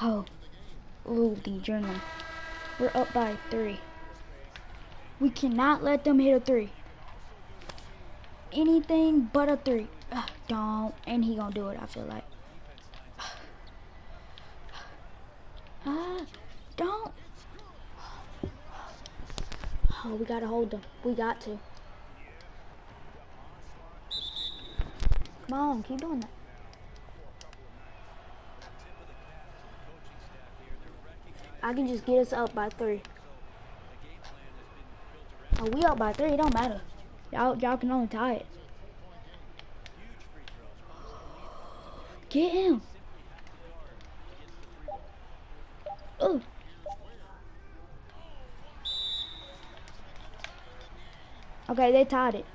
Oh, ooh, the adrenaline. We're up by 3. We cannot let them hit a 3. Anything but a 3. Don't. And he gonna do it, I feel like. Don't. Oh, we gotta hold them. We got to. Come on, keep doing that. I can just get us up by 3. Oh, we up by 3. It don't matter. Y'all can only tie it. Get him. Oh. Okay, they tied it.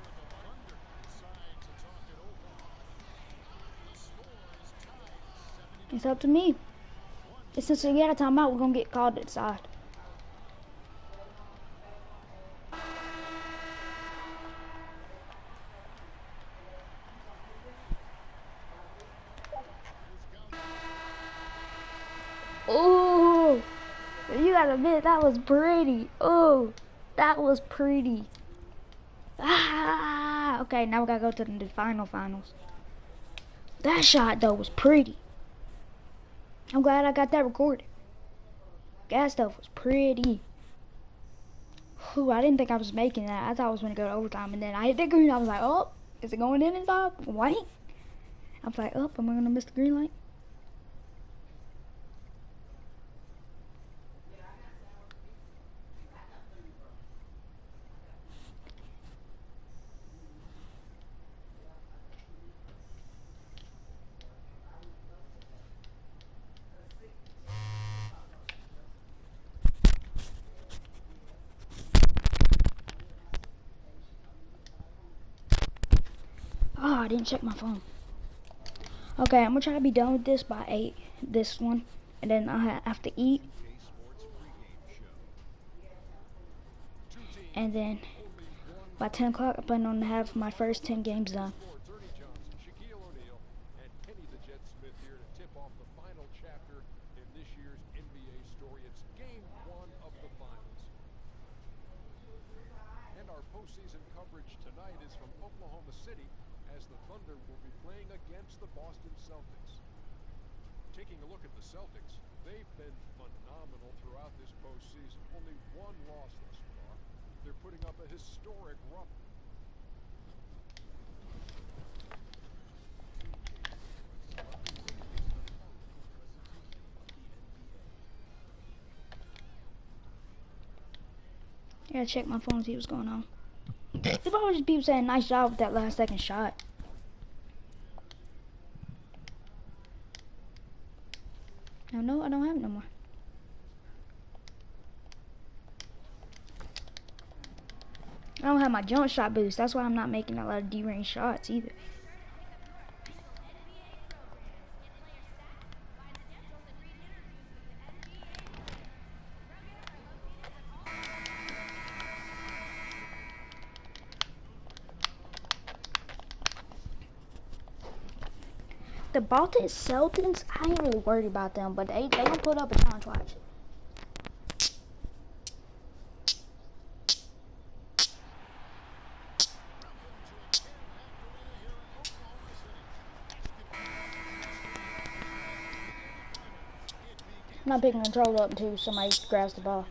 It's up to me. And since we got a timeout, we're gonna get called to the side. Oh, you gotta admit that was pretty. Oh, that was pretty. Ah, okay, now we gotta go to the finals. That shot though was pretty. I'm glad I got that recorded. That stuff was pretty. Whew, I didn't think I was making that. I thought I was gonna go to overtime, and then I hit the green. I was like, oh, is it going in inside? White. I was like, oh, am I gonna miss the green light? Oh, I didn't check my phone. Okay, I'm gonna try to be done with this by 8. This one, and then I have to eat, and then by 10 o'clock, I plan on to have my first 10 games done. Postseason coverage tonight is from Oklahoma City as the Thunder will be playing against the Boston Celtics. Taking a look at the Celtics, they've been phenomenal throughout this postseason. Only one loss thus far. They're putting up a historic run. I gotta check my phone, see what's going on. There's always just people saying nice job with that last second shot. No, I don't have it no more. I don't have my jump shot boost. That's why I'm not making a lot of D-range shots either. The Boston Celtics, I ain't really worried about them, but they gonna put up a challenge, watch. I'm not picking control up until somebody grabs the ball.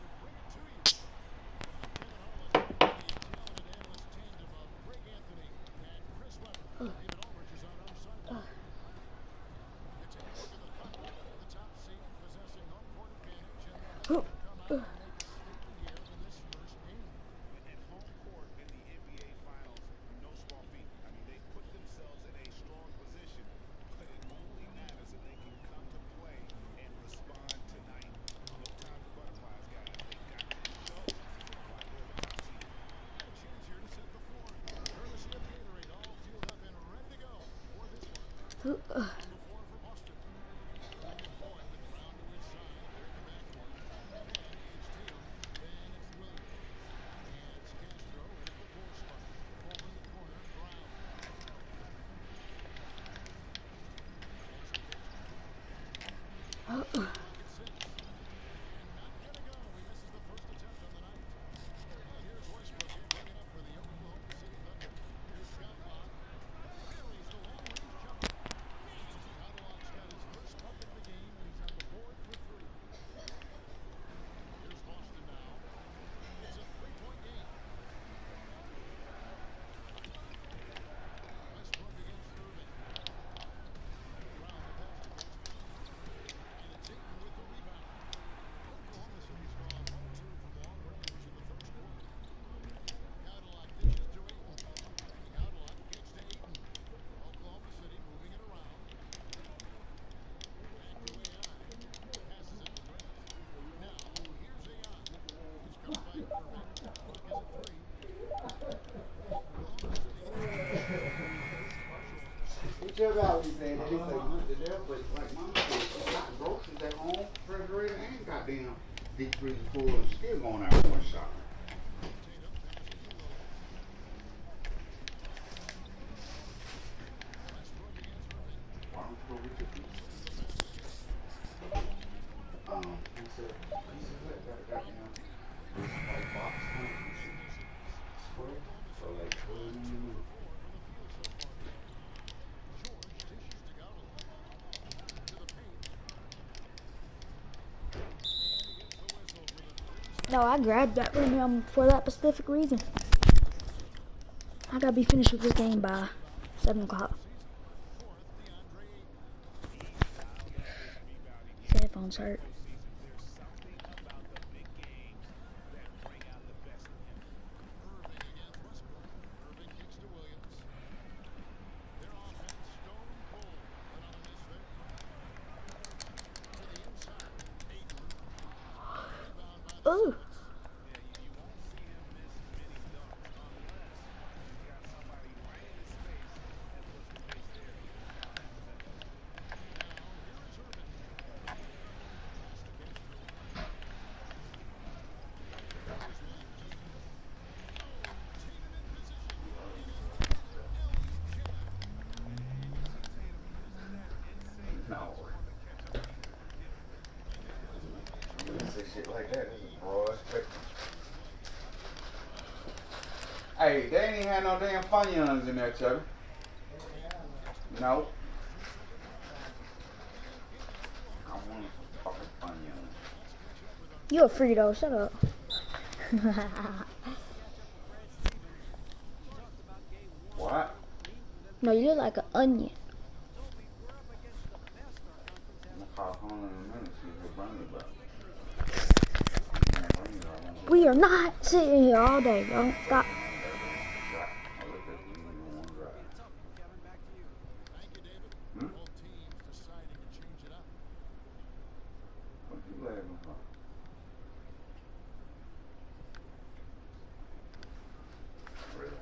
about he said that. He said, the devil, but like Mama said, she got the groceries at home, refrigerator, and goddamn deep freezer full, and still going out one shot. Why don't you go get your pizza? Pizza Hut got a goddamn this white box kind of pizza square for like 12 minutes. No, I grabbed that one for that specific reason. I gotta be finished with this game by 7 o'clock. Headphones hurt. Ooh. No. You say shit like that, this is broad spectrum. Hey, they ain't even had no damn Funyuns in there, Chubby. No. I want some fucking Funyuns. You're a Frito, shut up. What? No, you look like an onion. I'm gonna call home in a minute, see if he'll bring me back. We are not sitting here all day, bro. Stop. Hmm? What you laughing for? Really?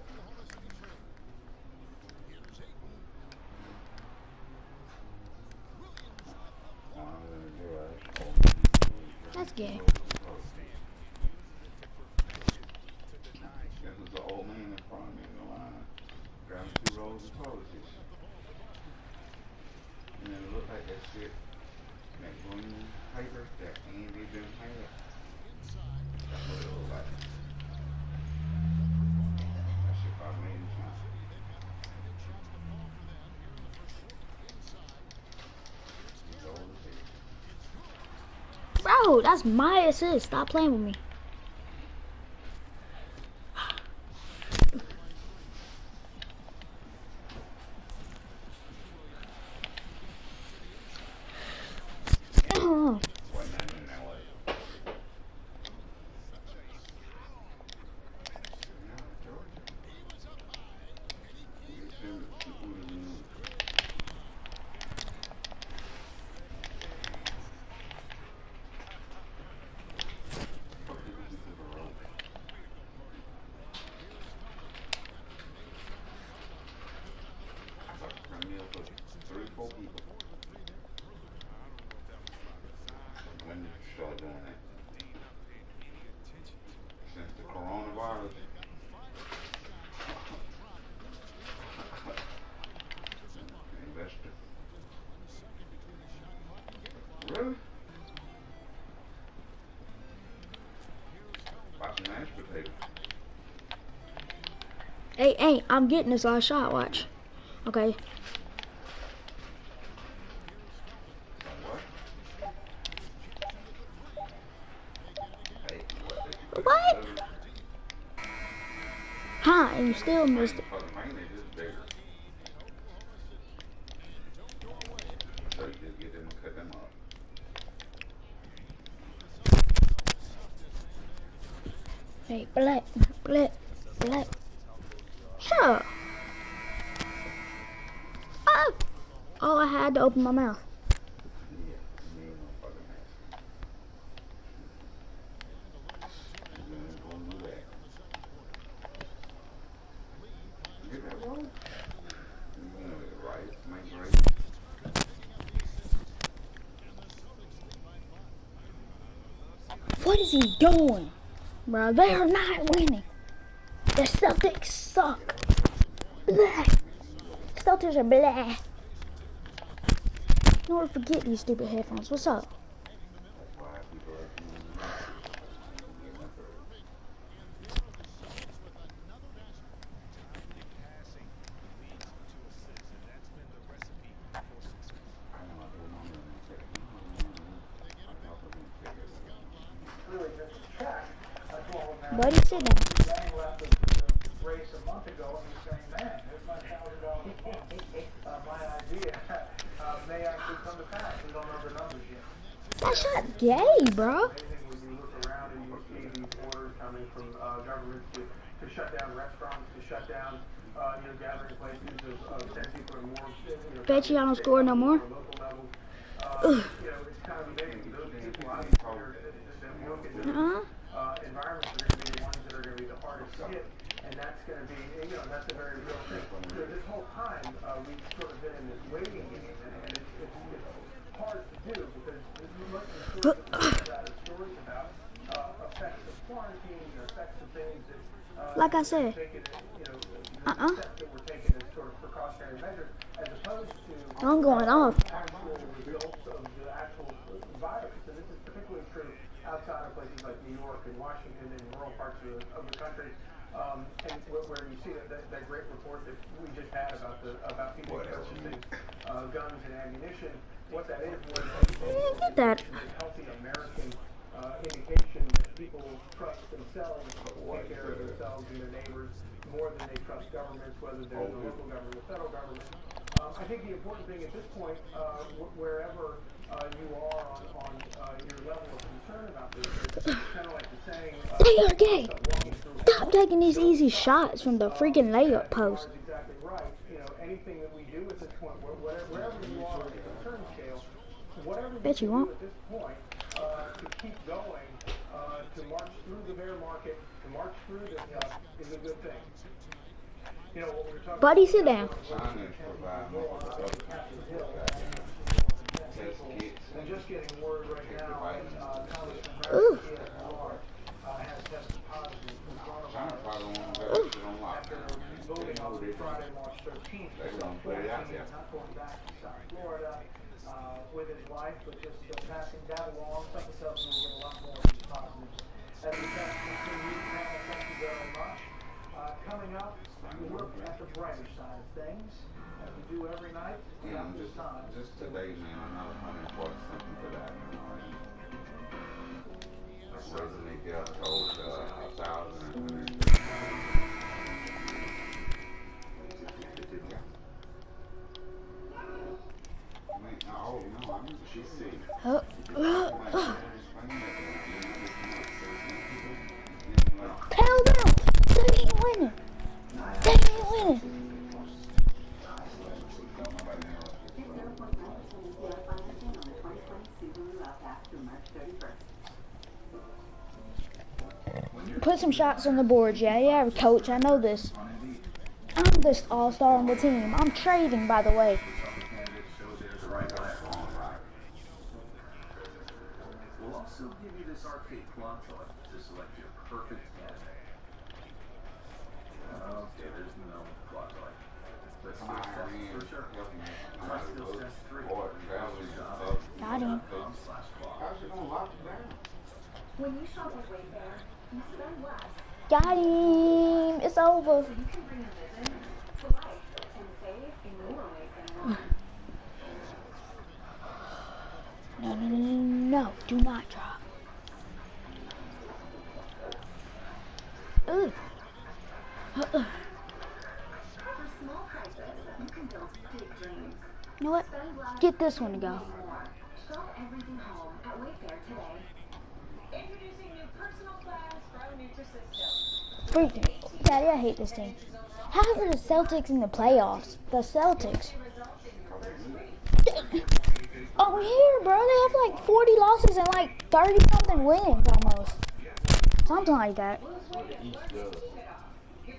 That's gay. This was the old man in front of me in the line, grabbing 2 rolls of toilet tissue. And then it looked like that shit, that green paper that Andy didn't have. That's what it looked like. That shit probably made him shine. He's old as hell. Bro, that's my assist. Stop playing with me. Wasn't nothing in that way. Yeah, Georgia. You get them to the road. I thought the front meal for 3 or 4 people. When did you start doing that? Since the coronavirus? Investor. Really? Buy some mashed potatoes. Hey, I'm getting this last shot. Watch. Okay. What? Hey, what? Did you What? Huh? And you still missed it. For the mayonnaise is bigger. So you just get them and cut them up. Hey, black. Shut up. Oh. Oh, I had to open my mouth. Yeah, you ain't no fucking mess. You ain't gonna do that. Get that roll? You want it rice, make rice. What is he doing? Bro, they are not winning. The Celtics suck. Blah. Celtics are blah. Don't forget these stupid headphones. What's up? Buddy, sit down. That shot gay, bro. Bet you I don't score no more. Ugh. Environments are going to be the ones that are going to be the hardest to hit, and that's going to be, that's a very real thing. So this whole time, we've sort of been in this waiting game, and it's hard to do because much of the stories about effects of quarantine or effects of things that, like I said, steps that were taken as sort of precautionary measures, as opposed to I'm going off. actual results of the actual virus. And this is particularly true outside of places like New York and Washington and rural parts of the country, and where you see that great report that we just had about people purchasing guns and ammunition. What that is Get that. healthy American indication that people trust themselves, take care of themselves and their neighbors more than they trust governments, whether they're the local government or federal government. I think the important thing at this point, wherever you are on your level of concern about this, is kind of like the saying, They are gay. Stop taking these easy shots from the freaking layup post. exactly right. Anything that we do at this point, wherever you are on the concern scale, whatever Bet you do won't. at this point to keep going, to march through the bear market, to march through this stuff is a good thing. What we were talking Buddy, sit down. and just getting word right now, Congressman Ooh. has tested positive for coronavirus after voting on Friday, March 13th. Not going back to South Florida with his wife, but just passing that along. Something else will get a lot more of these positives. As the test continues, thank you very much. Coming up, we look at the brighter side of things, as we do every night about this time. Just today, man, another 140 something for that. Recently, Gail told 1,000. Oh no, I remember she said. Tell them. They ain't winning. They ain't winning. Put some shots on the board, yeah, coach, I know this. I'm this all-star on the team. I'm trading, by the way. We'll also give you this arcade clock to select your perfect candidate. Okay, there's no clock light. But still test for sure. Still test 3. Got him. How's it gonna lock you down? When you shop with Wayfair, you spend less. Got him. It's over. So you can bring your vision to life and save in more ways than one. No, do not drop. Ugh. For small prices, you can build big dreams. You know what? Spend less, Get this one to go. more. Shop everything home at Wayfair today. Introducing new personal plans from Nutrisystem. Freaking. Daddy, I hate this team. How are the Celtics in the playoffs? The Celtics. Oh, here, bro. They have like 40 losses and like 30-something wins almost. Something like that. Each does. Each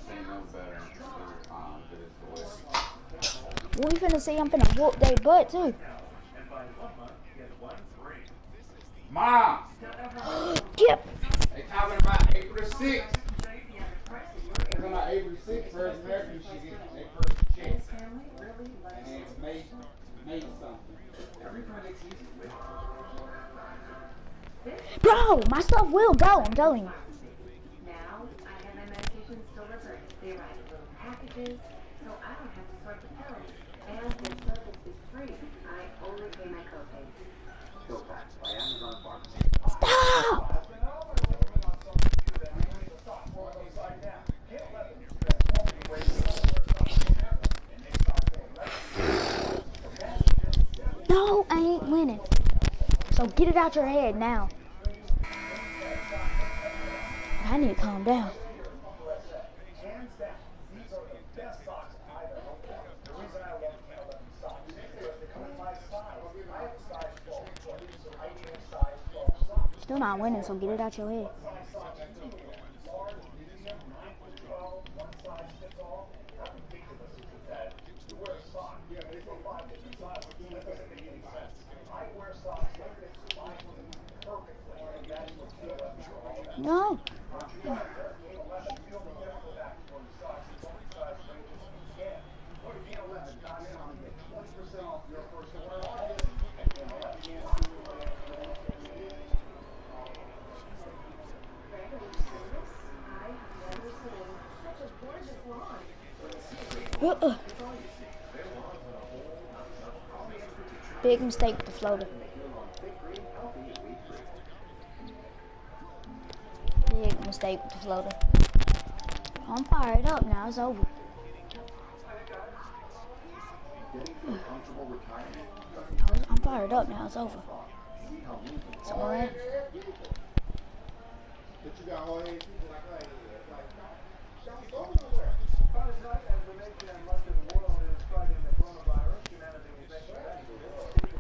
ain't no better every time, but it's the way. We finna see I'm finna whoop they butt too. Mom! Yep. They talking about April the 6th. They're talking about April the 6th, first American should get their first check. And it's May something. Everybody sees it. Bro, my stuff will go, I'm telling you. Now, I have my medications delivered. They arrive in little packages, so I don't have to sort the pills. And their service is free. I only pay my copay. Still backed by Amazon Pharmacy. Stop! No, I ain't winning. So get it out your head now. I need to calm down. Hands down, these are the best socks I've ever worn. The reason I love Canada socks is because they come in my size. I have a size 12 foot, so I need a size 12 socks. Still not winning, so get it out your head. Size socks do you wear? Large, medium, 9 foot 12, one size fits all. How ridiculous is that? You wear a sock. Yeah, they say 5 different sizes. That doesn't make any sense. I wear socks that fit my feet perfectly, and that's what Canada is all about. No. Big mistake with the floater. Big mistake with the floater. I'm fired up now, it's over. I'm fired up now, it's over. It's alright. But you got all these people like don't go nowhere.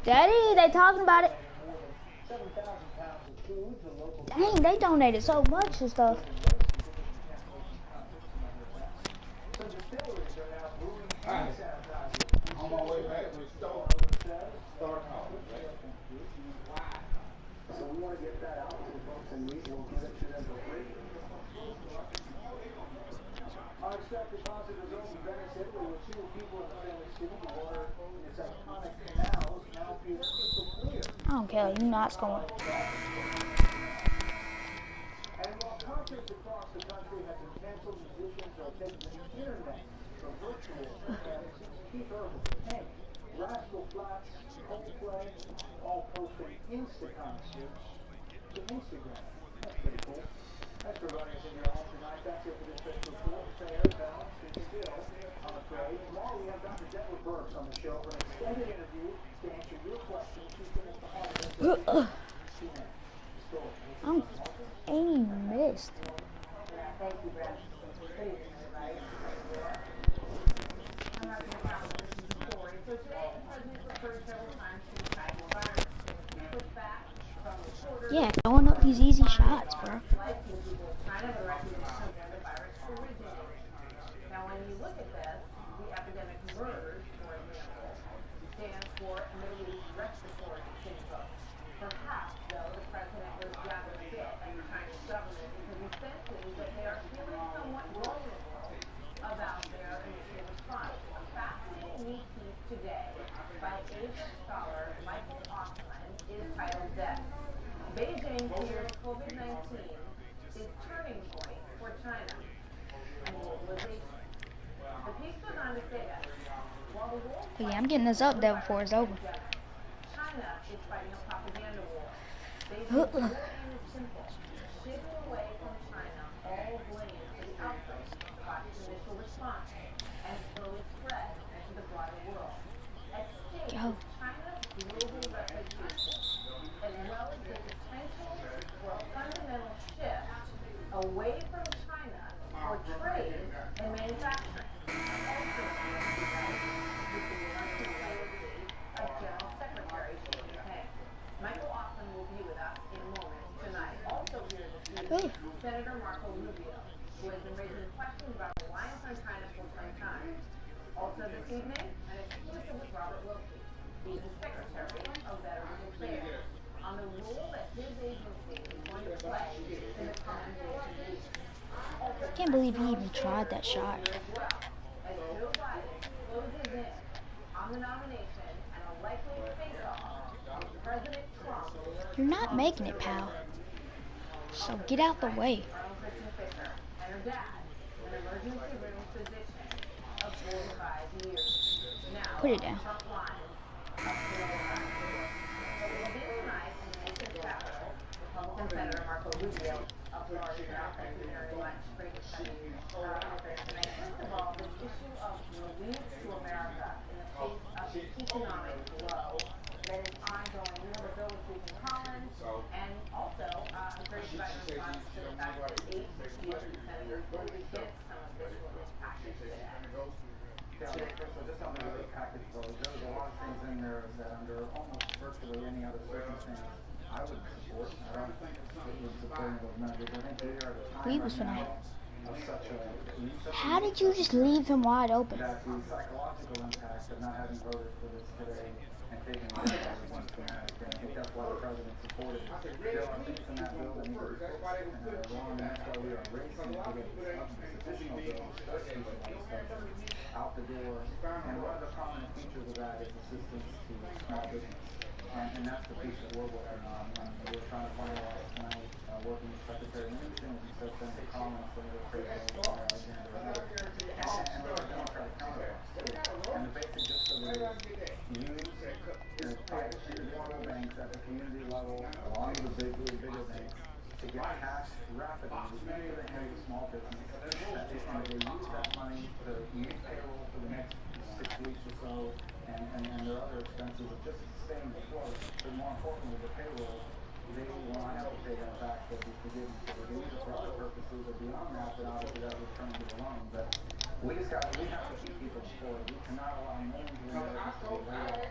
Daddy, they talking about it. Dang, they donated so much and stuff. Right. On my way back to the store. Start calling. So we want to get that out to the folks in need. We'll give it to them for free. Unexpected positive result in Venice, Italy, with 2 people in the family city. The water in its iconic canals now appears crystal clear. I don't care, you're not scoring. And while concerts across the country have been canceled, musicians are taking to the internet for virtual performances. Keith Urban, Hank, Rascal Flatts, Coldplay, all posting Insta concerts to Instagram. That's pretty cool. Thanks for running us into your home tonight. That's it for this special report. Fair, balanced, and still, I'm afraid. Tomorrow we have Dr. Deborah Burks on the show for an extended interview to answer your questions. She's going to have I'm ain't missed. Thank you, Brad. Good evening, everybody. I'm not going to comment on this story. So today, the president referred several times to the China virus. Pushback from reporters. Yeah, throwing up these easy shots, bro. Like the people of China, the recognition of where the virus originated. Now, when you look at this, the epidemic MERS, for example, stands for Middle East Respiratory Syndrome. Perhaps, though, the president was rather fit at the Chinese government because he senses that they are feeling somewhat vulnerable about their initial response. A fascinating new piece today by Asia scholar Michael Offman is titled Death. Beijing fears COVID-19 is turning point for China and globalization. The piece goes on to say that while the world But yeah, I'm getting this up there before it's over. China is fighting a propaganda war. Beijing's real aim is simple: shifting away from China all blame for the outbreak, Fox's initial response, and its early spread to the broader world. At stake is China's global reputation, as well as the potential for a fundamental shift away from China for trade and manufacturing. Also, with the personal loyalty of General Secretary Xi Jinping. Michael Offman will be with us in moments tonight. Also here this evening, Senator Marco Rubio, who has been raising questions about reliance on China for some time. Also this evening, an exclusive with Robert Wilkie. He's the Secretary of Veterans Affairs, on the role that his agency play in the coming days and weeks. Also, Can't believe he even tried that shot. as well, as Joe Biden closes in on the nomination and a likely face-off with President Trump. You're not making it, pal. So get out the way. Our own Kristen Fisher and her dad, an emergency room physician of 45 years. Now, Put it down. front line of coronavirus. But we begin tonight in the nation's capital. Republican Senator Marco Rubio of Florida is out there very much great defending Chris tonight. First of all, this issue of relief to America in the face of the economic blow that is ongoing. We have a bill with Susan Collins, and also I'm curious about your response to the fact that 8 GOP senators voted against some of this relief package today. Yeah, so just on the relief package vote, there was a lot of things in there that under almost virtually any other circumstance I would support. I don't think it would support those measures. I think we are at a time Was right finna. now of such a How did you just leave him wide open? that the psychological impact of not having voted for this today and taking it is one traumatic. And I think that's why the president supported it. There are things in that bill that need to be fixed and that are wrong, and that's why we are racing to get this additional bill, especially for legislation, out the door. And one of the prominent features of that is assistance to small business. And that's the piece that we're working on. And we're trying to finalize tonight, working with Secretary Mnuchin, as you said, Senator Collins, Senator Craig, Alexander, and others. And we're a Democratic counterparts. And the basic gist of it is use private municipal banks at the community level, along with the bigger banks, to get cash rapidly into the hands of small business. And they use that money to use payroll for the next 6 weeks or so, and their other expenses of just staying afloat. But more importantly, the payroll, they will not have to pay that back. They'll be forgiven. So they use it for other purposes. But beyond that, then obviously that will turn to the loan. But we have to keep people employed. We cannot allow millions of Americans to be laid off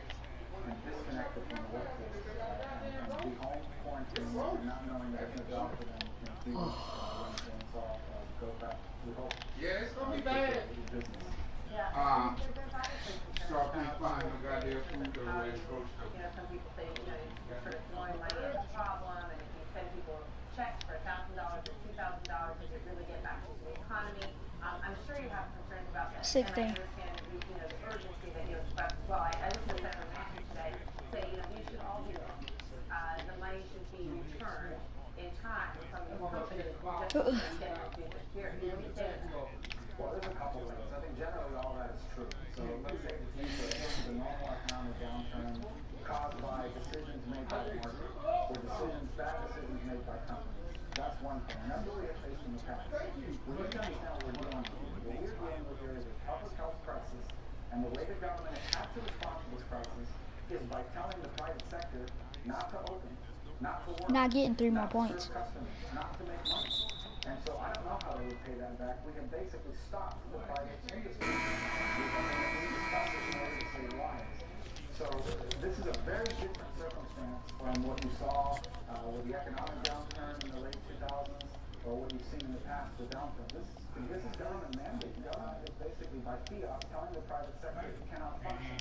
and disconnected from the workforce and be home quarantined and not knowing there's no job for them in a few weeks when things all go back. We hope. Yeah, it's gonna be bad. Business. Yeah, there's obviously Start concern people buying the goddamn food the how way it's supposed to. some people say, you're sort of throwing money at the problem, and if you send people checks for $1,000 or $2,000, does it really get back into the economy? I'm sure you have concerns about that. Sick and thing. I understand the urgency that you expressed as well. I listened to Senator Manchin today say, we should all be looking. The money should be returned in time from the companies just to get through this period. What do you say to that? Well, there's a couple things. I think generally all that is true. So let's say the normal economic downturn caused by decisions made by the market or bad decisions made by companies. That's one thing. And that's what we have faced in the past. We need to understand what we're dealing with here. What we're dealing with here is a public health crisis, and the way the government has to respond to this crisis is by telling the private sector not to open, not to work, Not getting 3 more not to points. serve customers, not to make money. And so I don't know how they would pay that back. We have basically stopped the private industry. We discussed it in order to save lives. So this is a very different circumstance from what you saw with the economic downturn in the late 2000s or what you've seen in the past with downturn. This is government mandate. Government is basically by fiat telling the private sector it cannot function.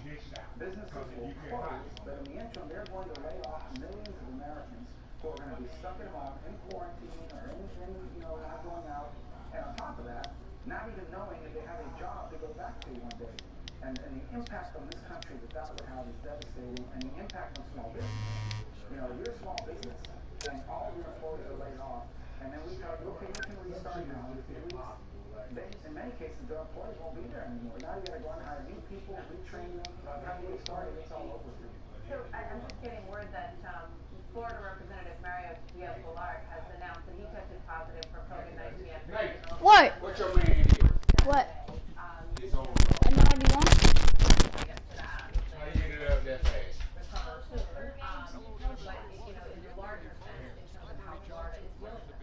Businesses will close, but in the interim they're going to lay off millions of Americans who are going to be stuck at home in quarantine or in not going out, and on top of that, not even knowing if they have a job to go back to one day. And the impact on this country that would have is devastating, and the impact on small business. You're a small business, and all of your employees are laid off, and then we tell you, okay, you can restart now in a few weeks. In many cases, their employees won't be there anymore. Now you got to go and hire new people, retrain them. By the time you get started, it's all over for you. So I'm just getting word that Florida Representative Mario Diaz-Balart has announced that he tested positive for COVID-19 after What? What's your man here? What? He's over. A 91? How you get it up that fast? recover soon. But in a larger sense, in terms of how Florida is dealing with it.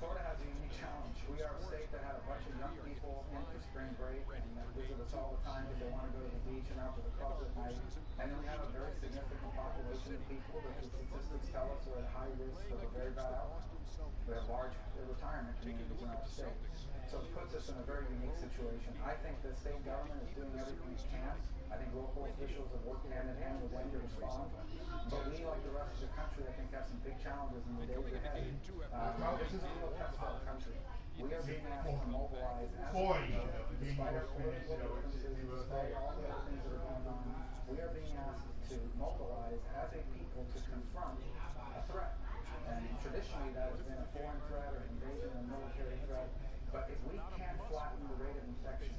Florida has a unique challenge. We are a state that had a bunch of young people in for spring break and visit us all the time because they want to go to the beach and out to the clubs at night. And then we have a very significant population of people that the statistics tell us are at high risk of a very bad outcome. We have large retirement communities in our state. So it puts us in a very unique situation. I think the state government is doing everything it can. I think local officials have worked hand in hand with them to respond. But we, like the rest U.S. is a country I think has some big challenges in the days ahead. This is a real test for our country. We are being asked to mobilize as a people, despite our political differences, despite all the other things that are going on. We are being asked to mobilize as a people to confront a threat. And traditionally that has been a foreign threat or an invasion or a military threat. But if we can't flatten the rate of infection,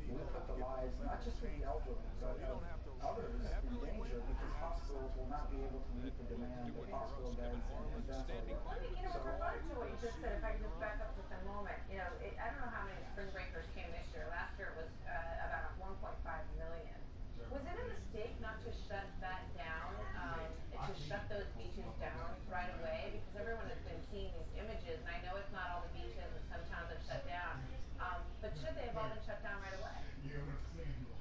we put the lives not just of the elderly, but of others in danger because hospitals will not be able to meet the demand of hospital beds and ventilators. With regard to what you just said, if I could just back up just a moment, I don't know how many spring breakers came this year. Last year it was about 1.5 million. Was it a mistake not to shut that down, to shut those beaches down right away? Because everyone has been seeing these images, and I know it's not all the beaches, and some towns have shut down. But should they have all been shut down right away?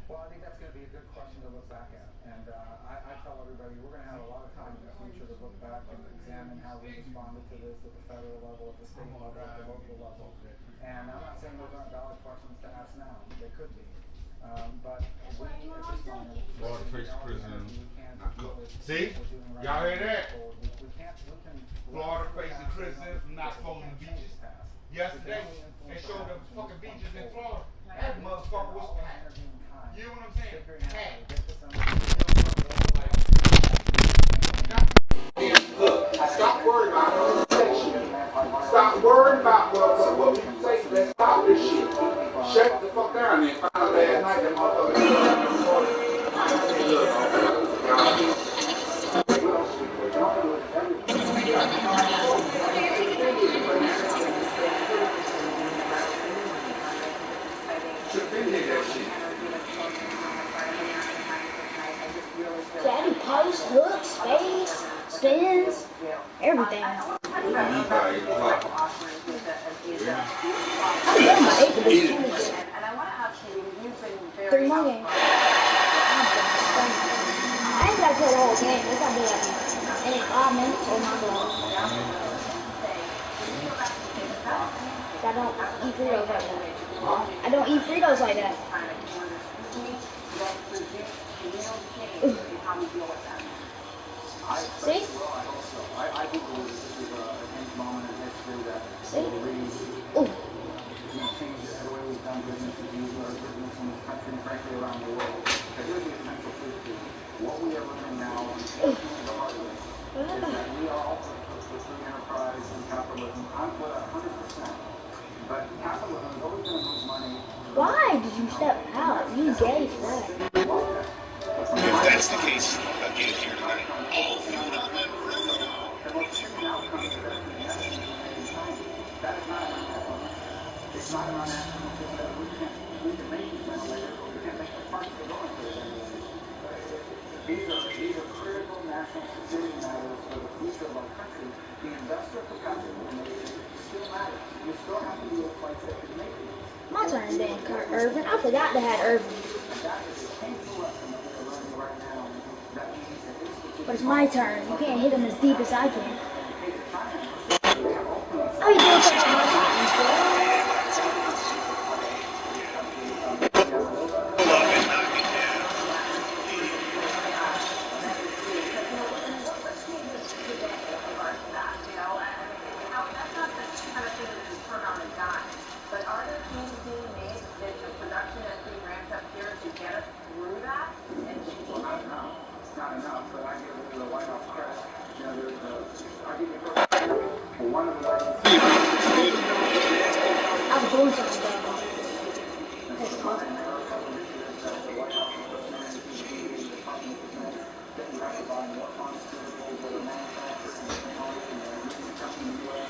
Well, I think that's going to be a good question to look back at. And I tell everybody we're going to have a lot of time in the future to look back and examine how we responded to this at the federal level, at the state level, at the local level. And I'm not saying those aren't valid questions to ask now. They could be. But we, at this moment, Florida face prison. see? Y'all hear that? We can Florida facing prisons, not closing the beaches. Yesterday, they showed the fucking beaches in Florida. That motherfucker was packed. You know what I'm saying? Packed. Look, stop worrying about it. Stop worrying about what people say. Let's stop this shit. Shut the fuck down and find out last night that motherfucker. Daddy posts, hooks, fades, spins, everything. I did my 8 for this team. And I want to ask you, you've been very 3 more games. I ain't got to play the whole game. It's got to be like in 5 minutes or my God. I don't eat Fritos like that. I don't eat Fritos like that. See? I do believe this is a huge moment in history that will really change the way we've done business as usual, or business in this country and frankly around the world. But here's the essential truth to what we are learning now, unfortunately the hard way, is that we are all for free enterprise and capitalism. I'm for that 100%. But capitalism is always going to move money. Why did you step out? You gay for that. If that's the case, again here tonight, all fuel to the members. The most extreme outcome is that genetically made in China. That is not in our national interest. It's not in our national interest that we can make these ventilators, but we can't make the parts that go into the ventilators. These are critical national security matters for the future of our country. The industrial capacity of the nation still matters. You still have to be able to place that can make these. My turn then, Irvin. I forgot to have Irvin. And that is a painful lesson that we are learning right now. That we need to institute. But it's my turn. You can't hit him as deep as I can. Oh, you did touch my buttons, But are there things being made that the production that's being ramped up here to get us through that and change it? Not enough, but I give the White House credit. I give you one of the ways. I'm doing something though.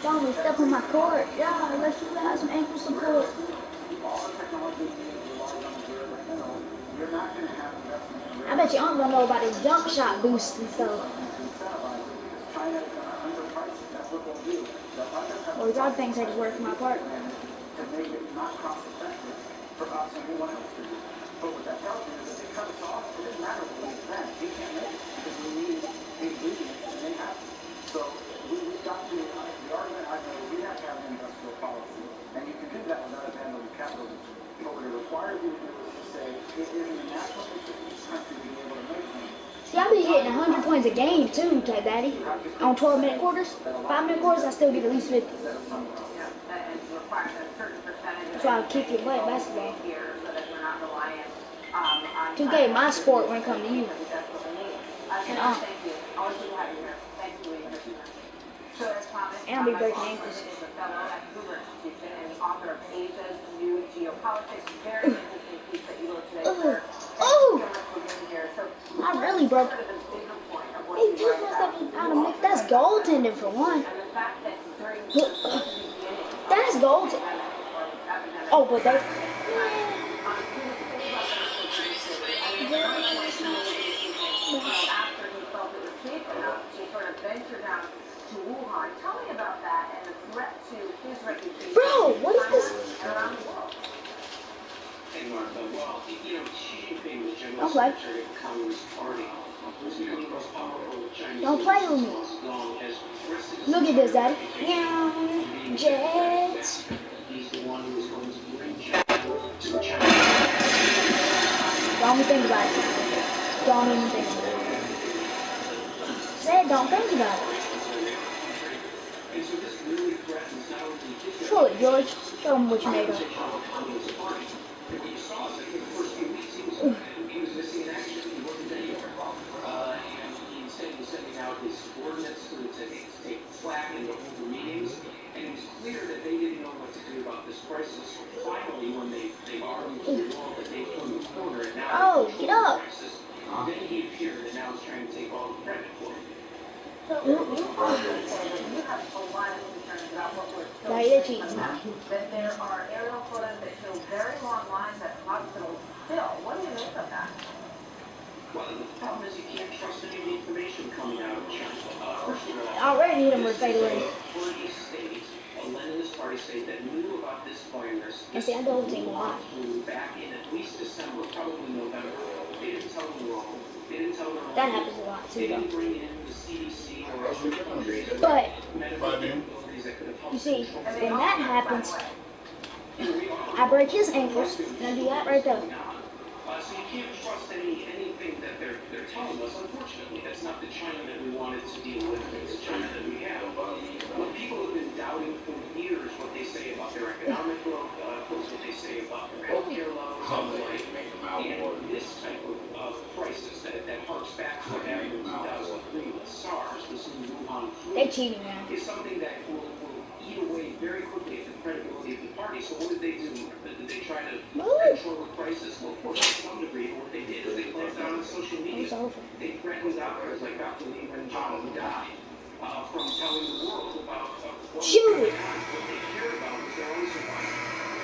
Don't step on my court. Yeah, unless you got some ankle support. I bet you aren't gonna know about his jump shot boost and stuff. Well, God thinks I just work my part. But what that tells you is that they cut us off. It doesn't matter what we invent. We can't make it because we need ingredients and they have them. So we've got to, the argument I've made, we have to have an industrial policy. And you can do that without abandoning capitalism. But what it requires you to do is to say, it is in the national interest of this country to be able to make things. See, I be getting 100 points a game too, Daddy. On 12-minute quarters, 5-minute quarters, I still get at least 50. That's why I kick your butt in basketball. 2K, my sport when it comes to you. And I'll be breaking ankles. I really broke. Hey, just must have been out of mix. That's goaltending for one. That's goaltending. Oh, but they. Bro, what is this? Don't play. Don't play with me. Look at this, Daddy. Yeah, Jets. Don't even think about it. Don't even think about it. Say don't think about it. Show it, George. Show him what you made of. Oh, get up. Now you're cheating. That there are aerial photos that show very long lines at hospitals still. What do you make of that? Well, the problem is you can't trust any of the information coming out of China. First of all, I already hit him with fade away. Party state, a Leninist party state that knew about this virus. And see, I go team a lot. Back in at least December, probably November. They didn't tell the world. They didn't tell their own. That happens a lot too, They though. didn't bring in the CDC or other countries. But you see, when that happens, I break his ankles, and I do that right there. So you can't trust anything that they're telling us. Unfortunately, that's not the China that we wanted to deal with. It's the China that we have. But people have been doubting for years what they say about their economic growth, what they say about their healthcare levels, and this type of crisis that harks back to what happened in 2003 with SARS, this new Wuhan flu, They cheating, man. is something that will eat away very quickly at the credibility of the party. So what did they do? Did they try to control the crisis? Well, of course, to some degree, but what they did is they clamped down on social media. They threatened doctors like Dr. Lee and John, who died, from telling the world about what was going on. What they cared about was their own survival.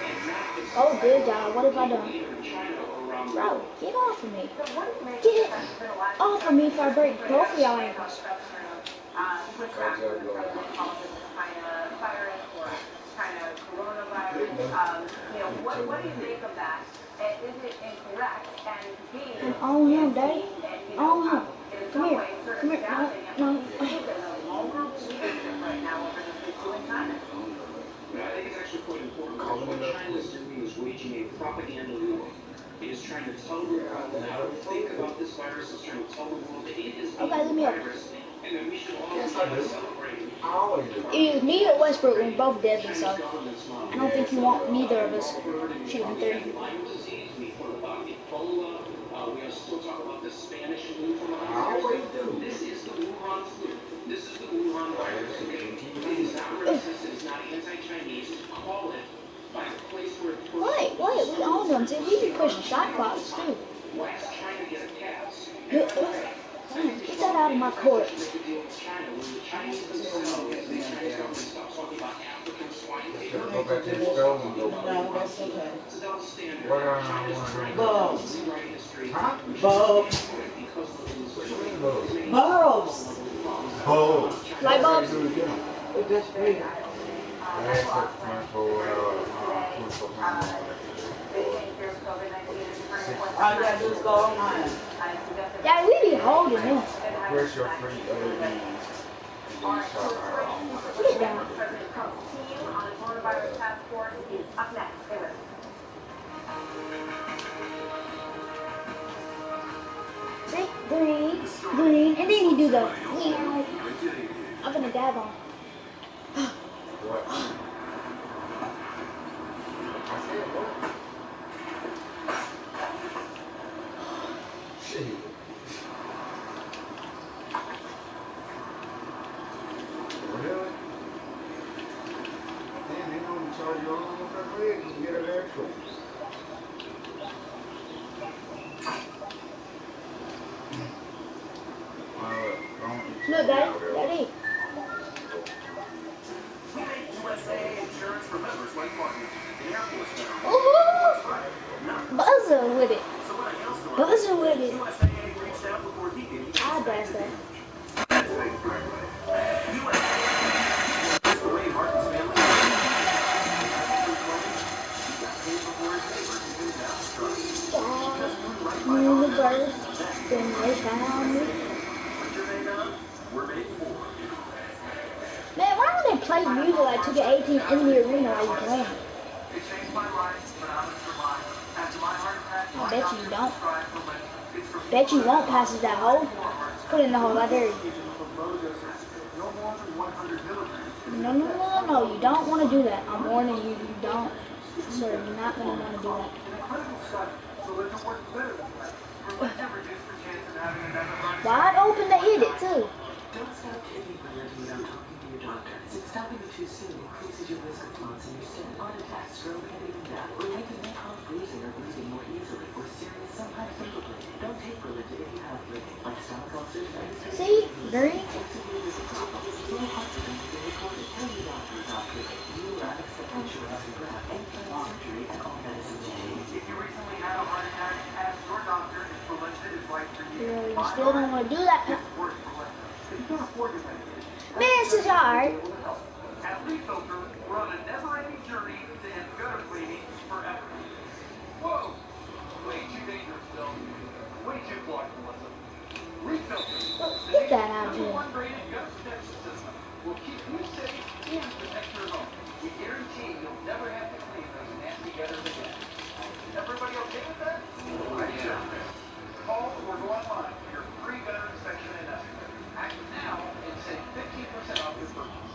And not the Oh, good job. What have I done? either in China or around the Bro, world. get off of me. Get off of me if I break both of y'all ankles. What do you make of that? Is it incorrect? And B, On him, Daddy. On him. Come here. Come here. No. right now over the issue in China? I think it's actually quite important because what China is doing is waging a propaganda war. It is trying to tell the world how to think about this virus. It's trying to tell the world that it is a virus, and that we should all celebrate. It was me or Westbrook when both deadly, so I don't think you want neither of us shooting third. Lyme disease, we thought about Ebola, we are still talking about the Spanish flu from 100 years ago. This is the Wuhan flu. This is the Wuhan virus. It is not racist, it is not anti-Chinese. Call it by the place where it first Wait, we own them. See, we be pushing shot clocks, too. Why is China get a pass? Get that out of my court. Go back to the stove and go. No, that's okay. What are I Bulbs. Huh? Bulbs. Bulbs. Oh. Light bulbs? They're good for you. All you gotta do is go online. Yeah, we be holding them. Where's your free LEDs? Get down. President Trump's team on the coronavirus task force is up next. Stay with us. See? Green, green, and then he do the meow. I'm gonna dab on. What? I said what? Shit. Really? Damn, they don't charge you all on first leg. You can get it there quick. Don't get your Look, food Daddy, out there. Daddy. We make USAA insurance for members like Martin, the Air Force veteran. Ooh, That's right. Nothing. buzzer with it. So when a hailstorm Buzzer with it. USAA reached out before he did to I inspect dab the stuff. damage. That's thanks to Regulate. USAA. That's the way Martin's family he got paid before his neighbors even tapped the truck. Just doing right by our members. Universe, then they found me. What you're made of, we're made for. Man, why don't they play music like 2K18 in the arena while you playing? It changed my life, but I'm survived. After my heart attack, I my bet doctor you don't. prescribed Brilinta. It's for Bet you people won't that pass it that hole. Put it in the hole, I dare you. of low dosage, no more than 100 milligrams. No, no, no, no, no, you don't want to do that. I'm warning you, you don't. Sir, you're not going to want to do that. An incredible study. Brilinta works better than that. Brilinta reduced the chance of having another heart attack. Wide open to hit it, too. Don't stop taking Brilinta without talking to your doctor, since stopping it too soon increases your risk of clots in your skin, heart attack, stroke, and even death. Brilinta may cause bruising or bleeding more easily, or serious, sometimes fatal bleeding. Don't take Brilinta if you have bleeding, like stomach ulcers, See? Green? or severe liver problems. Slow heart rhythm has been recorded. Tell your doctor about bleeding, new or unexpected shortness in breath, any planned surgery, and all medicine change. If you recently had a heart attack, ask your doctor if Brilinta is right for you. You still don't want to do that. It's worth Brilinta. If you can afford your medication, Man, it's just alright. at Refilter, we're on a never-ending journey to end gutter cleaning forever. Whoa! Way too dangerous, Bill. Way too clogged, Melissa. Refilter, the Get that out of nation's here. #1 rated gutter protection system, will keep you safe and protect your home. We guarantee you'll never have to clean those nasty gutters again. Everybody okay with that? I sure am. Call or go online for your free gutter inspection and estimate. Act now and save 15% off your purchase.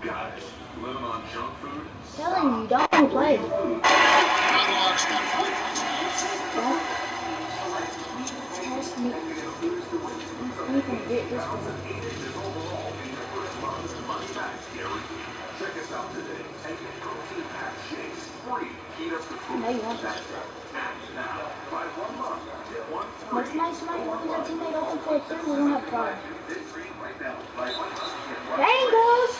Guys, living on junk food? Telling you, don't play. Not a large step for you. Don't test me. I'm gonna get this one. Check us out today and get protein-packed shakes free. Heat up the food. No, you want that. Act now. Buy 1 month, get 1 free. What's nice, my your teammate open for a 3, we don't have a problem. Right now. Buy 1 month, get 1 Bengals!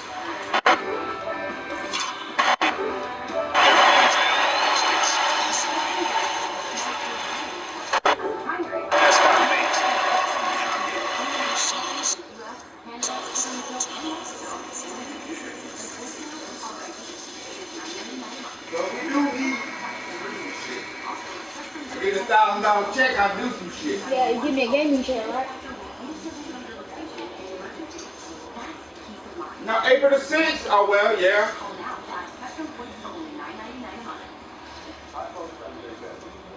That's what I made. And I'm getting sauce. So if we do eat, I get $1,000 check, I'll do some shit. Yeah, you give me a gaming chair, right? Now, April the 6th, oh well, yeah.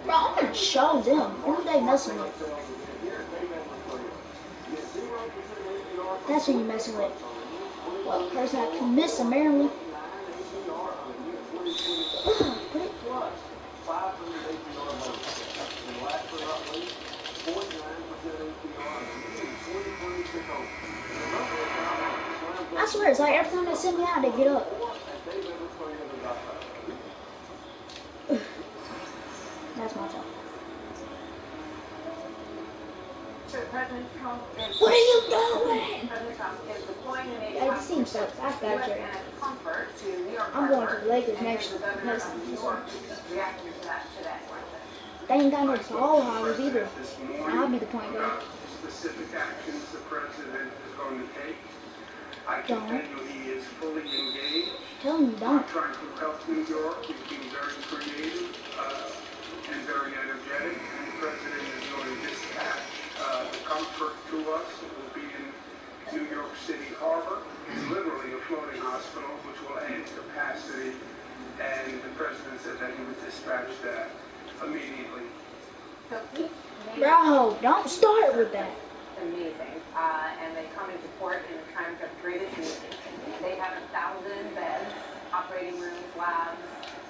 Bro, I'm gonna show them who they messing with. That's who you messing with. Well, the person I can miss apparently. Put it. I swear, it's like every time they send me out, they get up. That's my fault. President Trump is What are you doing? President Trump is deploying the Navy Hey, this team sucks. I got you. comfort to New York I'm going to Harbor, the Lakers and next the year. governor of New York is reacting to that today. They ain't got no ball hoggers either. I'll be the point guard. Specific actions the president is going to take. I can tell you he is fully engaged. Tell him you don't. Trying to help New York. He's being very creative and very energetic. And the president is going to dispatch the comfort to us. It will be in New York City Harbor. It's literally a floating hospital, which will add capacity. And the president said that he would dispatch that immediately. Bro, don't start with that. amazing. And they come into port in times of greatest need. They have 1,000 beds, operating rooms, labs,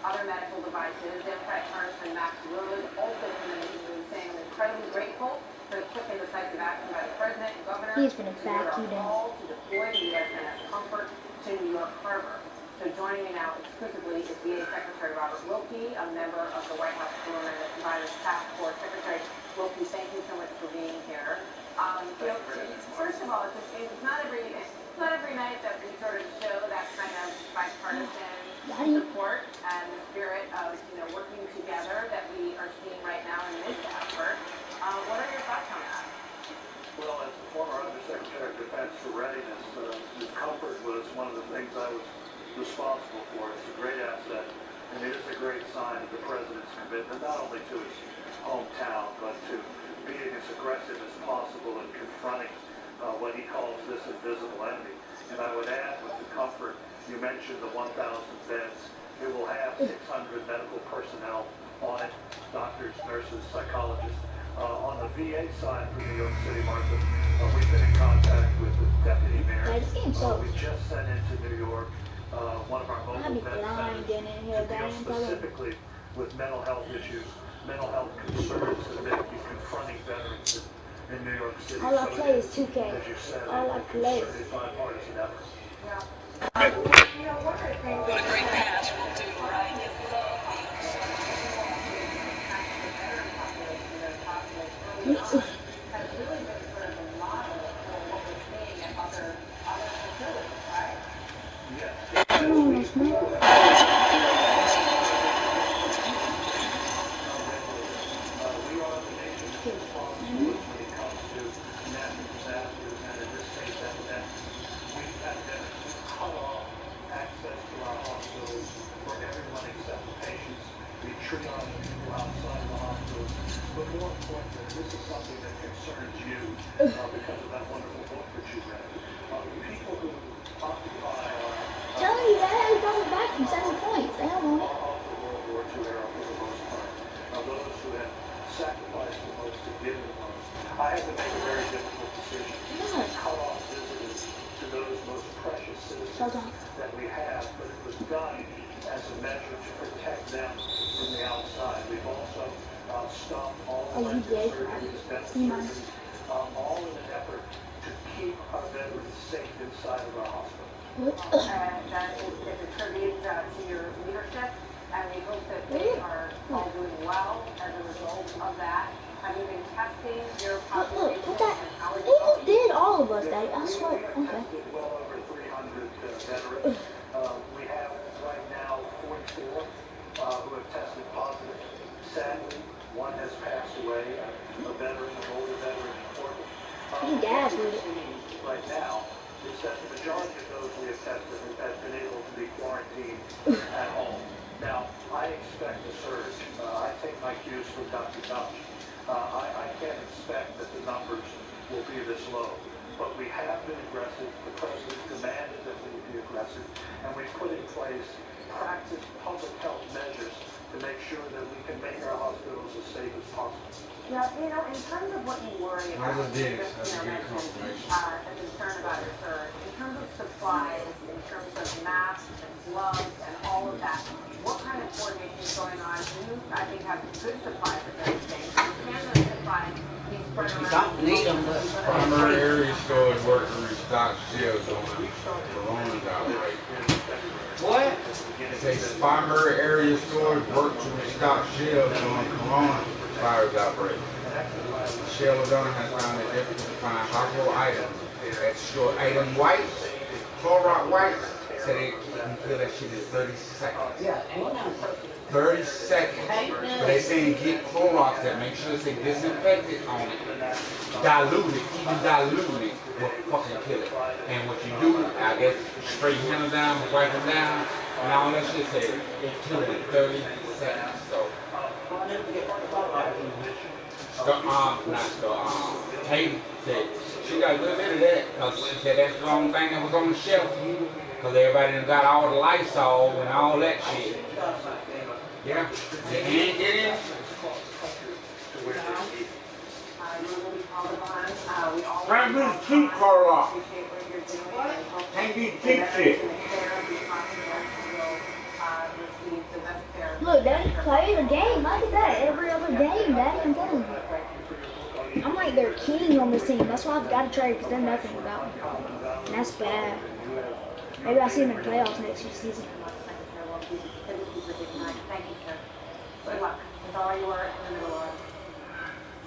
other medical devices. Democratic Congressman Max Wood also came in the news saying incredibly grateful for the quick and decisive action by the president and governor He's gonna to hear back our you down. call to deploy the USNS Comfort to New York Harbor. So joining me now exclusively is VA Secretary Robert Wilkie, a member of the White House Coronavirus Task Force. Secretary Wilkie, thank you so much for being here. First of all, it's not every night that we sort of show that kind of bipartisan support and the spirit of working together that we are seeing right now in this effort. What are your thoughts on that? Well, as the former Undersecretary of Defense for Readiness, comfort was one of the things I was responsible for. It's a great asset, and it is a great sign of the President's commitment, not only to his hometown, but to being as aggressive as possible in confronting what he calls this invisible enemy. And I would add with the comfort, you mentioned the 1,000 beds. It will have 600 medical personnel on it, doctors, nurses, psychologists. On the VA side for New York City, Martha, we've been in contact with the deputy mayor. We just sent into New York one of our mobile med centers to deal specifically with mental health issues, mental health concerns that may be confronting veterans in New York City. All I play is 2K. As you said, All I a play. concerted bipartisan effort. Yeah. One of the things What a great pass will do, right? Has really been sort of a model for what we're seeing at other facilities, right? Yes. We are the nation's responsibility when it comes to natural disasters and, in this case, epidemics. Pandemics. We've cut off access to our hospitals for everyone except the patients. We triage people outside of the hospitals. But more importantly, and this is something that concerns you because of that wonderful book that you read, people who occupy our Telling you that I brought it back from 7 points. I don't want it. are of the World War II era for the most part. Those who have sacrificed the most and given the most. I had to make a very difficult decision to cut off visitors to those most precious citizens that we have, but it was done as a measure to protect them from the outside. We've also stopped all elective surgeries, dental surgeries, all in an effort to keep our veterans safe inside of our hospitals. That is a tribute to your leadership, and we hope that they are all doing well as a result of that. Have you been testing your population, and how are you going? Did all of us, Daddy? I We swear. have tested well over 300 veterans. We have right now 44 who have tested positive. Sadly, one has passed away, a veteran, an older veteran in Portland. What we're seeing right now is that the majority of those we have tested have been able to be quarantined at home. Now, I expect a surge. I take my cues from Dr. Fauci. I can't expect that the numbers will be this low. But we have been aggressive. The president demanded that we be aggressive. And we've put in place practiced public health measures to make sure that we can make our hospitals as safe as possible. Yeah, in terms of what you worry about, you just mentioned a concern about a surge. In terms of supplies, in terms of masks and gloves and all of that, what kind of coordination is going on? You, I think, have good supplies of those things. Can those supplies be spread around? Don't need them, but primary area stores work to restock shelves on Corona's outbreak. what? Say primary area stores work to restock shelves on coronavirus outbreak. Sheldon has found it difficult to find household items that store item wipes, Clorox wipes, so they can kill that shit in 30 seconds. Yeah, ain't no 30 seconds. But they saying get Clorox that make sure they disinfected on it. Diluted, even diluted will fucking kill it. And what you do, I guess, spray your hands down, wipe them down, and all that shit say it killed it in 30 seconds. So Katie said she got a good bit of that because she said that's the only thing that was on the shelf. Because everybody done got all the Lysol and all that shit. Yeah, they ain't get in. You will be called upon. We all Trying to do the cheap car off. Can't do cheap shit. Look, Daddy plays a game. Look at that. Every other game, Daddy, I'm telling you. I'm like their king on this team. That's why I've got to trade because they're nothing without me. And that's bad. Maybe I'll see them in the playoffs next season. Thank you, sir. Good luck with all you are in the middle of.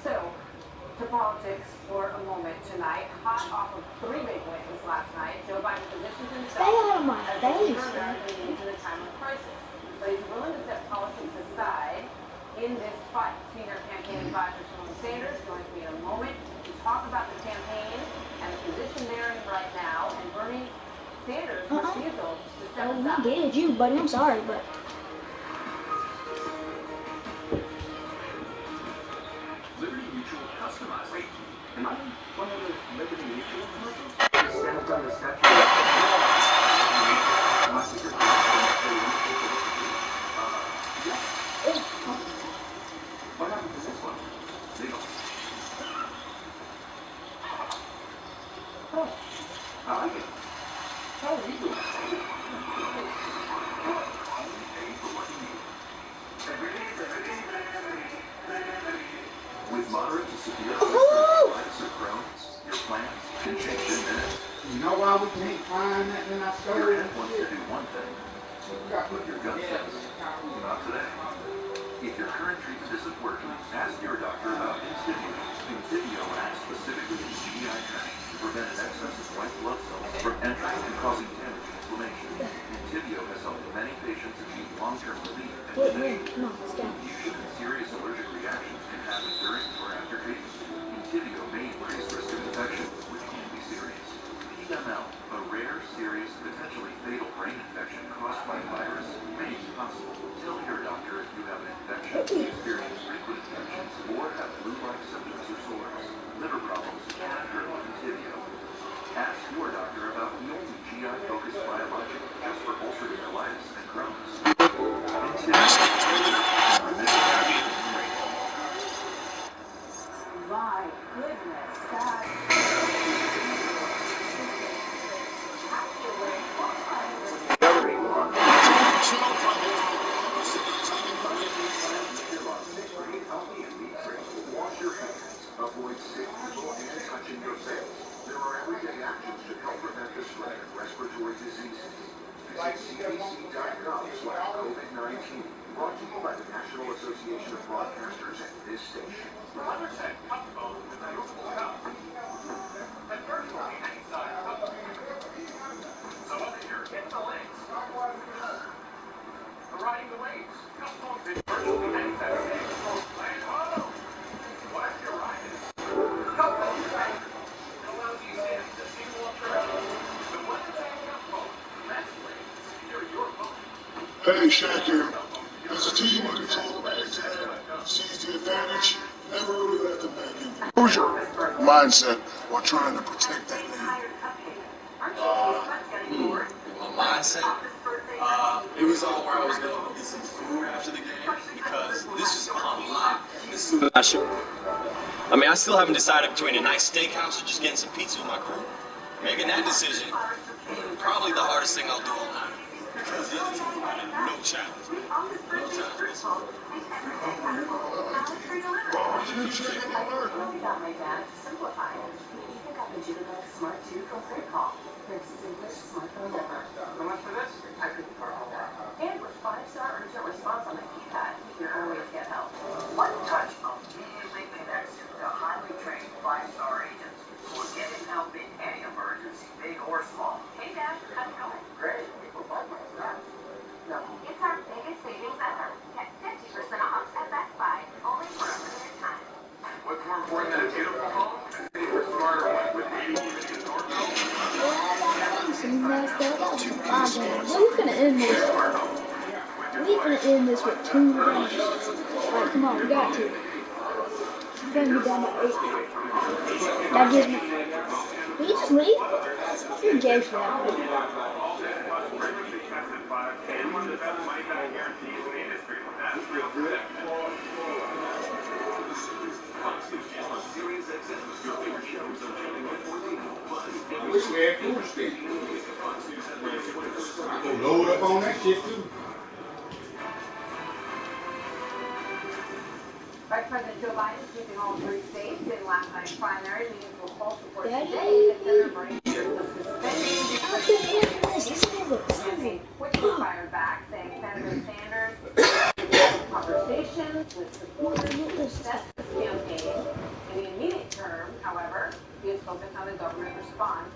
So, to politics for a moment tonight. Hot off of 3 big wins last night, Joe Biden positions himself Stay out of my as the leader face, man. America needs in a time of crisis. But he's willing to set politics aside in this fight. Senior campaign advisor Simone Sanders joins me in a moment to talk about the campaign and the position they're in right now, and Bernie Sanders' refusal to step Oh, aside. we did you, buddy. I'm sorry, but Liberty Mutual customized. Wait, am I on one of those Liberty Mutual commercials? Just stepped on the statue of my secret yes. What happened to this one? Legal. Oh, I like it. How are you doing? Only pay for what you need. With moderate to severe colitis or Crohn's, your plans can change in minutes. You know why we can't find that in our store? Your head wants to do one thing, but your gut says, not today. If your current treatment isn't working, ask your doctor about Intivio. Intivio acts specifically in the GI tract to prevent an excess of white blood cells from entering and causing damage and inflammation. Intivio has helped many patients achieve long-term relief and remission. Confusion and serious allergic reactions can happen during or after treatment. Intivio may increase risk of infection, which can be serious. PML, a rare, serious, potentially fatal brain infection caused by a virus, may be possible. Tell your doctor if you have an infection, experience frequent infections, or have flu-like symptoms or sores. Liver problems can hurt with Intivio. Ask your doctor about the only GI-focused biologic just for ulcerative colitis and Crohn's. My goodness, that... Wash your hands. Avoid sick people and touching your face. There are everyday actions to help prevent the spread of respiratory diseases. Visit cdc.com/COVID-19. Brought to you by the National Association of Broadcasters and this station. Riding the waves. Virtually anytime. What you're riding? Allows you to single up travel. The weather's acting up, folks. That's late. Secure your boat. Hey, Shaq here. As a team, I can talk about exactly. Seize the advantage. Never really let them back in. Who's your mindset while trying to protect that lead? My mindset? It was all where I was going to get some food after the game because this is on lock as soon as I show. I mean, I still haven't decided between a nice steakhouse or just getting some pizza with my crew. Making that decision, probably the hardest thing I'll do all night. Because the other two provided no challenge. No challenge. Smart 2 phone call. Their simplest smartphone ever. How much for this? I couldn't park all that. And with 5-star urgent response on the keypad, you can always get help. One touch immediately connects to highly trained 5-star agents who will get him help in any emergency, big or small. Hey, Dad, how's it going? Great. People like my friends. No. It's our biggest savings ever. Get 50% off at Best Buy, only for a limited time. What's more important than a beautiful phone? A safer, smarter one with 80 even in doorbell. Some messed up. That was a 5 game. We're gonna end this. We're gonna end this with 2 games. Alright, come on, we got to. We're gonna be down to 8. That gives me. Did he just leave? You're gay for that. I wish we had food stamps. I go load up on that shit too. Vice President Joe Biden sweeping all 3 states in last night's primary, leading to a poll report today that Senator Bernie Sanders is suspending the campaign quickly fired back, saying Senator Sanders had conversations with supporters to assess this campaign. In the immediate term, however, he is focused on the government response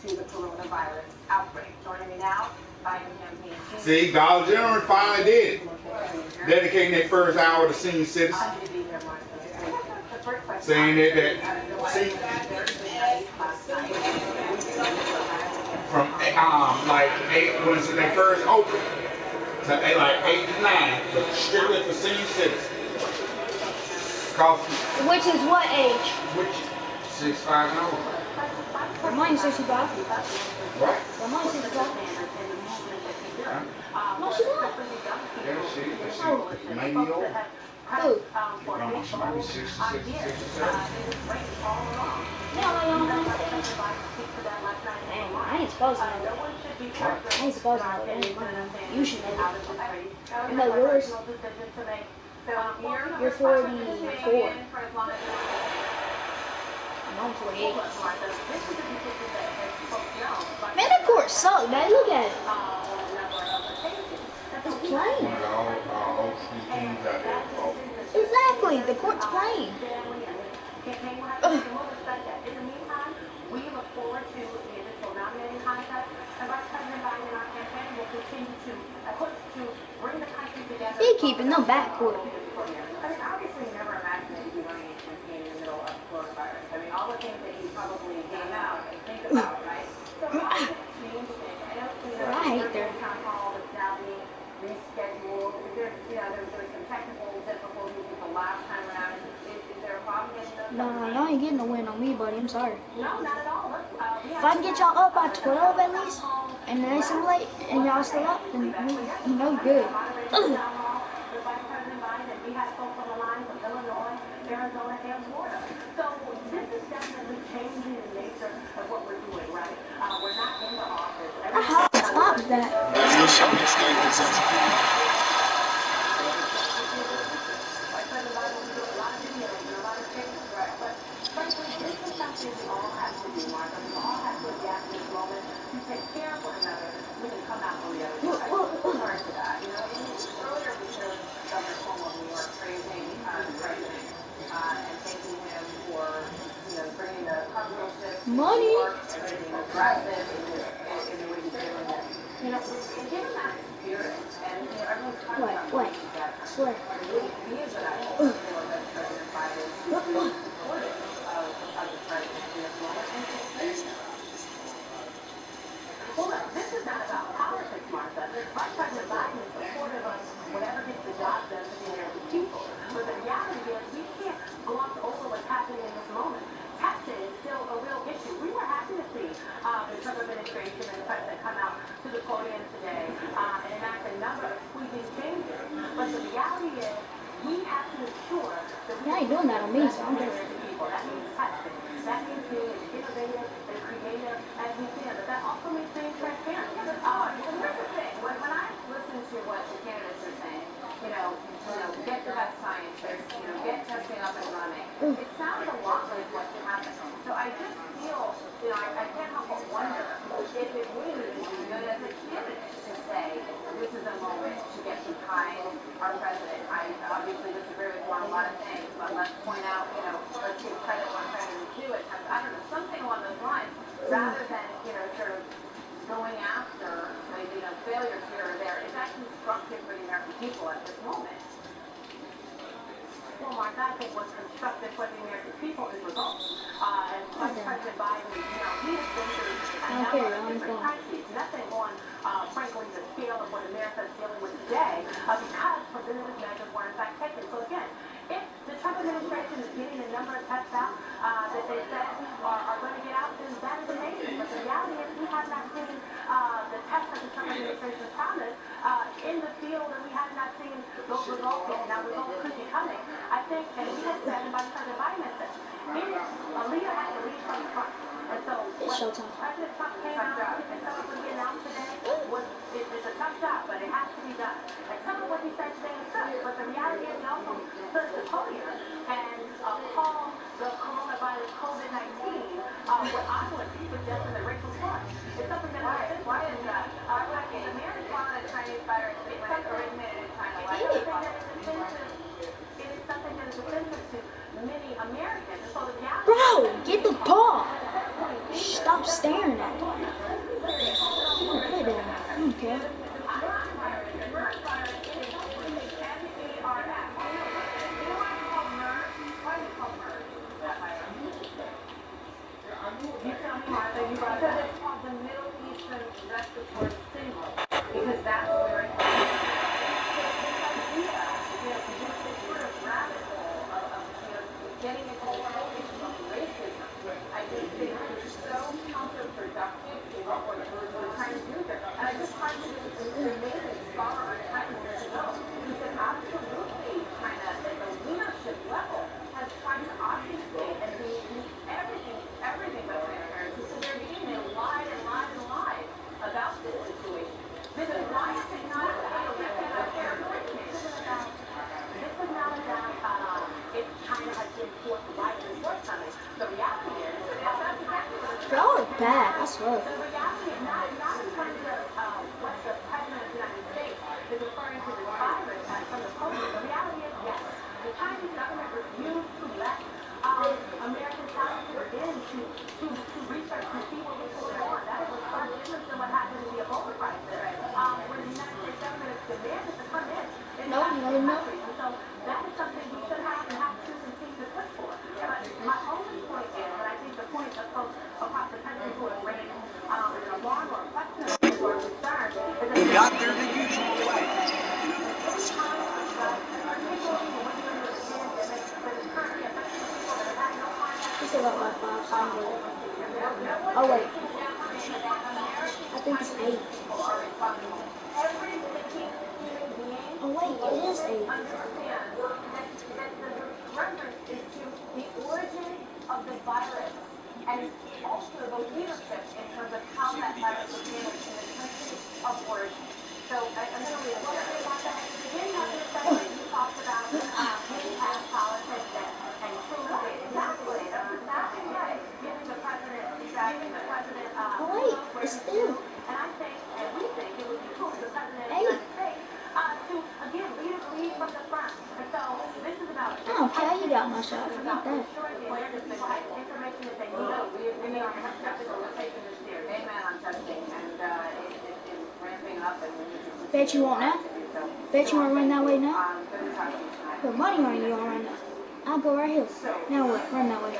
to the coronavirus outbreak. Joining me now, Biden campaign chief. See, Dollar General finally did it. Dedicating their first hour to senior citizens. Saying that see, from like 8 when it's they first open to like 8 to 9, but strictly for senior citizens. Which is what age? Which 65 and over. Mine's 65. What? Mine's 65. Huh? No, she's not. Yeah, she maybe old. Who? She might be 66, 67. No. Hey, I ain't supposed to know that. I ain't supposed to know that. You should know that. You know yours. You're 44. I'm 48. Man, that court sucks, man. Look at it. It's plain. One of the old school teams out there. Exactly. The court's plain. We look forward to the official nominating contest, and Vice President Biden and our campaign will continue to push to bring the country together. He keeping them backcourt. I mean, obviously, you never imagined that you'd be running a campaign in the middle of coronavirus. I mean, all the things that you probably game out and think about, right? So how does it change things? I know, town hall is now being rescheduled. Is there, there was some technical difficulties with the last time around. Is there a problem getting those? No, y'all ain't getting a win on me, buddy. I'm sorry. No, not at all. Look, if I can get y'all up by 12 at least, and then it's late, and y'all still up, then you know good. We have folks on the line from Illinois, Arizona, and Florida. So this is definitely changing the nature of what we're doing, right? We're not in the office. How stop that? Frankly, this is something we all have to do, Martha. We all have to adapt in this moment to take care of one another. We can come out on the other side. I'm looking forward to that. Earlier we heard Governor Cuomo of New York praising the president and thanking him for, bringing the carpool shift to New York and being aggressive in the way he's doing it. Given that spirit, and everyone's talking about working together, it would be a good idea for President Biden to be supportive of the president in this moment and to say that. Well, look, this is not about politics, Martha. Vice President Biden is supportive of whatever gets the job done for the American people. But the reality is we can't gloss over what's happening in this moment. Testing is still a real issue. We were happy to see the Trump administration and the president come out to the podium today and enact a number of sweeping changes. But the reality is we have to ensure that we ain't doing that on me, so I'm good. That means testing. That means being as innovative and creative as we can. But that also means being transparent. And here's the thing. When I listen to what the candidates are saying, get the best scientists, get testing up and running, it sounds a lot like what's happening. So I just feel, I can't help but wonder if it really is good as a candidate to say this is a moment to get behind our president. I obviously disagree with him on a lot of things, but let's point out, let's give credit when credit is due at times. I don't know, something along those lines, rather than, sort of going after maybe failures here or there. Is that constructive for the American people at this moment? Well, Mark, I think what's constructive for the American people is results. And Vice President Biden, he has been through a number of different crises. Nothing on, frankly, the scale of what America is dealing with today, because preventative measures were in fact taken. So again, if the Trump administration is getting the number of tests out that they said are going to get out, then that is amazing. But the reality is we have not seen the tests that the Trump administration promised in the field, and we have have not seen those results yet. Now results could be coming. I think, and we had said, and Vice President Biden had said, a leader has to lead from the front. And so It's what showtime. President Trump came out and said what he announced today was it's a tough job, but it has to be done. And some of what he said today is good, but the reality is he also stood at the podium and called the coronavirus COVID-19 what I would suggest is a racial slur. It's something that why is that? The man is calling a Chinese virus. It's something originated in China. Why is that offensive? It is something that is offensive to many Americans. And so the reality Bro, get the ball. Stop staring at it. Put it down. I don't care. You tell me, Martha, you brought it up. Because it's called the Middle Eastern Respiratory Syndrome. Because that's where it comes from. This idea, this sort of rabbit hole of getting into the politics of racism, I just think is so counterproductive to what we're trying to do here. And I just talked to this amazing scholar on China years ago who said absolutely China at the leadership level has tried to obfuscate and be everything but transparency. So they're being they lied and lied and lied about this situation. This is not if China has been right and forthcoming. The reality is that's exactly what it's Y'all are bad, I swear. the reality is not in terms of what the President of the United States is referring to this virus from the podium. The reality is, yes, the Chinese government refused to let American scientists in to research to see what was going on. That is a far different than what happened in the Ebola crisis, where the United States government is demanded to come in No. countries. And so that is something we should have and have to continue to push for. But my only point is, and I think the point of folks across the country who have raised an alarm or a question or concern is that Got there the usual way. He said about like 5 times. Oh wait. I think it's 8. Oh wait, it is 8. Understand that the reference is to the origin of the virus and also the leadership in terms of how that virus was managed in the country of origin. So I'm going to leave it there. In that discussion, you talked about getting past politics and truly exactly. That's exactly right. Giving the president Oh wait, it's 2. and I think, and we think, it would behoove the president of the United States to, again, lead from the front. And so this is about Okay, you got my shot. Forget that. ensuring the awareness that information that they need. We are skeptical. We're taking this seriously. Amen on testing. And it's ramping up. And we need to Bet you won't now? Bet you want to run that way now? Put money on you on right now. I'll go right here. Now what? Run that way.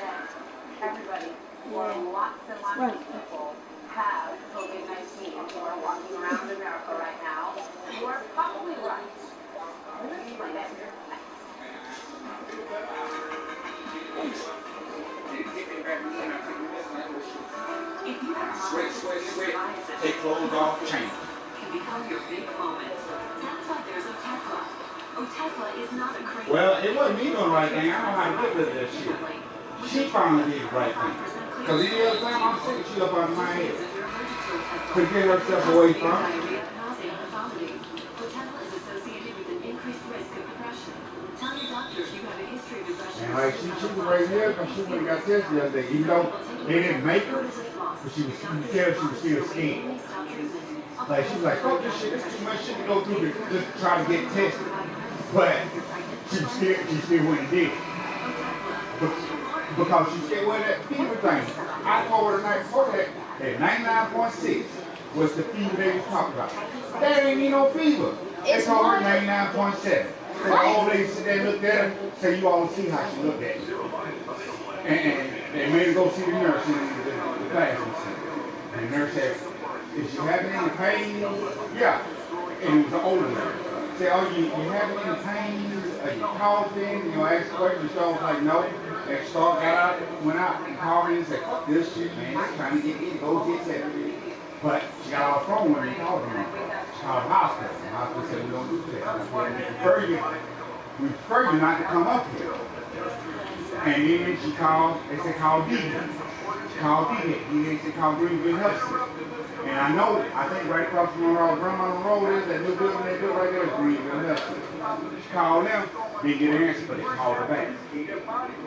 Everybody, or lots and lots of people have COVID-19 who are walking around America right now. You are probably right. Sweat. Take clothes off, change. Can become your big moment. That's why there's Otezla. Otezla is not a crazy. Well, it wasn't me doing the right thing. I don't know how to get rid of that shit. She finally did the right thing. Because any other time I'm sick, she up on my head. Could get herself away from it. Otezla is associated with an increased risk of depression. Tell your doctor if you have a history of depression. And like she was right here because she went and got tested the other day. Even though they didn't make her, but she was, you could tell she was still scared. Like she was like, fuck this shit, there's too much shit to go through to just try to get tested. But she was scared, she still went and did it. Because she said, well, that fever thing. I told her the night before that 99.6 was the fever they was talking about. That ain't even no fever. They told her 99.7. So the old lady sit there and looked at her, so you all see how she looked at me. And they made her go see the nurse in the classroom. And the nurse said, is she having any pain? Yeah. And it was an older lady. Said, oh, you having any pain? Are you coughing? You know, asked questions. So I was like, no. And she got out, went out and called me and said, fuck this shit, man. It's trying to get me to go get tested. But she got off the phone when they called her. She called the hospital. The hospital said we don't do that. I said, we prefer you not to come up here. And then she called, they said call D-Head. She called D-Head. D-Head said call Greenville Health System. And I know, I think right across from where our grandma road is, that new building they built right there is Greenville Health System. She called them, didn't get an answer, but they called her back.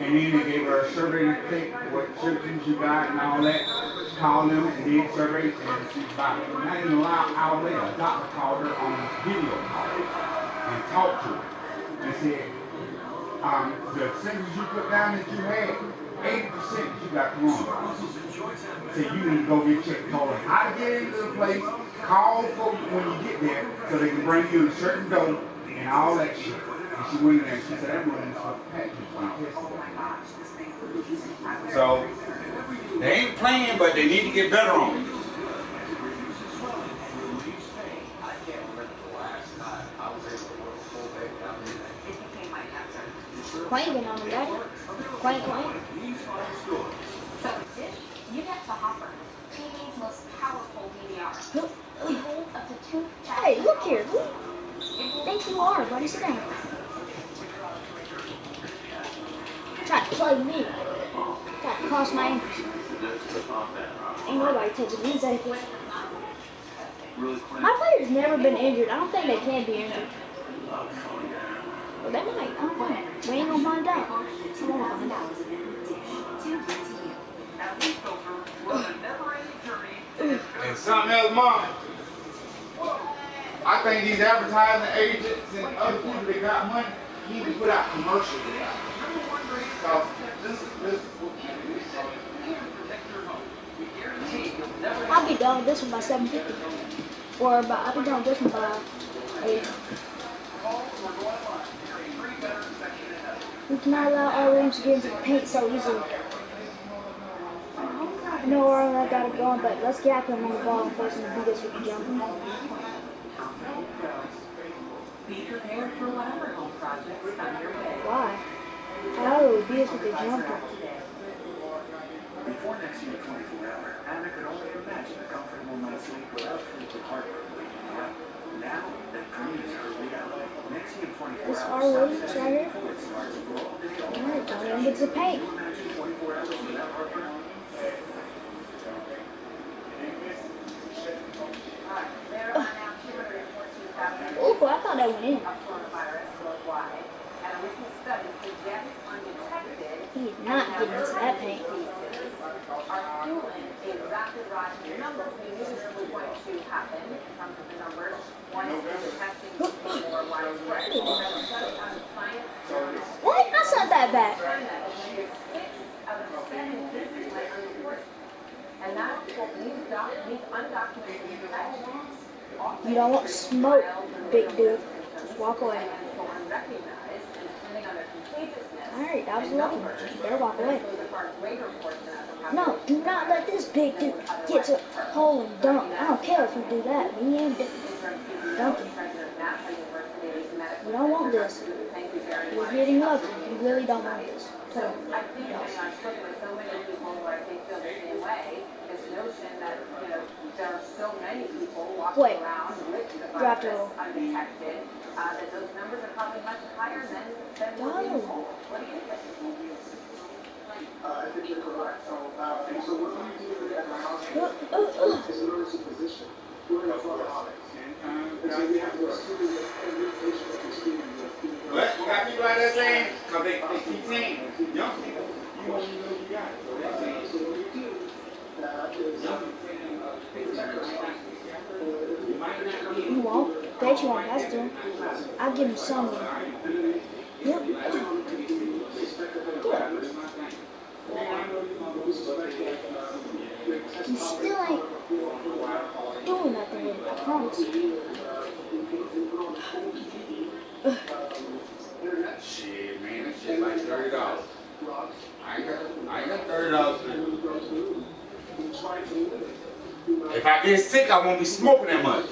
And then they gave her a survey to take, what symptoms you got and all that. She called them and did surveys, and she about not even an hour later, a doctor called her on video call and talked to her and said, the symptoms you put down that you had, 80% you got corona. So you need to go get checked. Told her how to get into the place, call folks when you get there so they can bring you a certain dose and all that shit. And she went in there and she said, everyone's for package and tested. So they ain't playing, but they need to get better on it. Clanking on them, Daddy. Clank, clank. So, Dish, you get the Hopper, TV's most powerful DVR. It holds up to 2,000. Hey, look here. Who do you think you are, buddy? Sit down. Try to play me. Try to cross my ankles. Ain't nobody taking these ankles. My player's never been injured. I don't think they can be injured. Well, they might. I don't know. We ain't gonna find out. I wanna find out. And something else, Mom. I think these advertising agents and other people that got money need to put out commercials about it. I'll be done with this one by 7:50. Or by, I'll be done with this one by 8. We cannot allow our rooms to get into the paint so easily. I know where I got it going, but let's get them on the ball and force them to beat us with the jumper. Be prepared for whatever home projects come your way. Why? How will we beat us with the jumper? Before next year 24-hour, Anna could only imagine a comfortable night's sleep without frequent heartburn. Now, that dream is her reality. Next year 24 This hours. our Williams right here? Alright, time to get to the paint. Imagine 24 hours without heartburn. Oh, I thought that went in. He is not getting into that paint. Are fueling the rapid rise in numbers we knew this was going to happen in terms of the numbers once the testing became more widespread. What? That's not that bad. China is rated 6 out of 7 cases went unreported. And that's what these undocumented infections. You don't want smoke, big dude. Just walk away. Alright, that was lucky. You better walk away. No, do not let this big dude get to the hole and dunk. I don't care if you do that. Me ain't dunking. You don't want this. You're getting lucky. You really don't want this. So I think I'm spoken with so many people who I think feel the same way. This notion that, you know, there are so many people walking around with the virus undetected, that those numbers are probably much higher than what we told. What do you think? I think you're correct. So what we do at my hospital is an emergency position. We're in a front office. And so we have to exclude every patient that we're speaking with. But you got people out there saying, because they keep saying, young people, you won't even know you got it. So they're saying, So what we do is protect ourselves. You won't. Bet you won't. That's doing. I'll give him some. Yep. You still ain't doing nothing with it, I promise. Shit, man, that shit like $30. I ain't got $30 for it. If I get sick, I won't be smoking that much.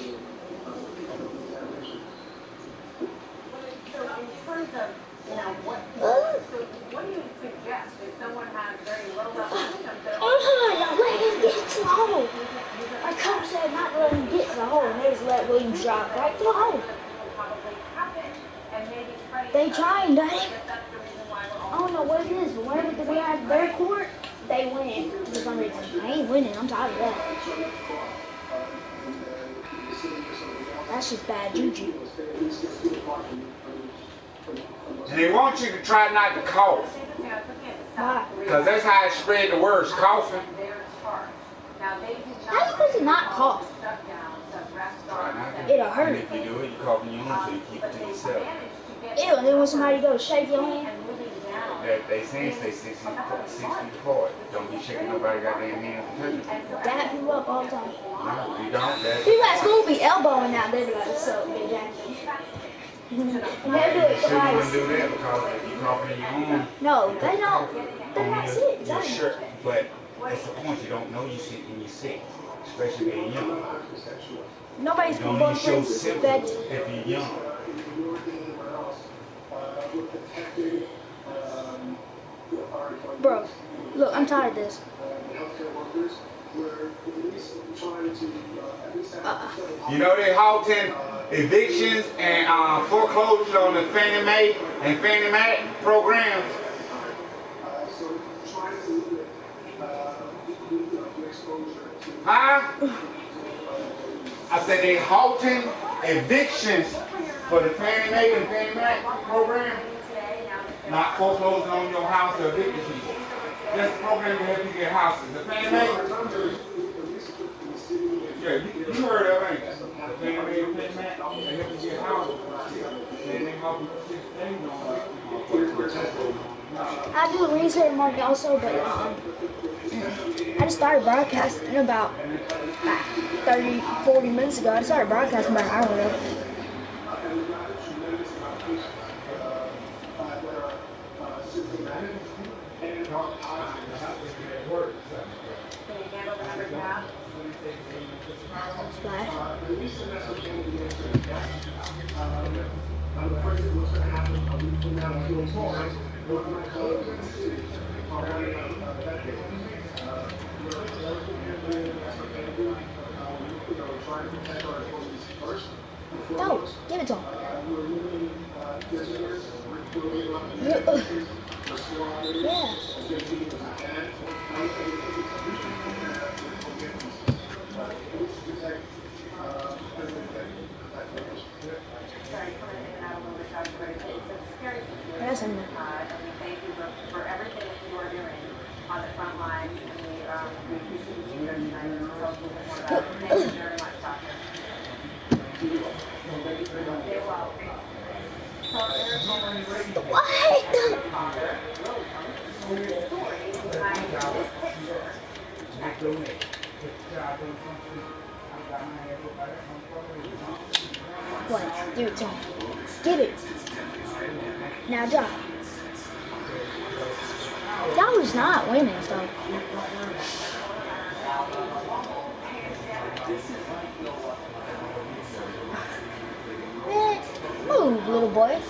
So in terms of, you know, what do you suggest if someone has very low level symptoms? Y'all let him get to the hole. Like Coach said, not let him get to the hole, and they just let Williams drop right through the hole. They trying, Daddy. I don't know what it is, but whenever they have their court, they win for some reason. I ain't winning. I'm tired of that. That's just bad juju. And they want you to try not to cough. Why? Because that's how it spread the words, coughing. How you supposed to not cough? Try not to. It'll hurt. And if you do it, you cough in your own, so you keep it to yourself. Ew, and then when somebody goes shake your hand. They say stay 6 feet apart. Don't be shaking nobody goddamn hands and touching. Dad people up all the time. No, you don't. People at school be elbowing out. They be like, what's up, big Jack? And they do it You twice. wouldn't do that because if you cough in your own. No, they don't. They're not sick. Your shirt, but what's the point? You don't know you're sick when you're sick, especially being young. Nobody's You don't going even show to symptoms if you're young. Bro, look, I'm tired of this. You know they halting evictions and foreclosures on the Fannie Mae and Fannie Mac programs. Huh? I said they halting evictions for the Fannie Mae and Fannie Mac program. Not foreclosing on your house or evicting people. That's the program to help you get houses. The Fannie Mae. Yeah, you heard of it, ain't you? The Fannie Mae and Fannie Mac, they help you get houses. And they help you get things on. I do a research market also, but I just started broadcasting about 30, 40 minutes ago. I started broadcasting about an hour ago. Splash. No, give it to him. Yeah. That's enough. Thank you for everything that you are doing on the front lines, and we appreciate you here tonight and tell us a little bit more about it. Thank you very much, Doctor. Stay well. So there's Homer's father, story behind this picture. What? Give it to him. Give it. Now drop. That was not women's though. Man, move, little boy.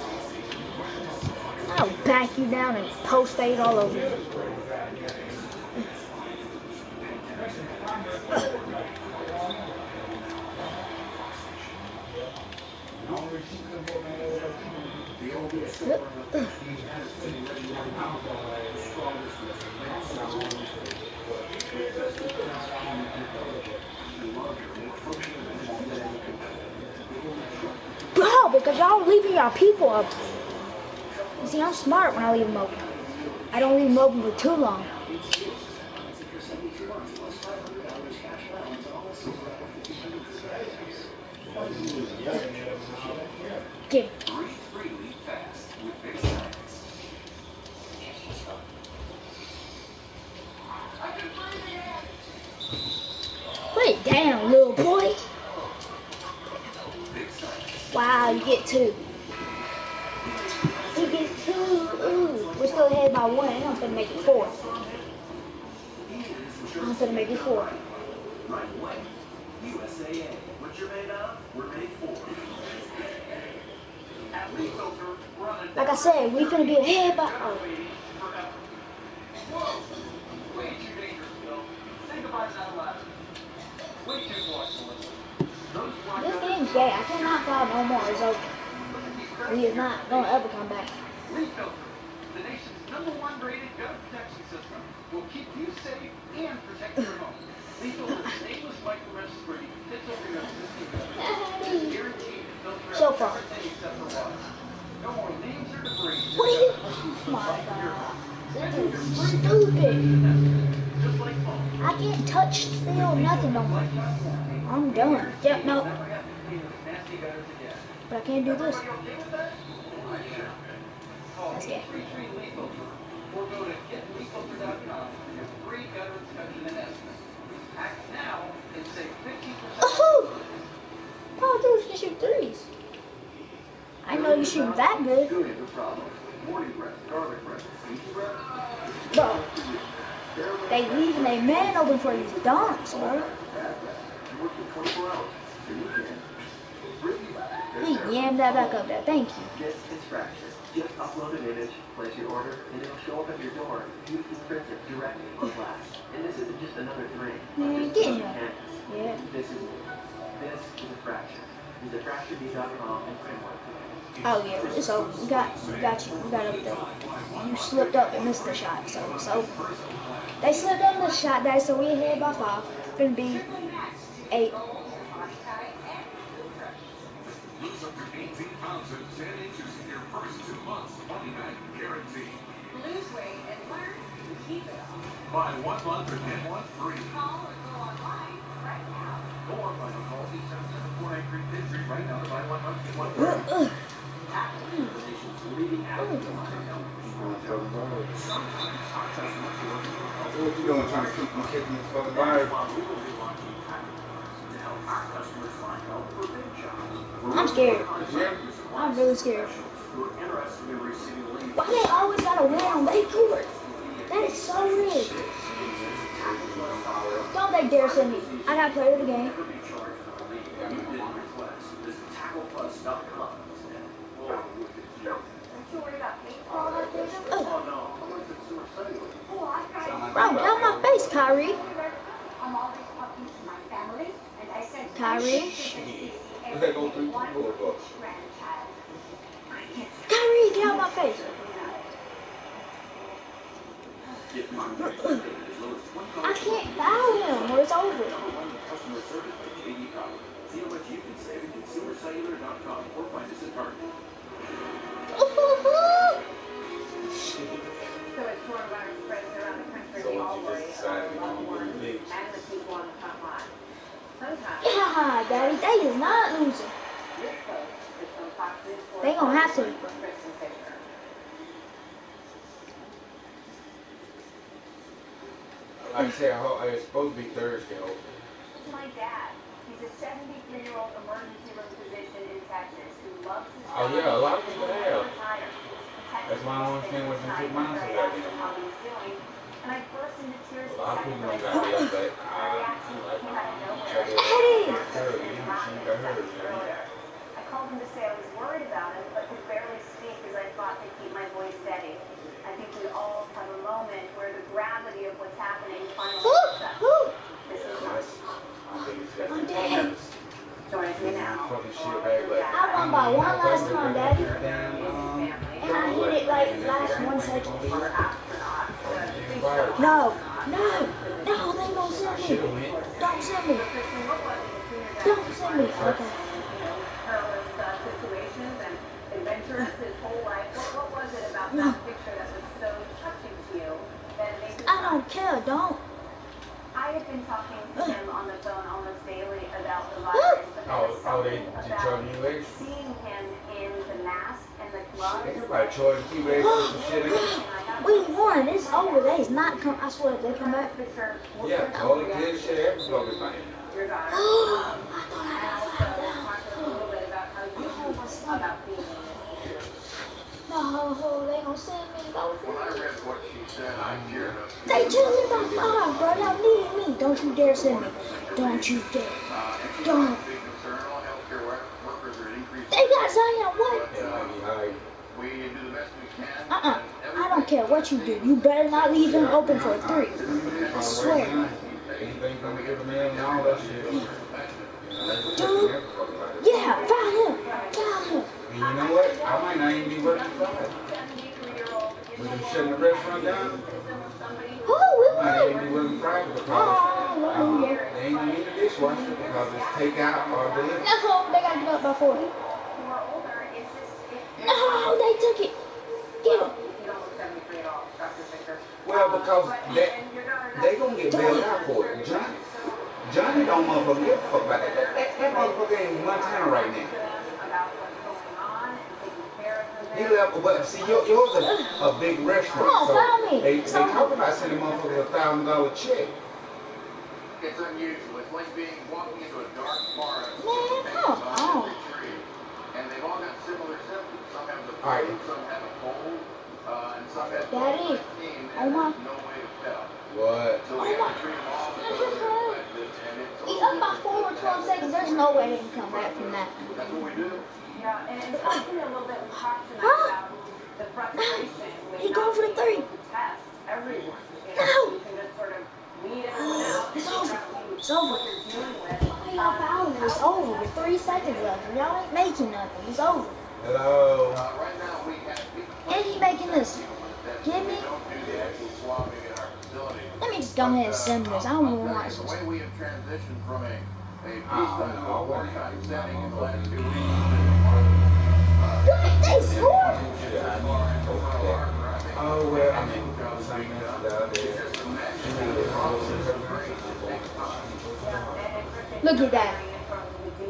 I'll back you down and post fade all over you. Bro, because y'all leaving your people up. You see, I'm smart when I leave them open. I don't leave them open for too long. Get it. Put it down, little boy. Wow, you get 2. He gets 2. Ooh, we're still ahead by 1. I'm gonna make it 4. I'm gonna make it 4. Right away. USAA. What you're made of, we're made for. At Refilter, we're on a Like I said, we finna be ahead by. Whoa! Way too dangerous, Bill. Say goodbye to that left. Way too close, Melissa. This game's gay. I cannot fly no more. It's over. He is not gonna ever come back. Refilter, the nation's #1 rated gutter protection system, will keep you safe and protect your home. Refilter's stainless micro-mesh screen fits over your existing gutter and is guaranteed to filter So out far. everything except for water. No more leaves or debris. What are you? Oh my God. That is stupid. Just like foam. I can't touch still nothing no more. I'm done. Yep, no. Never have to clean those nasty gutters again. But I can't do this. Everybody okay with that? I sure am. Call That's gay. 833 Leaf Filter or go to getleaffilter.com for your free gutter inspection and estimate. Act now and save 50%. Oh! Oh, dude, you can shoot threes. I know you shoot that good. No problem. Morning breath, garlic breath, easy breath. Bro, they leaving a man open for these dunks, bro. He yammed that back up there. Thank you. This is Fracture. Just upload an image, place your order, and it'll show up at your door. You can print it directly on glass. And this isn't just another drink. Man, get him. Yeah. This is a Fracture. Visit FractureD.com and print one today. Oh yeah, it's over. We got you. We got up there. You slipped up and missed the shot, so it's over. They slipped up the shot, guys, so we ahead by 5. It's gonna be 8. Lose up to 18 pounds and 10 inches in your first 2 months. Money back guaranteed. Lose weight and learn to keep it off. Buy 1 month or get 1 free. Call or go online right now. Or by call 877-493-53 right now to buy 1 month, get 1 free. Apple, the nation's leading Apple dealer. Sometimes our customers work. What you doing trying to keep them kicking this fucking virus? We will be launching packages to help our customers find help for big jobs. I'm scared. I'm really scared. Who are interested in receiving leads. Why they always gotta win on late court? That is so rigged. Don't they dare send me. I got player of the game. Bro, get out my face, Kyrie. Kyrie. Kyrie, get out my face. I can't foul him or it's over. See how much you can save at consumercellular.com or find us at Target. So it's coronavirus spreading around the country. We all worry about our loved ones and the people on the front line. Sometimes. Yeah, Daddy, they is not losing. This post is from Fox News. They gonna have to. Like I said, it's supposed to be Thursday. My dad. He's a 73-year-old emergency room physician in Texas who loves his Oh yeah, a lot of people have. retired. That's why I don't understand what you took mine so that How he was doing, and I burst into tears. A lot of people don't got this, but I called him to say I was worried about him, but could barely speak as I fought to keep my voice steady. I think we all have a moment where the gravity of what's happening finally hits us. This is I'm dead. joining me now. I won by 1 last time, Daddy. And I hit it like last 1 second. No, they gonna send me. Don't send me. Don't send me. Okay. Situations and adventurous his whole life. What was it about that picture that was so touching to you that it made you I don't care, don't. I have been talking to him on the phone almost daily about the virus, but there was something about seeing him in the mask and the gloves. Everybody charging T-Rex and some shit. We won. It's over. They's not come. I swear, if they come back. Yeah, all the kids shit, everybody playing. Your daughter. I thought I And also talk to us a little bit about how you feel about being No, they gonna send me. Go When I read what she said, I teared up. They just hit my 5, bro. Y'all need me. Don't you dare send me. Don't you dare. Don't. They got Zion. What? We do the best we can. I don't care what you do. You better not leave him open for a 3. I swear. Anything from the man and all that shit. Dude, restaurant down? Oh, They we ain't really private because hallelujah. they ain't gonna need a dishwasher because it's takeout or delivery. No, they gotta get up by 40. No, they took it. Get it. You don't look 73 at all, Dr. Fisher. Well, because they gonna get bailed out for it. Johnny don't motherfucker give a fuck about that. That motherfucker in Montana right now. About what's going on and taking care of them He there. left, but see, yours a big restaurant, Come on, so follow me. they talk about sending motherfuckers $1,000 check. It's unusual. It's like walking into a dark forest. Man, come on. And they've all got similar symptoms. Some have the flu, Alright. some have a cold, and some have Daddy. COVID-19, Oh and my. there's no way to tell. What? So we have to treat them all as though they're infected, and it's He's up by 4 or 12 seconds. There's no way they can come back from that. That's what we do. Yeah, and talking a little bit, we talked tonight about the frustration with He's going for the not being 3. able to test everyone. You No. know, you can just sort of weed everyone out. It's over. It's over. What you're dealing with. Y'all fouled it. It's over with 3 seconds left. Y'all ain't making nothing. It's over. Hello. Right now we have And he making this. Give me. don't do the actual swabbing in our facility. Let me just go ahead and send this. I don't want to watch The this. way we have transitioned from a peacetime to a wartime setting in the last 2 weeks. What? They scored? Oh, well, I mean, Look at that.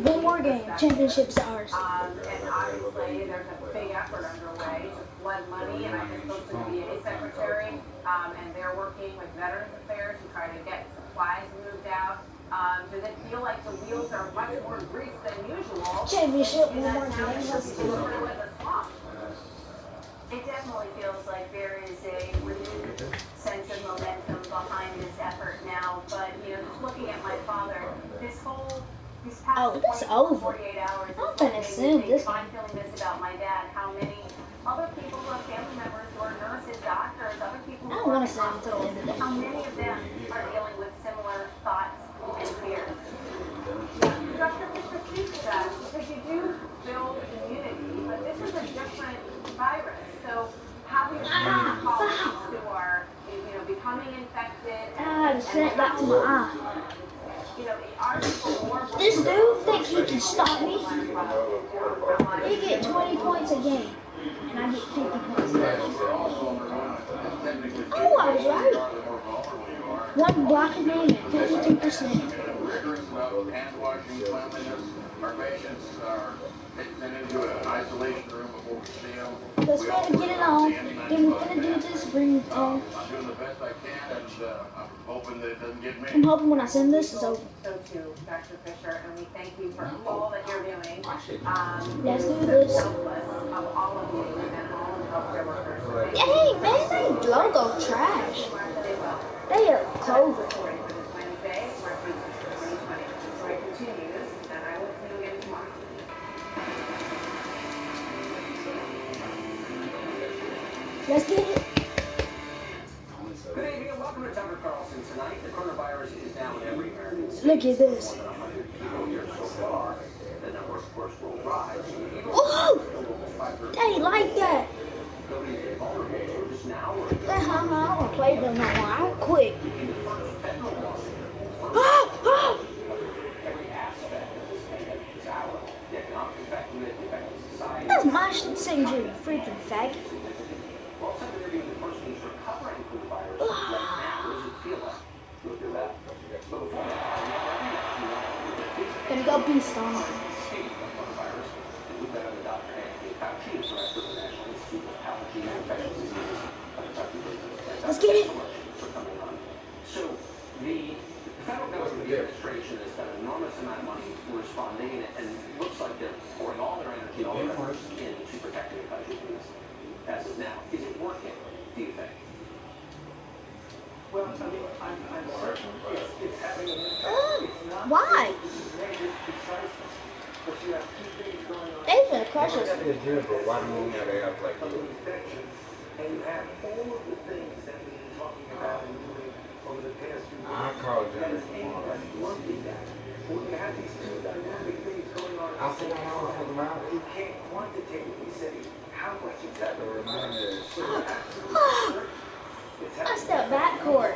One more game. Championship's ours. And obviously there's a big effort underway to flood money, and I just spoke to the VA secretary, and they're working with Veterans Affairs to try to get supplies moved out. Does it feel like the wheels are much more greased than usual? Championship, one more game. Let's do it. It definitely feels like there is a renewed sense of momentum behind this effort now. But, you know, just looking at my father, these past 48 hours, I'm gonna assume this if I'm feeling this about my dad, how many other people who are family members who are nurses, doctors, other people who are in hospitals, how many of them are dealing with similar thoughts and fears? Dr. Fisher, speak to that, because you do build immunity, but this is a different virus. So how do you colleagues who are, becoming infected? I just sent it back to my eye. Are people more? This dude think he can stop me. He get 20 points a game, and I get 50 points a game. Oh, I was right. One blocking game at 52%. Rigorous about hand washing, cleanliness. Our patients are sent into an isolation room before we see them. Let's get it on. Then we're gonna do this. Bring it on. I'm doing the best I can, and I'm hoping that it doesn't get me. I'm hoping when I send this, it's over. So too, Dr. Fisher, and we thank you for all that you're doing. Let's do this. Of all of you and all of the healthcare workers. Hey, man, they logo trash. They are COVID. Wednesday, March 2020. So it continues, and I will see you again tomorrow. Let's get it. Good evening and welcome to Tucker Carlson tonight. The coronavirus is now in every American city. Look at this. More than 100 people here so far. The number, of course, will rise. Oh, they like that. Nobody's vulnerable to this now. I don't want to play them no more. I'll quit. Ah! Every aspect of this pandemic is our the economic effectiveness, the effective society. That's my signature, you freaking faggot. Well, some interview the person who's recovering from the virus right now. What does it feel like? Look at that. But before that, Gonna go beast on it. We've got under Dr. Anthony Fauci, who's director of the National Institute of Allergy and Infectious Diseases. Let's get it. For coming on. So, the federal government administration has spent an enormous amount of money responding, and it looks like they're pouring all their energy, all their efforts into protecting the country from this. As of now, is it working, do you think? Well, I mean, I'm certain it's having an impact. It's not Why? measured precisely, but you have two things going on. They've been crushing us. Why do we have to like Of infection, and you have all of the things that we've been talking about and doing over the past few weeks. I called That is Johnny aimed tomorrow. at blunting that. When you have these two dynamic things going on, I'll sit down and talk about it. you can't quantitatively say how much exactly it hurts. So Oh, absolutely certain it's I having stepped backcourt.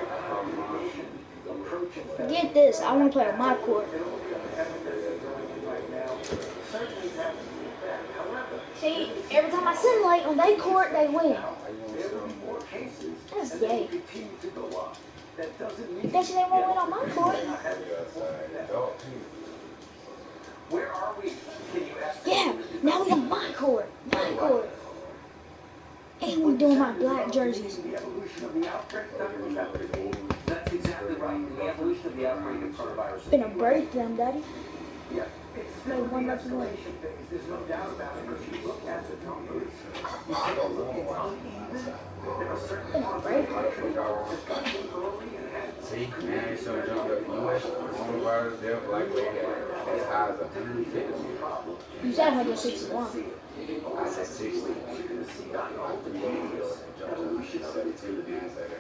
Get this, I want to play with my court. and all the other evidence that going in right now certainly is having the effect. However, See, every time I simulate on their court, they win. there will be more cases That's and they will gay. continue to go up. That doesn't mean Bet you they won't win on my court. Where are we? Can you estimate? Yeah, now we on my court. My court. And we doing my black jerseys. The evolution of the outbreak, Dr. That's exactly right. The evolution of the outbreak of coronavirus. Finna break them, Daddy. Yeah, it's still the escalation phase. There's no doubt about it. If you look at the numbers, you take a look, it's uneven. There are certain parts of the country that got in early and had. See, now it's so jumped up. U.S. coronavirus death like we had as high as 150. You said 161. I said 60.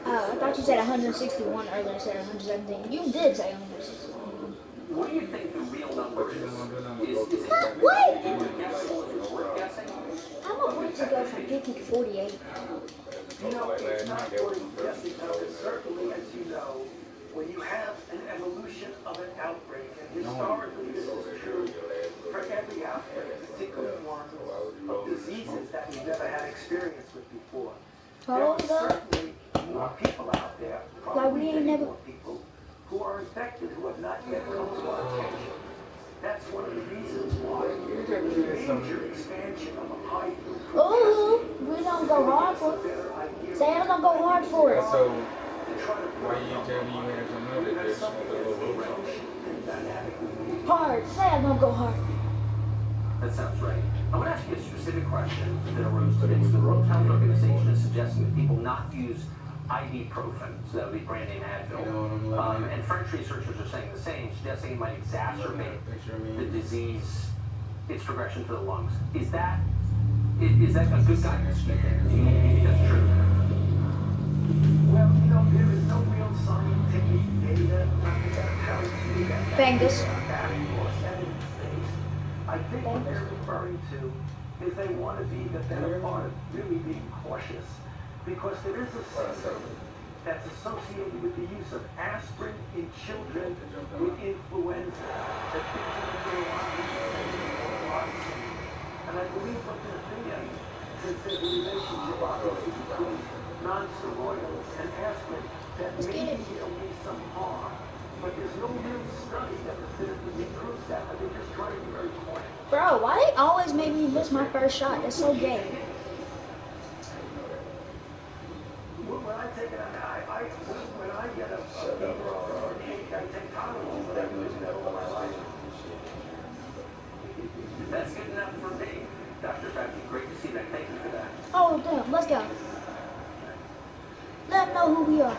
I thought you said 161 earlier. Said 117. You did say 161. What do you think the real number is? What? I'm gonna want to go from 50 to 48. You know, it's not worth guessing because certainly, as you know, when you have an evolution of an outbreak, and historically this is true for every outbreak, particularly ones of diseases that we've never had experience with before. There are certainly more people out there, probably many more people, who are infected who have not yet come to our attention. That's one of the reasons why there's a major expansion of a high. Oh, we don't go hard for it. Say I'm gonna go hard for it. So, why you tell me you had some other hard. Say I'm gonna go hard. That sounds right. I want to ask you a specific question that arose today. So the World Health Organization is suggesting that people not use ibuprofen, so that would be brand name Advil. And French researchers are saying the same, suggesting it might exacerbate the disease, its progression to the lungs. Is that a good guidance, do you think? Do you think that's true? Well, you know, there is no real scientific data that tells you that. Fangus. I think what they're referring to is they want to be the better part of really being cautious, because there is a symptom that's associated with the use of aspirin in children with influenza that gives them a and I believe what they're thinking, since there's a relationship obviously between non-steroidals and aspirin, that maybe there'll be some harm. But there's no real study that definitively proves that, but they're just trying to be very quiet. Bro, why they always make me miss my first shot? That's so gay. When I take it, when I get a fever or an ache, I take Tylenol, but I've been doing that all my life. That's good enough for me. Dr. Fauci, great to see that. Thank you for that. Oh, damn. Let's go. Let them know who we are.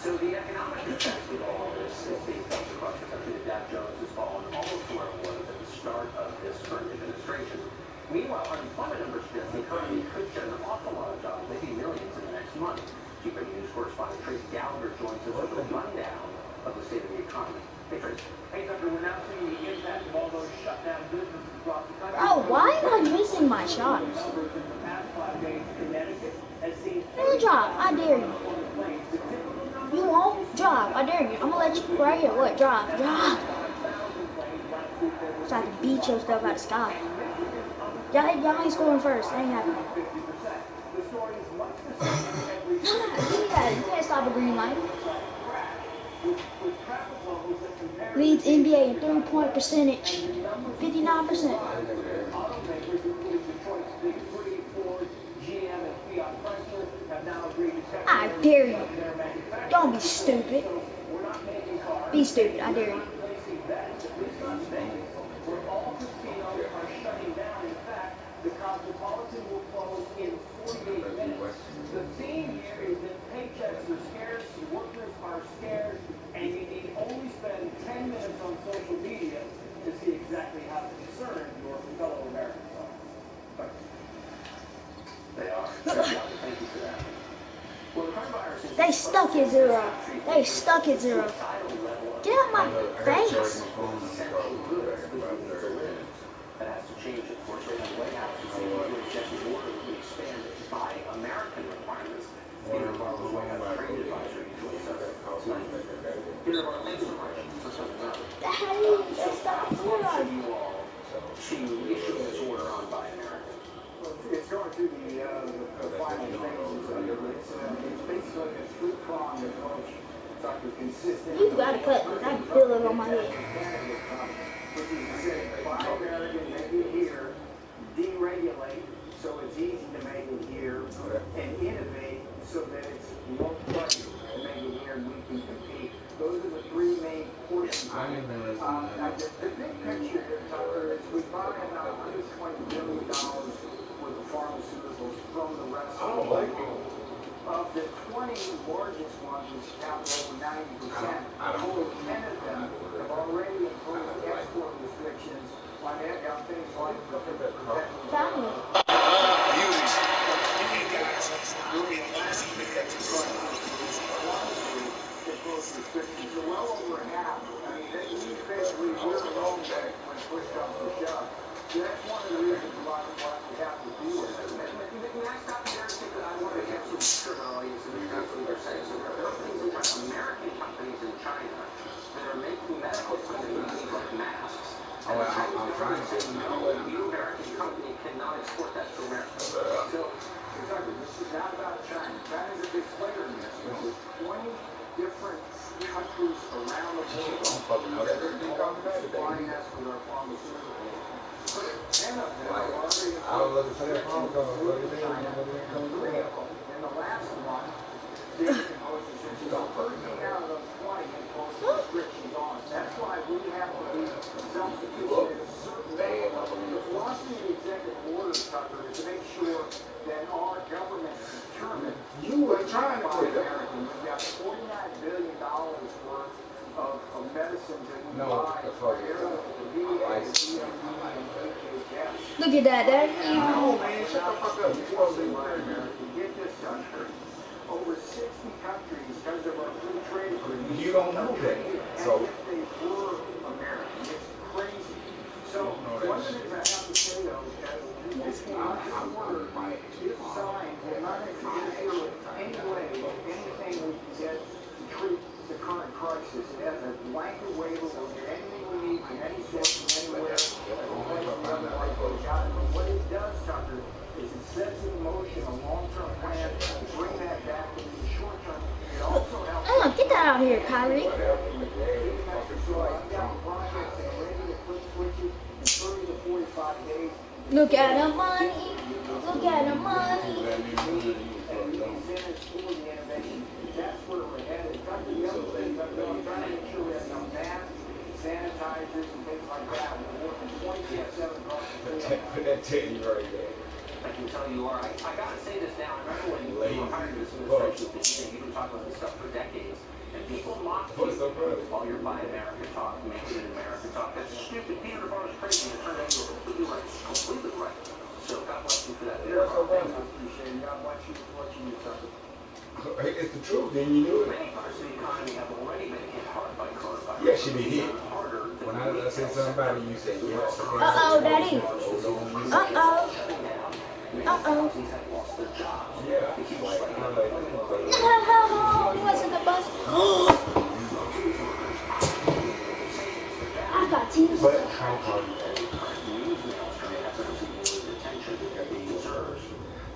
So the economic effects of all of this is being felt across the country. The Dow Jones has fallen almost to where it was at the start of this current administration. Meanwhile, unemployment numbers suggest the economy could get an awful lot of jobs, maybe millions in the next month. GBA News correspondent Tracy Gallagher joins us with a rundown of the state of the economy. Hey, Tracy. Hey, Tucker, we're now seeing the impact of all those shutdown businesses across the country. Oh, why am I missing my shots? Numbers in the past 5 days, Connecticut has seen. Hey, drop. I dare you. You won't? Drop. I dare you. I'm gonna let you right here. What? Drop. Drop. So I can beat your stuff out of the sky. Y'all ain't scoring first. That ain't happening. You can't stop a green light. Leads NBA in 3-point percentage. 59%. I dare you. Don't be stupid. Be stupid. I dare you. The Cosmopolitan will close in 48 minutes. The theme here is that paychecks are scarce, workers are scared, and you need only spend 10 minutes on social media to see exactly how concerned your fellow Americans are. They are. Thank you for that. Well, the coronavirus is They stuck at 0. They stuck at 0. Get out my face. that has to change, of course. Right now, the White House is saying we're injecting do you all see issuing this order on Buy American? It's going through the final phases of it. It's basically a three-pronged approach. Tucker, consistent. You gotta cut because I can feel it on my head. Which is to say, Buy American, make it here, deregulate so it's easy to make it here, and innovate so that it's low price to make it here and we can compete. Those are the three main portions. The big picture here, Tucker, is we buy about $120 billion worth of pharmaceuticals from the rest of the world. Of the 20 largest ones, which account for over 90%, fully 10 of them have already imposed export restrictions on things like protecting restrictions. So well over half. I mean, these basically we're alone when push comes to shove. So that's one of the reasons why we have to do this. May I stop you there? I want to get some sure our audience understands what you're saying. So there are companies in China, American companies in China, that are making medical equipment things like masks. And the Chinese government is saying, no, you American company cannot export that to America. So, this is not about China. China's a big player in this. There's 20 different countries around the world that are supplying us with our pharmaceuticals. 10 of them are already China. 3 of them, in the last one, they imposed restrictions on 13 out of those 20 imposed restrictions on us. That's why we have to be self-sufficient at a certain level. The philosophy of the executive order, Tucker, is to make sure that our government is determined. You were trying to quit it. We've got $49 billion worth of medicines that we buy for the VA, the DMV, and HHS. Look at that, Dad. No, man, shut the fuck up. You're supposed to be Get this, Tucker. Over 60 countries, because of our free trade agreement, you don't know that. So if they were American, it's crazy. So one of the things I have to say though, this order, if signed, will not interfere with any way anything we can get to treat the current crisis. It has a blanket waiver. We'll get anything we need from any source from anywhere. But what it does, Tucker, is it sets in motion a long-term plan to bring that back into the short term. It also helps. Get that out here, Kyrie. So I've got projects that are ready to flip switches in 30 to 45 days. Look at the money. Look at the money. And the incentives for the innovation. That's where we're headed. The other things I'm trying to make sure we have enough masks, sanitizers, and things like that. We're working 24/7 across the field. that titty right there. I can tell you are. I gotta say this now. I remember when you were hired this administration at the beginning, you've been talking about this stuff for decades. And people mock you while you're Buy American talk, Make It in America talk. That's stupid. Peter DeVar is crazy. It turned out you were completely right. Completely right. So God bless you for that. Yeah, so thank you. I appreciate it. God bless you for what you do, Tucker. It's the truth, then you knew it. Many parts of the economy have already been hit hard by coronavirus. Yeah, she been hit. When I said something about it, you said yes. Uh-oh, Daddy. Uh-oh. Uh-oh. Yeah. No, it wasn't the bus. I got tears.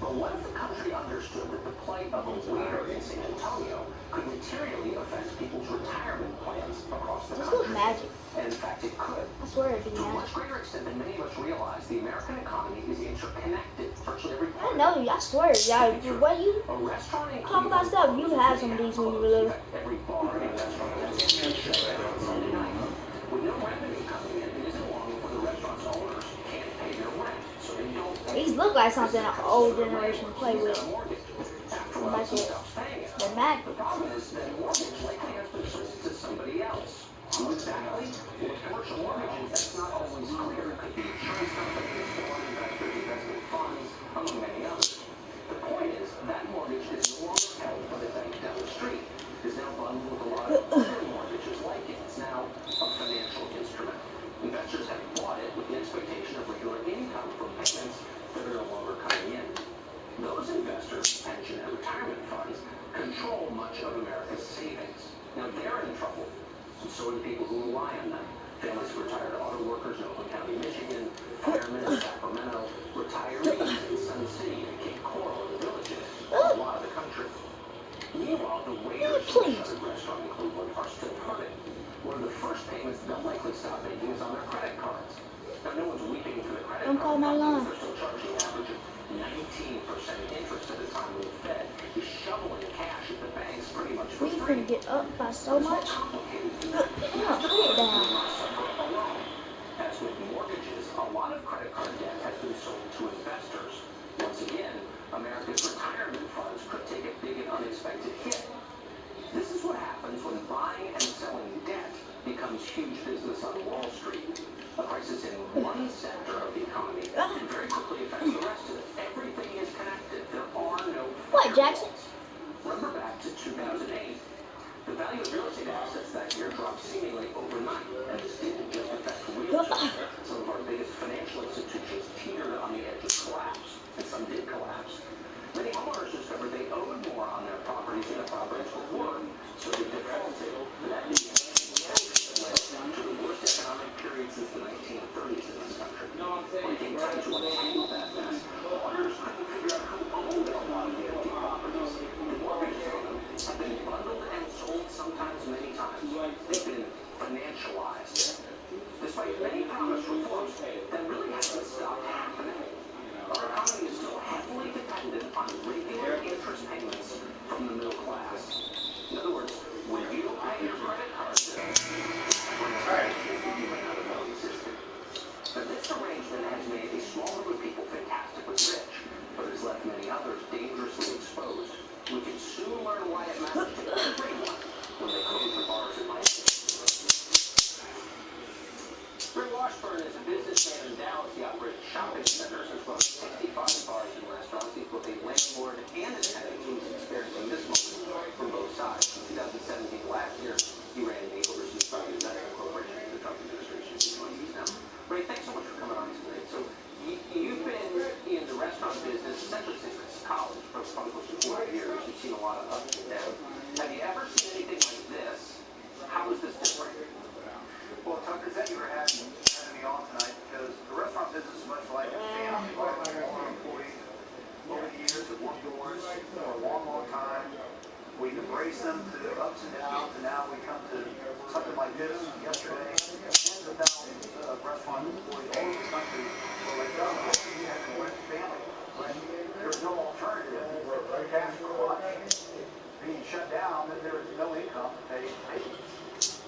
But what if the country understood that the plight of a waiter in San Antonio could materially affect people's retirement plans across the This country? was magic. And in fact, it could. I swear it'd be To a much magic. greater extent than many of us realize, the American economy is interconnected. Virtually every part. I know you. I swear, y'all. What you A restaurant in talk about stuff? You had some of these when you were little. every bar and restaurant has a shut down on Sunday night. With no revenue coming in, it isn't long before the restaurant's owners can't pay their rent, so they don't. These look like something an old generation play with. Like it. They're mad. The problem is that mortgage likely has been switched to somebody else. Who exactly? Well, with commercial mortgages, that's not always clear. It could be insurance companies, foreign investors, investment funds, among many others. The point is, that mortgage is no longer held by the bank down the street. It's now bundled with a lot of other mortgages like it. It's now a financial instrument. Investors have bought it with the expectation of regular income from payments that are no longer coming in. Those investors, pension and retirement funds, control much of America's savings. Now they're in trouble, and so are the people who rely on them. Families of retired auto workers and open County, Michigan, firemen in Sacramento, retirees in Sun City and Cape Coral and villages from a lot of the country. Meanwhile, the waiters in the shuttered restaurant in Cleveland are still hurting. One of the first payments they'll likely stop making is on their credit cards. Now, no one's weeping for the credit card companies. They're still charging an average of 19% interest at a time when the Fed is shoveling cash at the banks pretty much for free. We're gonna get up by so much. Put it down. As with mortgages, a lot of credit card debt has been sold to investors. Once again, America's retirement funds could take a big and unexpected hit. This is what happens when buying and selling debt becomes huge business on Wall Street. A crisis in one sector of the economy can very quickly affect the rest of it. Everything is connected. There are no What, Jackson? Remember back to 2008. The value of real estate assets that year dropped seemingly overnight, and this didn't just affect realtors. Some of our biggest financial institutions teetered on the edge of collapse, and some did collapse. Many homeowners discovered they owed more on their properties than the properties were worth, so they defaulted. And that led to the worst economic period since the 1930s in this country. When it came time to untangle that mess, auditors couldn't figure out who owned a lot of the empty properties. The mortgages on them have been bundled and sold sometimes many times. They've been financialized. Despite many promised reforms, that really hasn't stopped happening. Our economy is still heavily dependent on regular interest payments from the middle class. In other words, when you don't pay your credit card bill, you may not have known existed. Now, this arrangement has made a small group of people fantastically rich, but has left many others dangerously exposed. We can soon learn why it matters to everyone when they close the bars at my age. Ray Washburn is a businessman in Dallas. He operates shopping centers as well as 65 bars and restaurants. He's both a landlord and a tenant who's experiencing this moment from both sides. In 2017, last year, he ran the overseas private investment corporation for the Trump administration. Now, Ray, thanks so much for coming on today. So, you've been in the restaurant business essentially since college, for probably close to 4 years. You've seen a lot of ups and downs. Have you ever seen anything like this? How is this different? Well, Tuck, is that you were having me on tonight because the restaurant business is much like a family. All our employees over the years have worked for us for a long, long time. We embrace them to ups and downs, and now we come to something like this yesterday. Tens of thousands of restaurant employees all over the country were let go. We had to rent family. There's no alternative. Cash clutch being shut down, that there is no income to pay payments.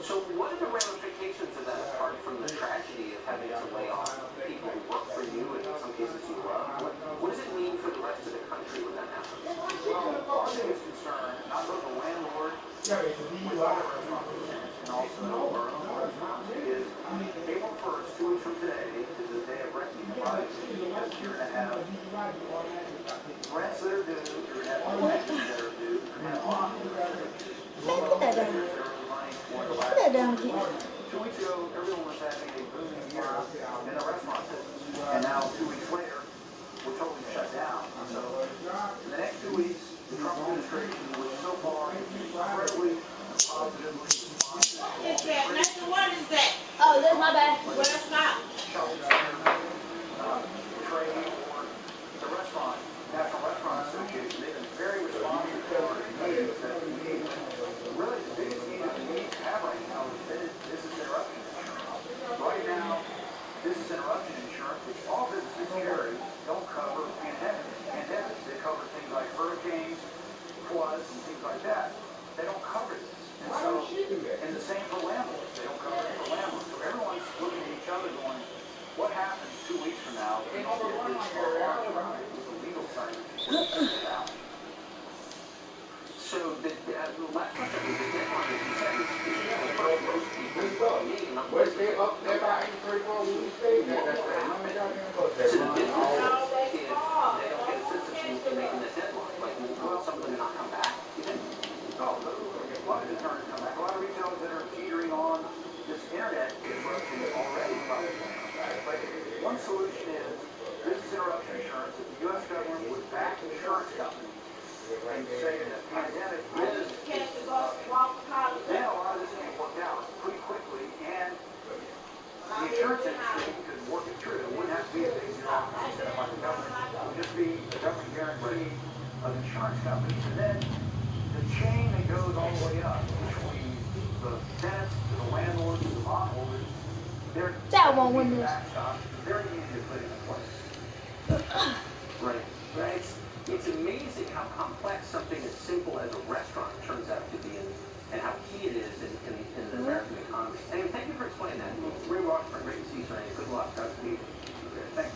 So what are the ramifications of that apart from the tragedy of having to lay off people who work for you and in some cases you love? What does it mean for the rest of the country when that happens? Well, our biggest concern, not both the landlord with our restaurant business and also our own restaurants, is April 1st, 2 weeks from today, is the day of reckoning the price, because you're going to have rents that are due, you're going to have commissions that are due, you're going to have losses that are due. Put that down. Put that down, kid. 2 weeks ago, everyone was having a booming year in the restaurant business. And now, 2 weeks later, we're totally shut down. So, in the next 2 weeks, the Trump administration, which so far is incredibly positively responsive. What is that? Oh, that's my bad. Well, it's not. Shopping center, trade, or the restaurant, National Restaurant Association, they've been very responsive to our needs that we need. Really, the biggest need that we need to have right now is business interruption insurance. Right now, business interruption insurance, which all businesses carry, don't cover pandemics. They cover things like hurricanes, floods, and things like that. They don't cover this. And so, and the same for landlords. They don't cover it for landlords. So everyone's looking at each other going, what happens 2 weeks from now if this with the legal side out? So the last question, the deadline, as you said, is for most people, including me, not most people. So the difference is if they don't get assistance in making that deadline. Like, will some of them not come back, you think? No, a lot of businesses come back. A lot of retailers that are teetering on this internet disruption already probably won't come back. But one solution is business interruption insurance. If the U.S. government would back insurance companies and say that a pandemic is, then a lot of this can be worked out pretty quickly, and insurance industry could work it through. It wouldn't have to be a big bureaucracy set up by the government. It would just be a government guarantee of insurance companies, and then the chain that goes all the way up between the tenants to the landlords to the bondholders, that won't win this. Backstop is very easy to put into place. Right. Right. It's amazing how complex something as simple as a restaurant turns out to be, and how key it is in the American economy. Anyway, thank you for explaining that. Ray Rochford, great to see you tonight. Good luck. Godspeed. Thanks.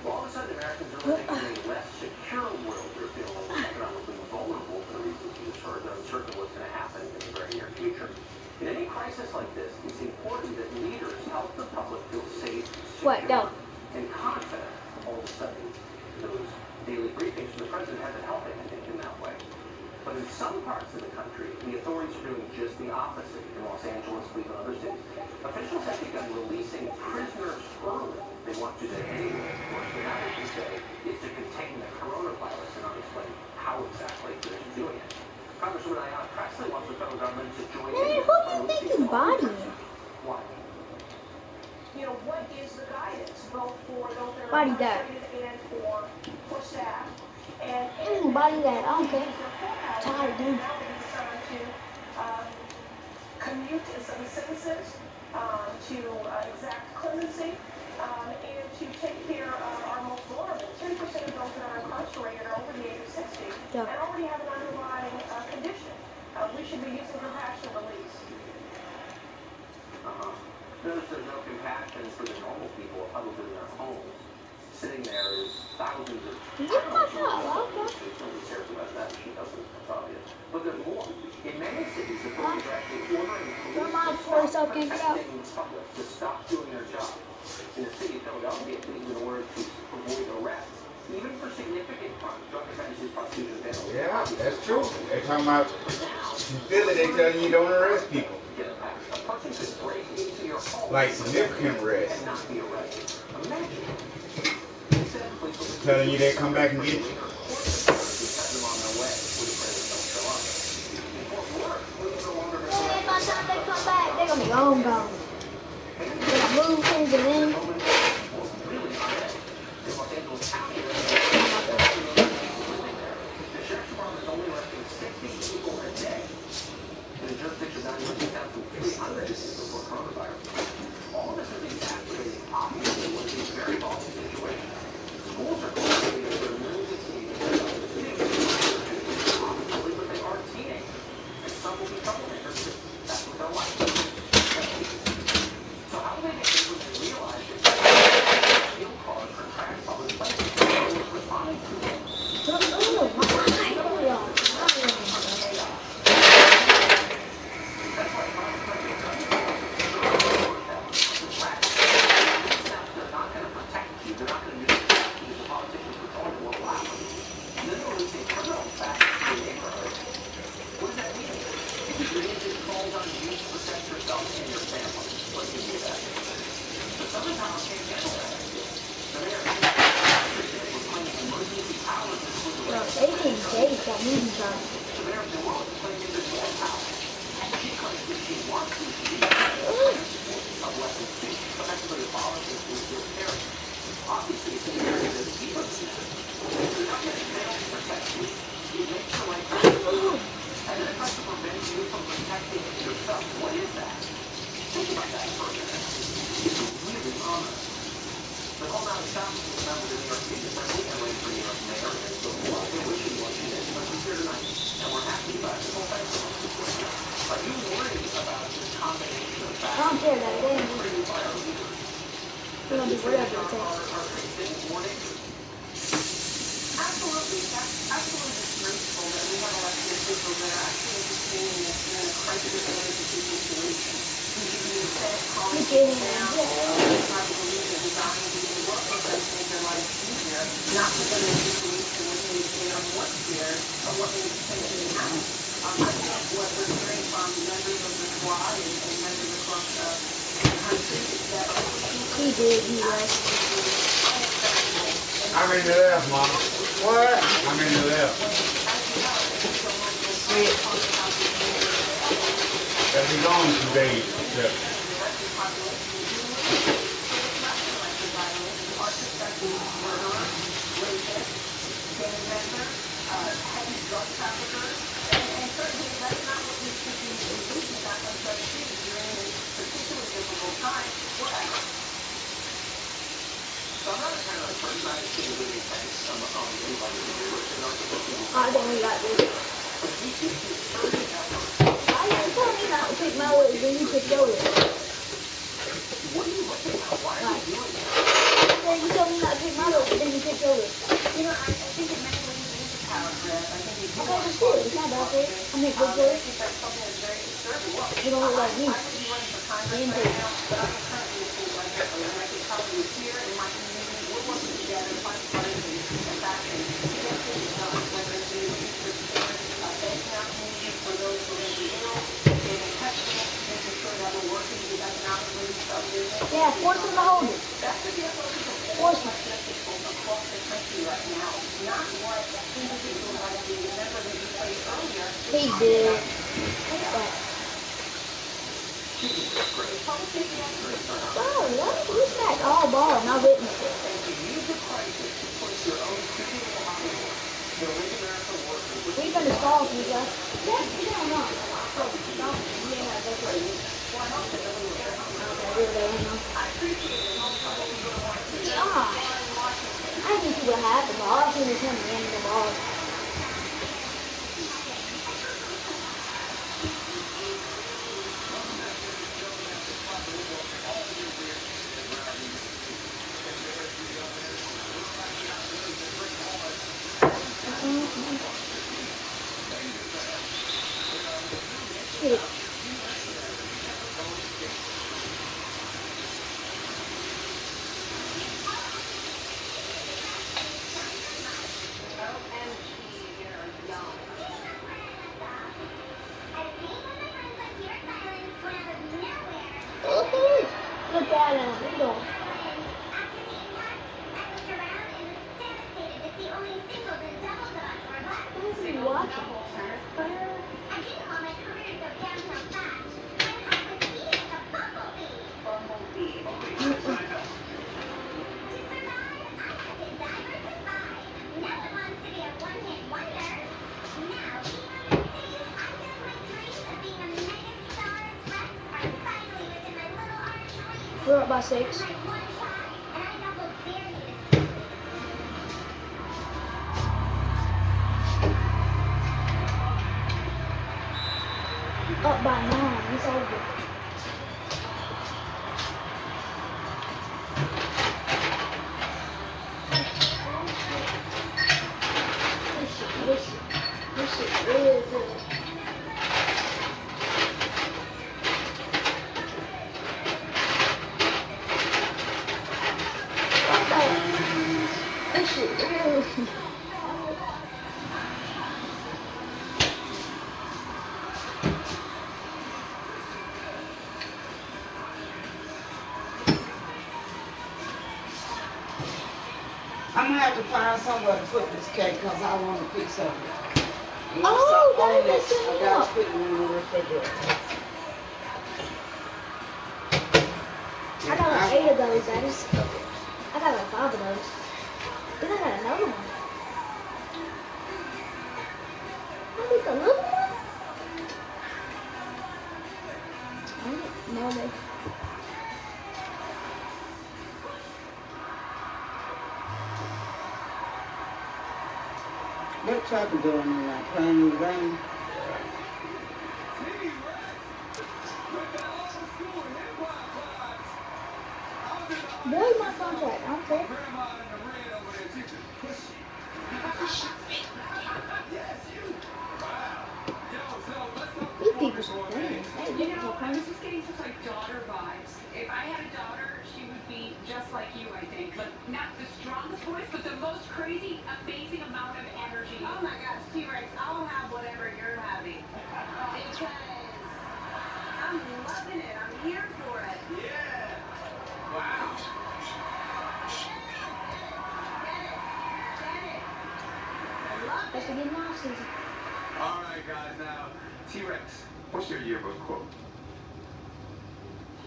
Well, all of a sudden, Americans are living in a less secure world. They're feeling economically vulnerable for the reasons you just heard. They're uncertain what's going to happen in the very near future. In any crisis like this, it's important that leaders help the public feel safe, secure, and confident. All of a sudden, those daily briefings from the president have been helping, I think, in that way. But in some parts of the country, the authorities are doing just the opposite. In Los Angeles, Cleveland, other cities, officials have begun releasing prisoners early. They want to do that anyway, of course, but now they can say it's to contain the coronavirus and not explain how exactly they're doing it. Congresswoman Ayanna Pressley wants the federal government to join in. Who do you think is bodying? Why? You know, what is the guidance, both for those that are Body that. and for staff? And body that. I don't care. Tired, dude. Now it is time to commute some sentences, to exact clemency, and to take care of our most vulnerable. 10% of those that are incarcerated are over the age of 60 and already have an underlying condition. We should be using compassionate release. Notice there's no compassion for the normal people huddled in their homes. Sitting there is thousands of nobody cares about that. She doesn't. That's obvious. But there's more. In many cities, authorities are actually ordering police to stop doing their job. In the city of Philadelphia, police have been ordered to avoid arrest, even for significant crimes, drug offenses, prostitution, vandalism. Yeah, that's true. They're talking about in Philly, they tell you don't arrest people. A person could break into your home like significant arrest. and not be arrested. Imagine. Telling you they come back and get you. By the time they come back, they're gonna be gone. They gotta move things in. The sheriff's department is only arresting 60 people a day. In the jurisdiction of 91,300 before coronavirus. All of this is exacerbating, obviously, what is a very volatile situation. Schools are closing for millions of teenagers. Obviously, but they are teenagers. And some will be troublemakers too. That's what they're like. So how do they behave when they realize that field cars for trash public places are responding to them? That's why private sector they're not going to protect you. They're not going to do it because the politicians control it won't allow it. And then they're releasing criminals back into the neighborhood. What does that mean? It means it falls on you to protect yourself and your family. Let's give you that. But Southern Power can't handle that idea. The mayor was claiming emergency powers to include the mayor of New Orleans claiming even more power. She claims that she wants to use of weapons to effectively abolish nuclear carry. Obviously, it's an area that people do that. If the government fails to protect you, it makes your life difficult. And then it tries to prevent you from protecting yourself. What is that? Think about that for a minute. It's really ominous. Nicole Malashock is a member of the New York State Assembly and ran for New York mayor and so forth. They're wishy-washy, but she's here tonight, and we're happy about it. Nicole, thanks so much for joining us. Are you worried about this combination of factors? I don't care about it. By our leaders? We're gonna do whatever it takes. Are facing more dangerous? Absolutely. That's absolutely disgraceful that we have elected officials that are actually entertaining this in a crisis and emergency situation. We should be instead calling people down, try to believe that design to work with them to make their lives easier, not put them in a situation where they are more scared of what may potentially happen. I think what we're hearing from members of the squad and members across the country is that he did, he was. I'm in the left, Mom. What? I'm in the left. That'll be gone in 2 days. Yeah. minors, heavy drug traffickers, and certainly that's not what we should be engaging that much of too during this particularly difficult time, wherever. So I'm not a paranoid person. I assume good intents on anybody who pushes or supports people. I don't like this. But you see a concerted effort. Why you tell me not to pick my list when you pick your list? What are you looking at? Why are you doing that? Okay, you told me not to pick my list, then you pick your list. You know, I think in many ways it is a power grab. I think they do Okay, want well to shit, cause it's not bad for it. disruption. I make good And I choice. think that's something that's very disturbing. Look, You don't look like me. I may be running for Congress Then right pick. now, but I am currently a state legislator, and I can tell you here in my community, we're working together, bipartisan fashion, to get things done, whether it be looking to expand beds in our communities for those who may be ill, getting testing, making sure that we're working with economic relief businesses. Yeah, force them to hold it. That should be a focus of all Force them. elected officials across the country right now, not what individuals like the member that you played earlier He was talking did. about. What? Shooting is great. Republicans and experts are Oh, what? You smacked all ball, and I witnessed it. And to use the crisis to push your own creative ideas. The Make America Work is We looking finna to stall for buy you guys. Yes, you don't know. Stall for you. You ain't gotta go for it. Well, I hope that nobody will get hung. Okay, here we go. Hang on. I appreciate it. Most Republicans are going to Gosh. fly in Washington. I didn't see what happened. All I seen is him running the ball. Welcome back, ladies and gentlemen. At 6 o'clock, we'll welcome all your reactions to round number 16. And there you go, man. Looks like we got one of the great moments on Hasbro Plus 15. Thank you, fans. With a new Shit. T-Rex Saturday at the Pelican Gate. OMG, you're young. Look at him. Look at him. What is he watching? Tennis player? Bumblebee. We're up by 6. Up by 9. It's over. This shit real good. This shit real good. I'm gonna have to find somewhere to put this cake because I want to pick something. Oh, on that it, is I gotta up. put it in the refrigerator. I got like 8 of those, that is. I got like 5 of those. Then I got another one. I get the little one? No, they. What Chopper doing tonight? Playing in the game? Boy, my contract. I don't care. These people some fans. Hey, You look at know, your I was pants. just getting such like daughter vibes. If I had a daughter, she would be just like you, I think. But not the strongest voice, but the most crazy, amazing amount of energy. Oh my gosh, T-Rex, I'll have whatever you're having. Because I'm loving it. I'm here for it. Yeah. Wow. Get it. Get it. I love Supposed to it. be in off season. All right, guys. Now, T-Rex, what's your yearbook quote?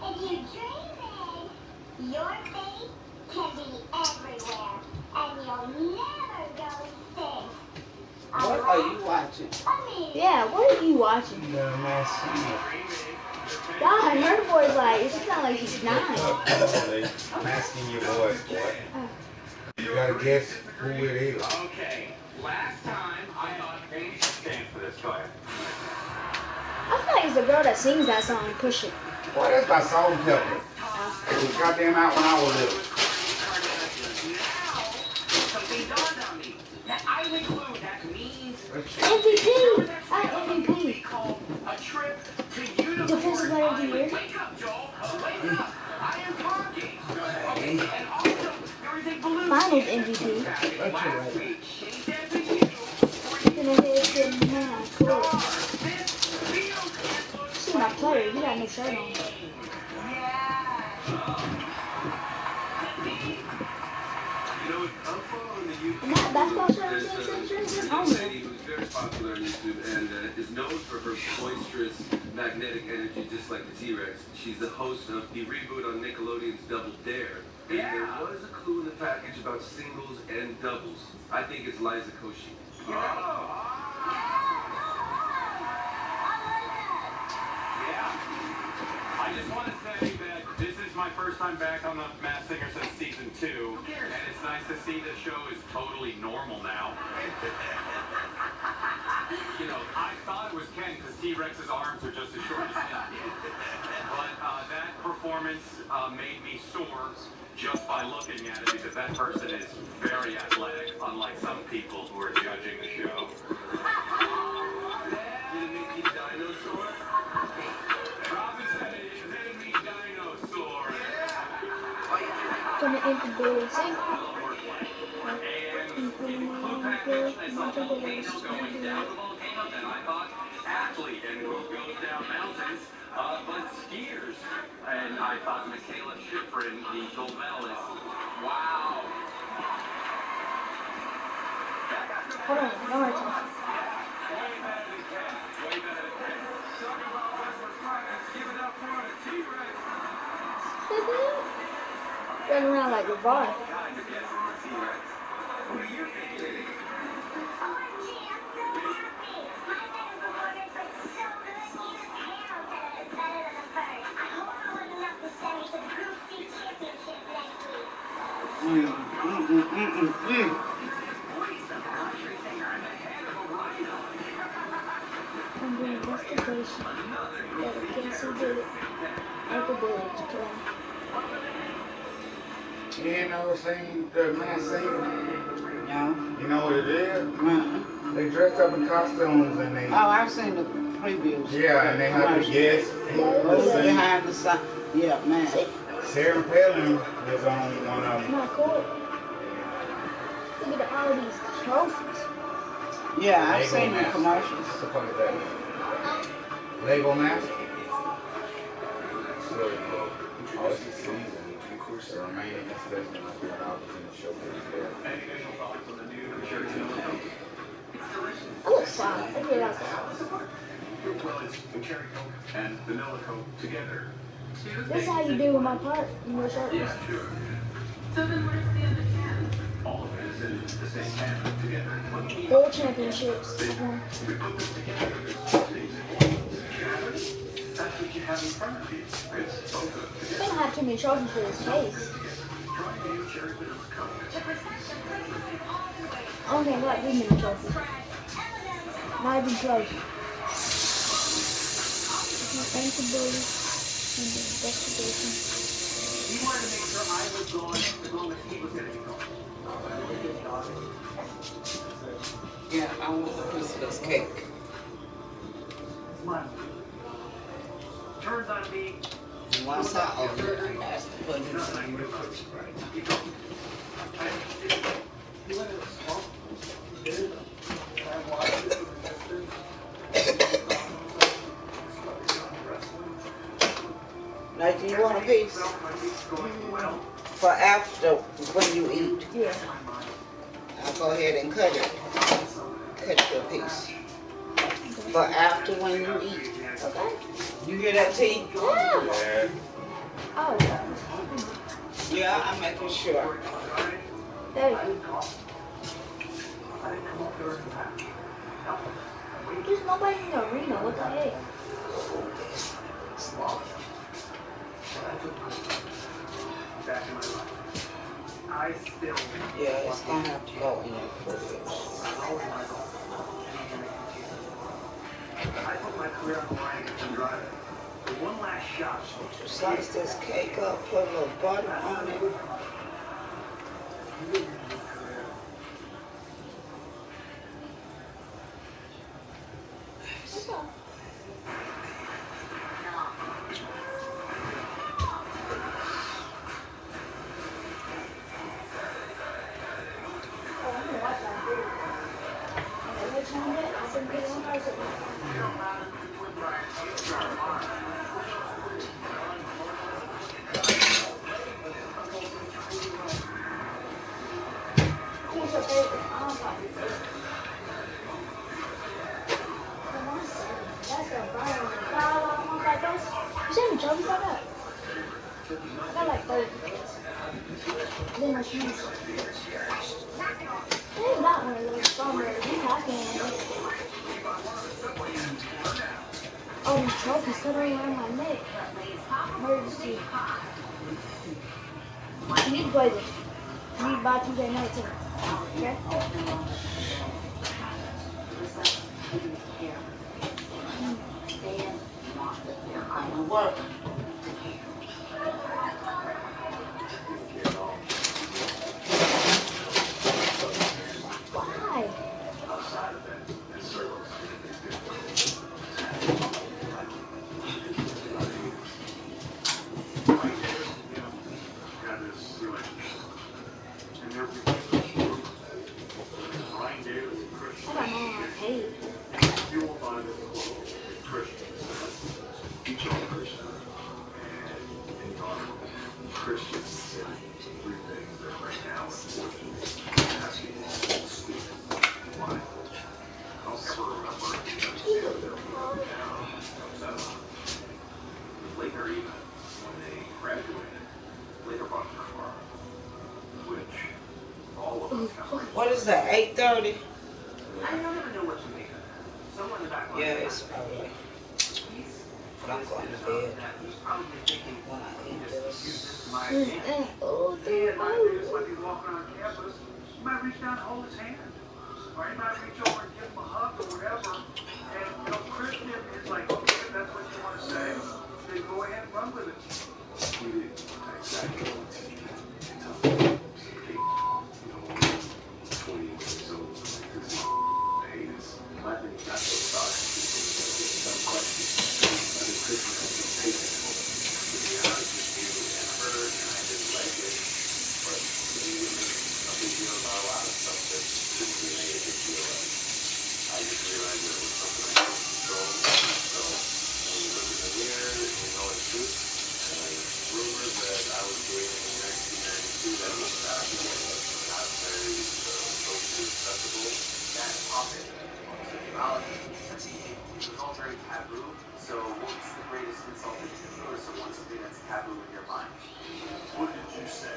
If you dream big, your faith can be everywhere, and you'll never go extinct. What are you watching? Yeah, what are you watching? The Masked Singer. God, her voice like, she sounds like she's 9. They masking your voice, boy. You gotta guess who it is. Okay, last time I thought maybe she stands for this. Go ahead. I feel like it's the girl that sings that song, Push It. Boy, that's my Salt and Pepper. It was goddamn out when I was little. Now, something dawned on me. That I would clue that means MVP! MVP! called a trip to unicorn Defensive Player of the Year. Wake up, Joel. Wake up. I am talking. Okay, and also, there is a blue Finals MVP. last week. She said to you, See my player, he got no shirt on. And that basketball shirt is who's very popular on YouTube and is known for her boisterous, magnetic energy, just like the T-Rex. She's the host of the reboot on Nickelodeon's Double Dare. And there was a clue in the package about singles and doubles. I think it's Liza Koshy. I just want to say that this is my first time back on the Masked Singer since season 2, and it's nice to see the show is totally normal now. You know, I thought it was Ken because T-Rex's arms are just as short as him. But that performance made me sore just by looking at it because that person is very athletic, unlike some people who are judging the show. Did it make you dinosaur? Robin said it made me dinosaur. Gonna enter the building. See? And in the clue package, I saw volcano going down the volcano, and I thought athlete, and who goes down mountains, but skiers. And I thought Michaela Schifrin, the gold medalist. Wow. Hold on, no more time. Way better than Ken. Way better than Ken. Talk about Westwood practice. Give it up for the T-Rex. Run around like a bar. Kind of guess the T-Rex. What do you think it is? I'm doing investigation. Yeah, the kids who did it. At the village club. You ain't never seen the Masked Singer? No. You know what it is? They dressed up in costumes and they... Oh, I've seen the previews. Yeah, and they have to guess who Who's the behind the sign. Yeah, man. Sarah Palin was on one of them. Not cool. Look at all these trophies. Yeah, I've Lego seen the mask. commercials. What the fuck is that? Lego mask? So, oh, it's the season. The remaining contestants are out in the show. Any initial thoughts on the new Cherry Millicone? I look solid. I really like that. Well, it's the cherry coke and vanilla coke together. This is how you do with my part in your shirt. Yeah, sure. So then where's the other 10? All of it is in the same can together. World championships. We put them together. That's what you have in front of you. It's so good. You don't have too many trophies for this case. Try new cherry vanilla coke. I don't think I got this many trophies. Not even close. Unthinkable. Investigation. He wanted to make sure I was gone as long as he was going to be gone. Yeah, I want a piece of this cake. Turns on me. And once I open it, I'm asked to put it in. Like, do you want a piece? For after, when you eat. Yeah. I'll go ahead and cut it. Cut you a piece. For after when you eat. Okay. You hear that, T? Yeah. Oh, yeah. Yeah, I'm making sure. There you go. There's nobody in the arena. What the heck? Back in my life. I still Yeah, it's gonna have to go in the fridge. I always want to go. And I'm going to continue. I put my career on the line against some driving. The one last shot. You slice this cake up, put a little butter on it. What's your favorite? I don't know. That's the brown one. I want like those. You seen me trophies like that? I got like 30. Then my shoes. I ain't got one of those strawberries. You happy in it. Oh, these trophies still around my neck. Emergency. You need to play this. You need to buy 2K19. Okay? Work. Why? Outside of that, that circle is extremely difficult. Right there, you know, got this relationship. And they're beginning Ryan Davis and Christian. I got mine on paid. Fueled by this quote that Christian says, each own person. And in the article, Christian said three things that right now, unfortunately, basketball students life. I don't ever remember Philadelphia down upset about it. Later, even when they graduated, later bought their car, which all of us kind of. What is that, 8:30? I don't even know what to make of that. Someone in the back line. Yeah, it's probably. But I'm going to bed He's probably thinking, when I eat use this. this to my advantage. Oh, And Davis might be walking on campus. You might reach down and hold his hand. Or you might reach over and give him a hug or whatever. And, you know, Christian is like, okay, if that's what you want to say, then go ahead and run with it. We didn't exactly want to tell them, you know, 20 years old, like, this is hate us. I think that's what started some questions. I think Christian has some patience for us. To be honest with you, at first, I didn't like it, but when you make a big deal about a lot of stuff that shouldn't be made a big deal of, I just realized that it was something I couldn't control. So when you look in the mirror and you know it's truth, and rumors that I was gay in 1992, that was not, again, not very socially acceptable. That topic of sexuality, it was all very taboo. So what's the greatest insult that you can throw to someone, something that's taboo in your mind? What did you say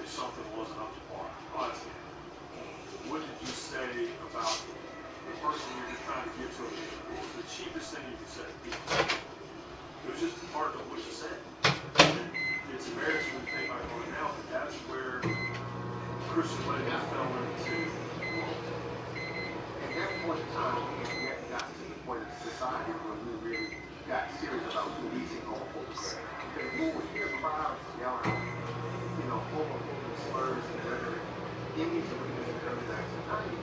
if something wasn't up to par? Honestly. What did you say about the person you're just trying to get to a man? What was the cheapest thing you could say? It was just part of what you said. And it's embarrassing when you think back on it now, but that's where Christian Legend fell into the world. At that point in time, we had yet gotten to the point of society where we really got serious about policing homophobia. Because we would hear crowds yelling out, you know, homophobic slurs and rhetoric in these arenas in the early 1990s.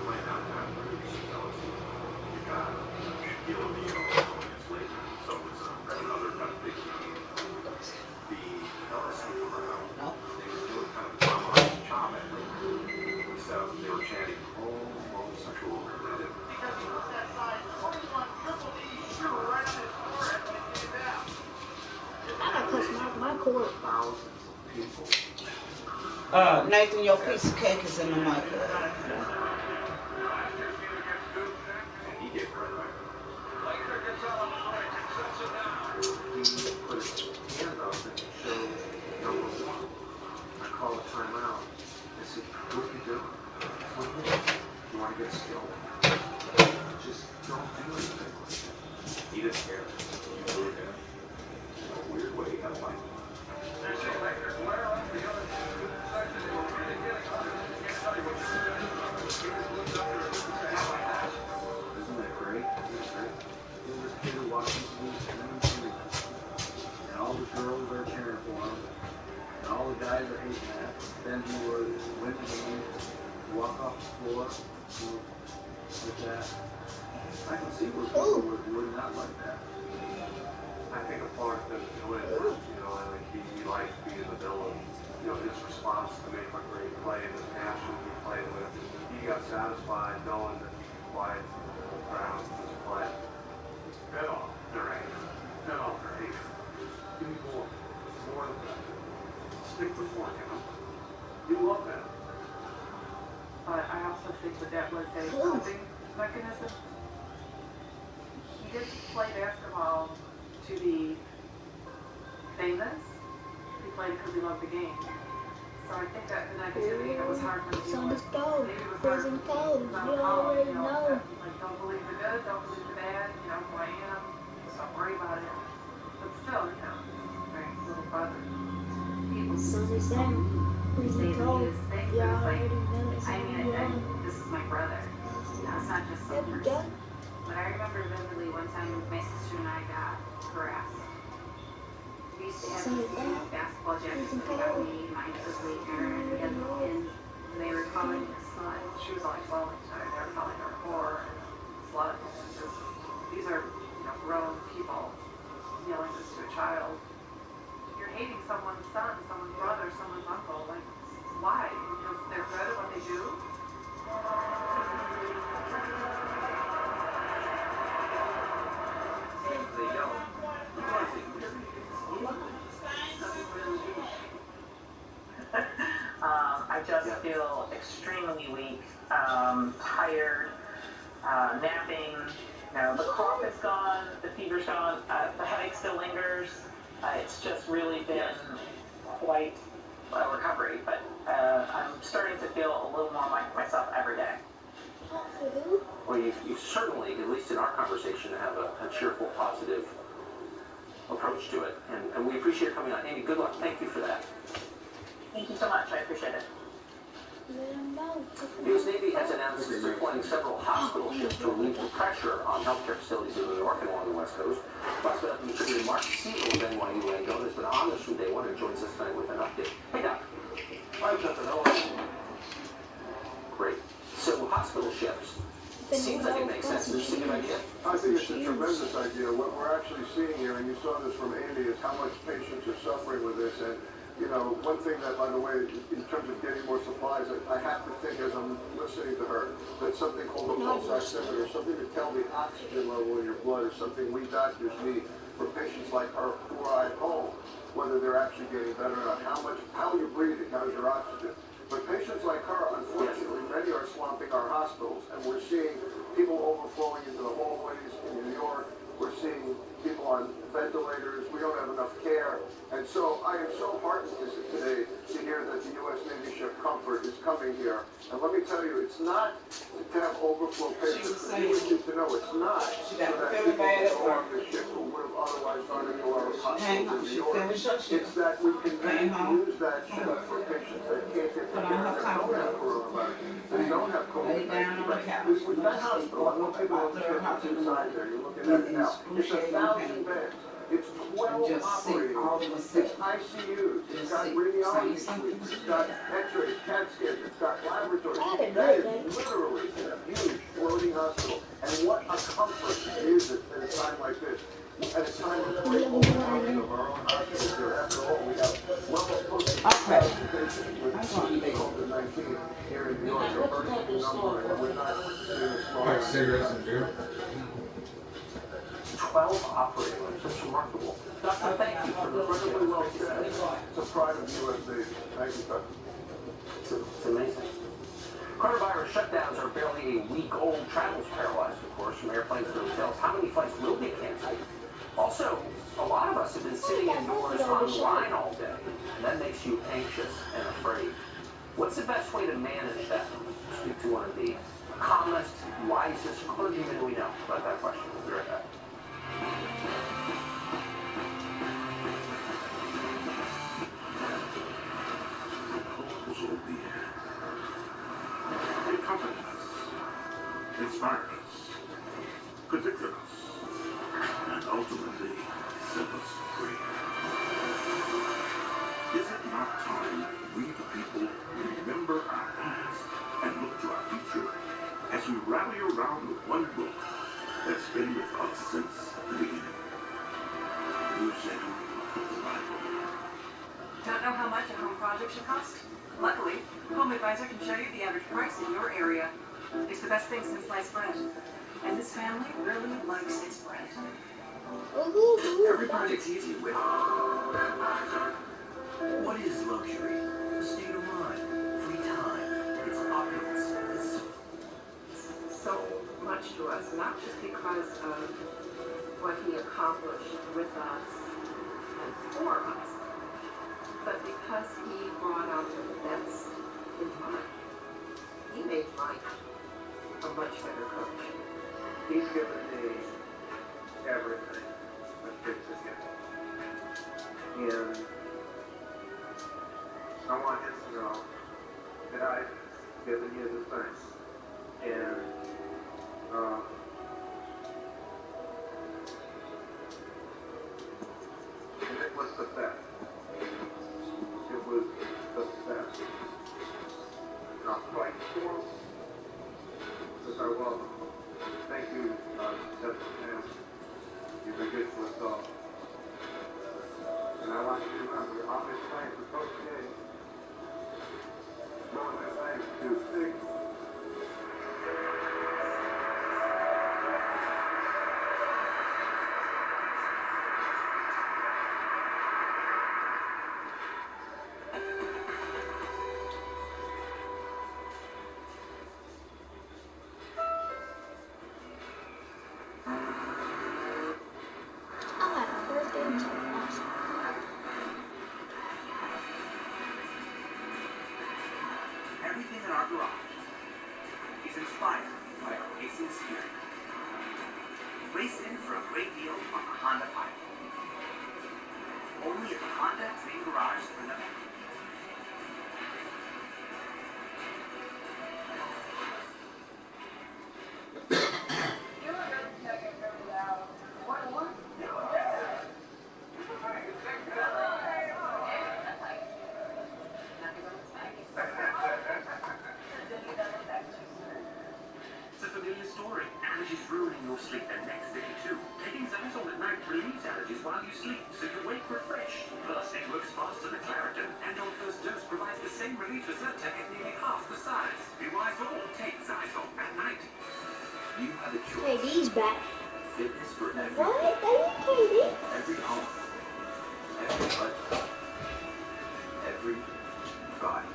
Playing out that roots, so you got Shaquille O'Neal going against Lakers, so it's another kind of big game. The LSU crowd, they were doing kind of a Tom chop at Lakers. So they were chanting homosexual rhetoric. Because he was that size 21 triple D shoe right on his forehead when he came down. I gotta cut my cord. Thousands of people. Nathan, your piece of cake is in the microwave. And he gave her right. Laker gets out on the break and sets it down. He put his hand up and showed number one. I call a timeout. I said, He didn't care. You blew him. In a weird way, he had a life. Isn't that great? Isn't that great? There's this kid who walks into the elementary, and all the girls are cheering for him, and all the guys are hating that. Then he would win the game, walk off the floor, with that. I can see where people would not like that. I think a part of him enjoyed it, I think he liked being the villain. His response to make a great play and his passion he played with, he got satisfied knowing that he could quiet the whole crowd with his play. Fed off their anger. Fed off their hatred. Give me more. More than that. Stick with one, You love that. But I also think that was a coping mechanism. He didn't play basketball to be famous. He played because he loved the game. So I think that the negativity that was hard for him to deal with. Maybe it was hard Prison code. You already know. Like, don't believe the good, don't believe the bad, who I am, stop worrying about it. But still, my little brother. People Son is them. Prison code. You already know. This is my brother. It's not just some person. But I remember vividly one time my sister and I got harassed. We used to have these huge basketball jackets that they got me, mine was later, and they were calling me a slut. She was only 12 at the time. They were calling her a whore and a slut. These are, grown people yelling this to a child. You're hating someone's son, someone's brother, someone's uncle. Like, why? Because they're good at what they do? I just feel extremely weak, tired, napping. The cough is gone, the fever's gone, the headache still lingers. It's just really been quite a recovery, but I'm starting to feel a little more like myself every day. Well, you certainly, at least in our conversation, have a cheerful, positive approach to it. And we appreciate your coming on. Amy, good luck. Thank you for that. Thank you so much. I appreciate it. The U.S. Navy has announced it's deploying several hospital ships to relieve the pressure on healthcare facilities in New York and along the West Coast. Fox contributor Mark Siegel of NYU Langone has been on this from day one and joins us tonight with an update. Hey, Doc. Hi, Stefano. Great. So, hospital ships. Seems like it makes sense. Is this a good idea? I think it's a tremendous idea. What we're actually seeing here, and you saw this from Amy, is how much patients are suffering with this. And, one thing that, by the way, in terms of getting more supplies, I have to think as I'm listening to her, that something called a pulse oximeter, something to tell the oxygen level in your blood, is something we doctors need for patients like her who are at home, whether they're actually getting better or not. How you're breathing, how's your oxygen. But patients like her, unfortunately, many are swamping our hospitals, and we're seeing people overflowing into the hallways in New York. We're seeing people on ventilators. We don't have enough care. And so I am so heartened today to hear that the U.S. Navy ship Comfort is coming here. And let me tell you, it's not to have overflow patients. You need to know it's not so that people can go on the ship who would have otherwise gone into our hospitals in New York. It's that we can then use that ship for patients that can't get the care, that don't have coronavirus, that don't have COVID-19. With that hospital, I want people to understand what's inside there. You're looking at it now. It's 1,000 beds. It's 12 operating rooms. It's ICUs. It's got radiology suites. It's got X-rays, CAT scans. It's got laboratories. That is literally a huge floating hospital. And what a comfort is it at a time like this. At a time of great overcrowding of our own hospitals here. After all, we have well close to 2,000 patients with COVID-19 here in New York. A very small number, and we're not seeing a small cigarettes and beer. 12 operating rooms. That's remarkable. Doctor, thank you for the incredibly well said. It's a pride of the U.S. Navy. Thank you, Doctor. It's amazing. Coronavirus shutdowns are barely a week old. Travel's paralyzed, of course, from airplanes to hotels. How many flights will be canceled? Also, a lot of us have been sitting indoors online all day, and that makes you anxious and afraid. What's the best way to manage that? Speak to one of the calmest, wisest clergymen we know about that question. We'll be right back. ultimately set us free. Is it not time we the people remember our past and look to our future as we rally around the one book that's been with us since the beginning? Using the Bible. Don't know how much a home project should cost? Luckily, Home Advisor can show you the average price in your area. It's the best thing since sliced bread. And this family really likes its bread. Every project's easy with Home Advisor. What is luxury? A state of mind, free time, it's opulence, it's So much to us, not just because of what he accomplished with us and for us, but because he brought out the best in life. He made Mike a much better coach. He's given me everything that kids have given. And I want him to know that I've given you the same. And it was the best. It was the best. And I'll fight for him because I love him. Thank you, Stephen Family. You've been good to us all. And I want you to remember, I'm just playing for Coach K. One of the things to six. everything in our garage is inspired by our racing spirit. Race in for a great deal on the Honda Pilot. Only at the Honda Dream Garage for Nevada. It's a familiar story. Allergies ruining your sleep the next day too. Taking Xylitol at night relieves allergies while you sleep, so you wake refreshed. Plus, it works faster than Claritin, and on first dose provides the same relief as Zyrtec at nearly half the size. Be wise all. Take Xylitol at night. You have a choice. KD's back. Fitness for every What? That is KD? every home, every budget, every body,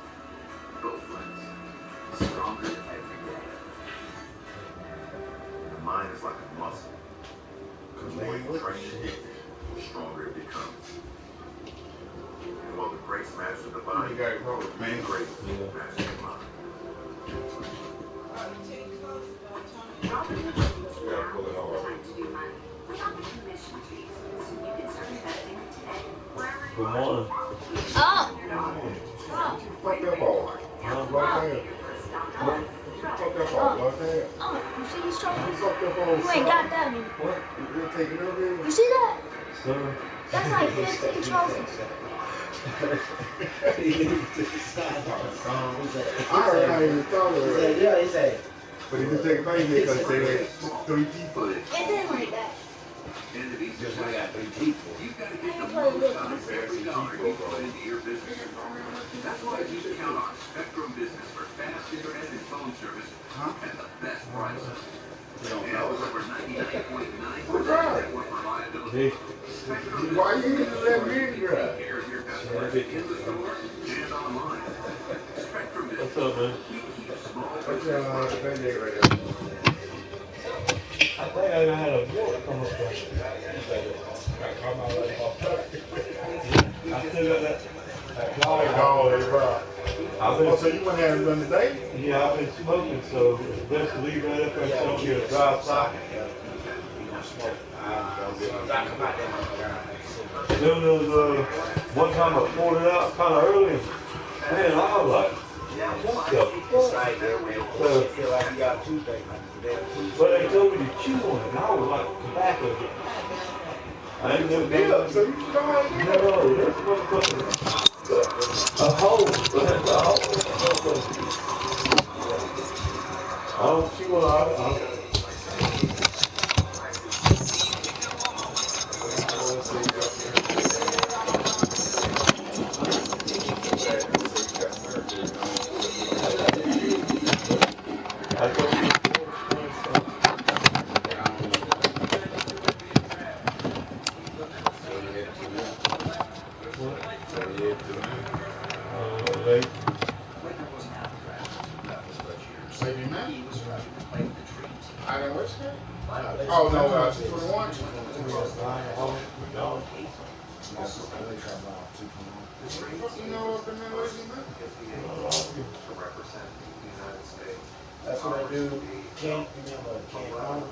both legs. Stronger every day. The mind is like a muscle. The more you train it, the stronger it becomes. And while the greats master the body, being great master the mind. Robert and James now is the time to do money. We offer commission fees, so you can start investing today. Good morning. Oh. Fuck that ball. Fuck that ball. Oh, you see this trophy? Fuck that ball. You ain't got that anymore. What? You taking it over here? You see that? Sir. That's like 15 trophies. I already even thought of it. Yeah, he said. But he didn't take it back here because they had 3 people. It didn't like that. Just when I got 3 people. You've got to get the most out of every dollar you put into your business. That's why you can count on Spectrum Business for fast internet and phone service at the best prices. And over 99.9% network reliability. Why you need to let me drive? Take care of your customers in the store and online. Spectrum Business. What's up, man? We keep small What's business. right there? I think I had a board come up there. I still got that fly dog, bro. So you went ahead and run today? Yeah, I've been smoking, so it's best to leave that up there so I don't get a dry sock. Soon as one time I pulled it out kind of early, man, I was like, So, it's like so feel like you got a toothache. But they told me to chew on it, and I was like tobacco. I ain't never done that. So you know how to do that? No, this motherfucker. A hole. That's a hole in the motherfucker. I don't chew on it. Maybe not. I didn't wish that. Oh no, 221. You know what the man was To represent the United States. That's what I do. Can't remember. Can't remember.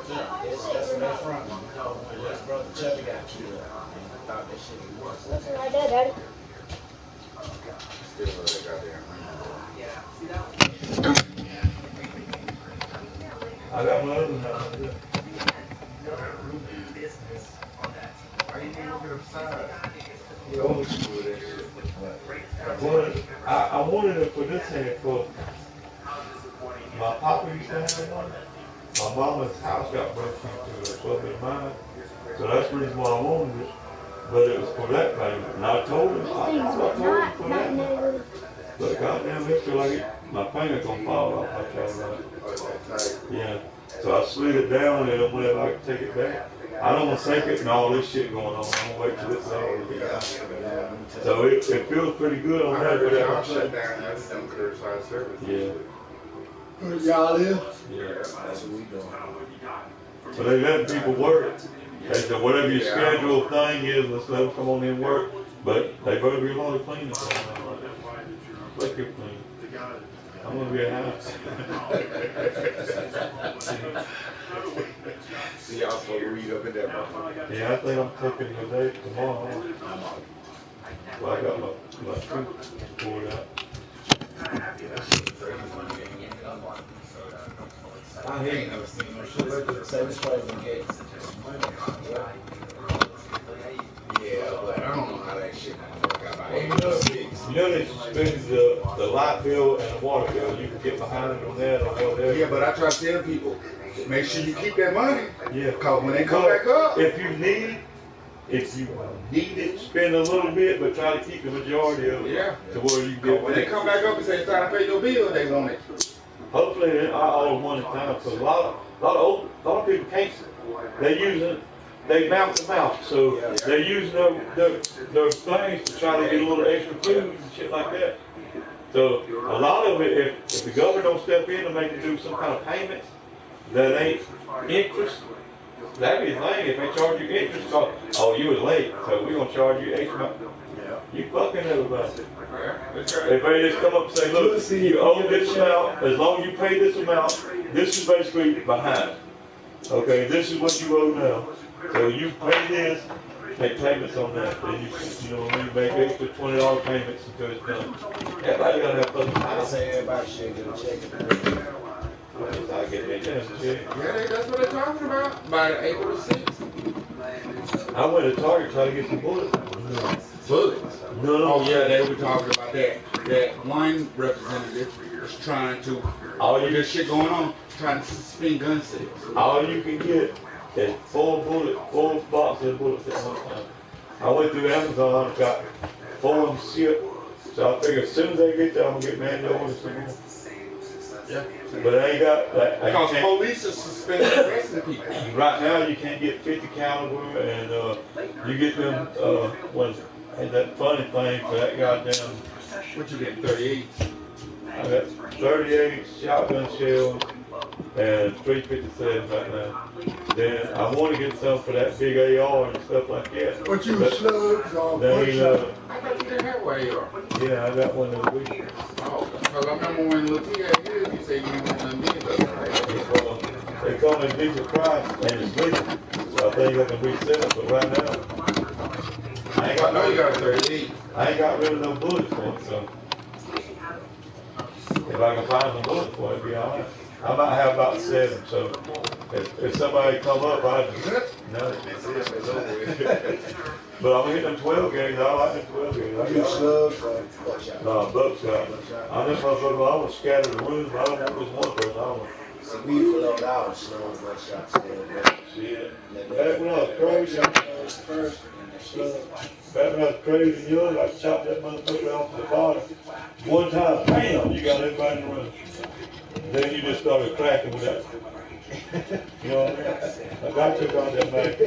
Yeah, that's where they're from. You know, when his brother Chubby got killed, and I thought that shit was worse. Nothing like that, Daddy. Still know that goddamn ring. I got my other house. I didn't even look at the side. Well, I wanted it for this hand for my papa used to have one. My mama's house got broke into, so did mine. So that's the reason why I wanted it. But it was for that payment. And I told him, I told him for that one. But goddamn, it feel like my payment gonna fall off. I tell you that. Yeah. So I slid it down and whenever I could take it back. I don't want to take it and all this shit going on. I'm gonna wait till it's over. So it feels pretty good on that. But y'all shut down that curbside service. Yeah. Y'all is? Yeah. That's what we doing. So they let people work. They said whatever your scheduled thing is, let's let them come on in and work. But they better be able to clean it. Like your clean. I'm gonna be a house. See y'all supposed to read up in that motherfucker. Yeah, I think I'm taking the day tomorrow. Well, I got my tooth pulled out. I ain't never seen no shit like this. Say this place and get Yeah, but I don't know how that shit gonna work out. Well, you know they suspended the light bill and the water bill. You can get behind it on that or whatever. Yeah, but I try to tell people, make sure you keep that money. Yeah. Cause when they come back up, if you need it, spend a little bit, but try to keep the majority of it. Yeah. To where you get. When they come back up and say it's time to pay your bill, they want it. Hopefully, they all one at a time. Because a lot of people can't. They mouth to mouth, so they're using their things to try to get a little extra food and shit like that. So a lot of it, if the government don't step in and make them do some kind of payments that ain't interest, that'd be the thing. If they charge you interest, oh, you was late, so we're gonna charge you extra. You fucking everybody. If they just come up and say, look, you owe this amount, as long as you pay this amount, this is basically behind. Okay, this is what you owe now. So you pay this, make payments on that. Then you know what I mean, make extra $20 payments until it's done. Everybody gotta have fucking time. I say everybody should get a check. I get that damn check. Yeah, that's what they're talking about. By April 6th. I went to Target trying to get some bullets. Bullets? No. Oh yeah, they were talking about that. That one representative is trying to, all this shit going on, trying to suspend gun sales. All you can get is 4 boxes of bullets at one time. I went through Amazon and got 4 of them shipped. So I figure as soon as they get there, I'm gonna get manual orders some more. Yeah. But I ain't got because police are suspending arresting people. Right now you can't get 50 caliber and you get them that funny thing for that goddamn, what you get, 38? I got 38 shotgun shells and 357 right now. Then I want to get some for that big AR and stuff like that. But you slugs or I thought you didn't have one AR. Yeah, I got one of the week. Oh, because I remember when Latia had his, you said you didn't want nothing big. They come in decent price and it's legal. So I think I can resell it, but right now, I ain't got you got a 38. I ain't got rid of no bullets for it, so. If I can find some bullets for it, it'd be all right. I might have about 7, so if somebody come up, I just, no. But I'm gonna hit them 12 gauge. I like them 12 gauge. I got slugs or buckshot? No, buckshot. I just motherfucker, I want to scatter the room. I don't want this one person. I want. See, we used to load out slugs, buckshots, Shit. Back when I was crazy, back when I was crazy young, I chopped that motherfucker off to the bottom. One time, bam, you got everybody in the room. Then you just started cracking with that. You know what I mean? Like I took on that back.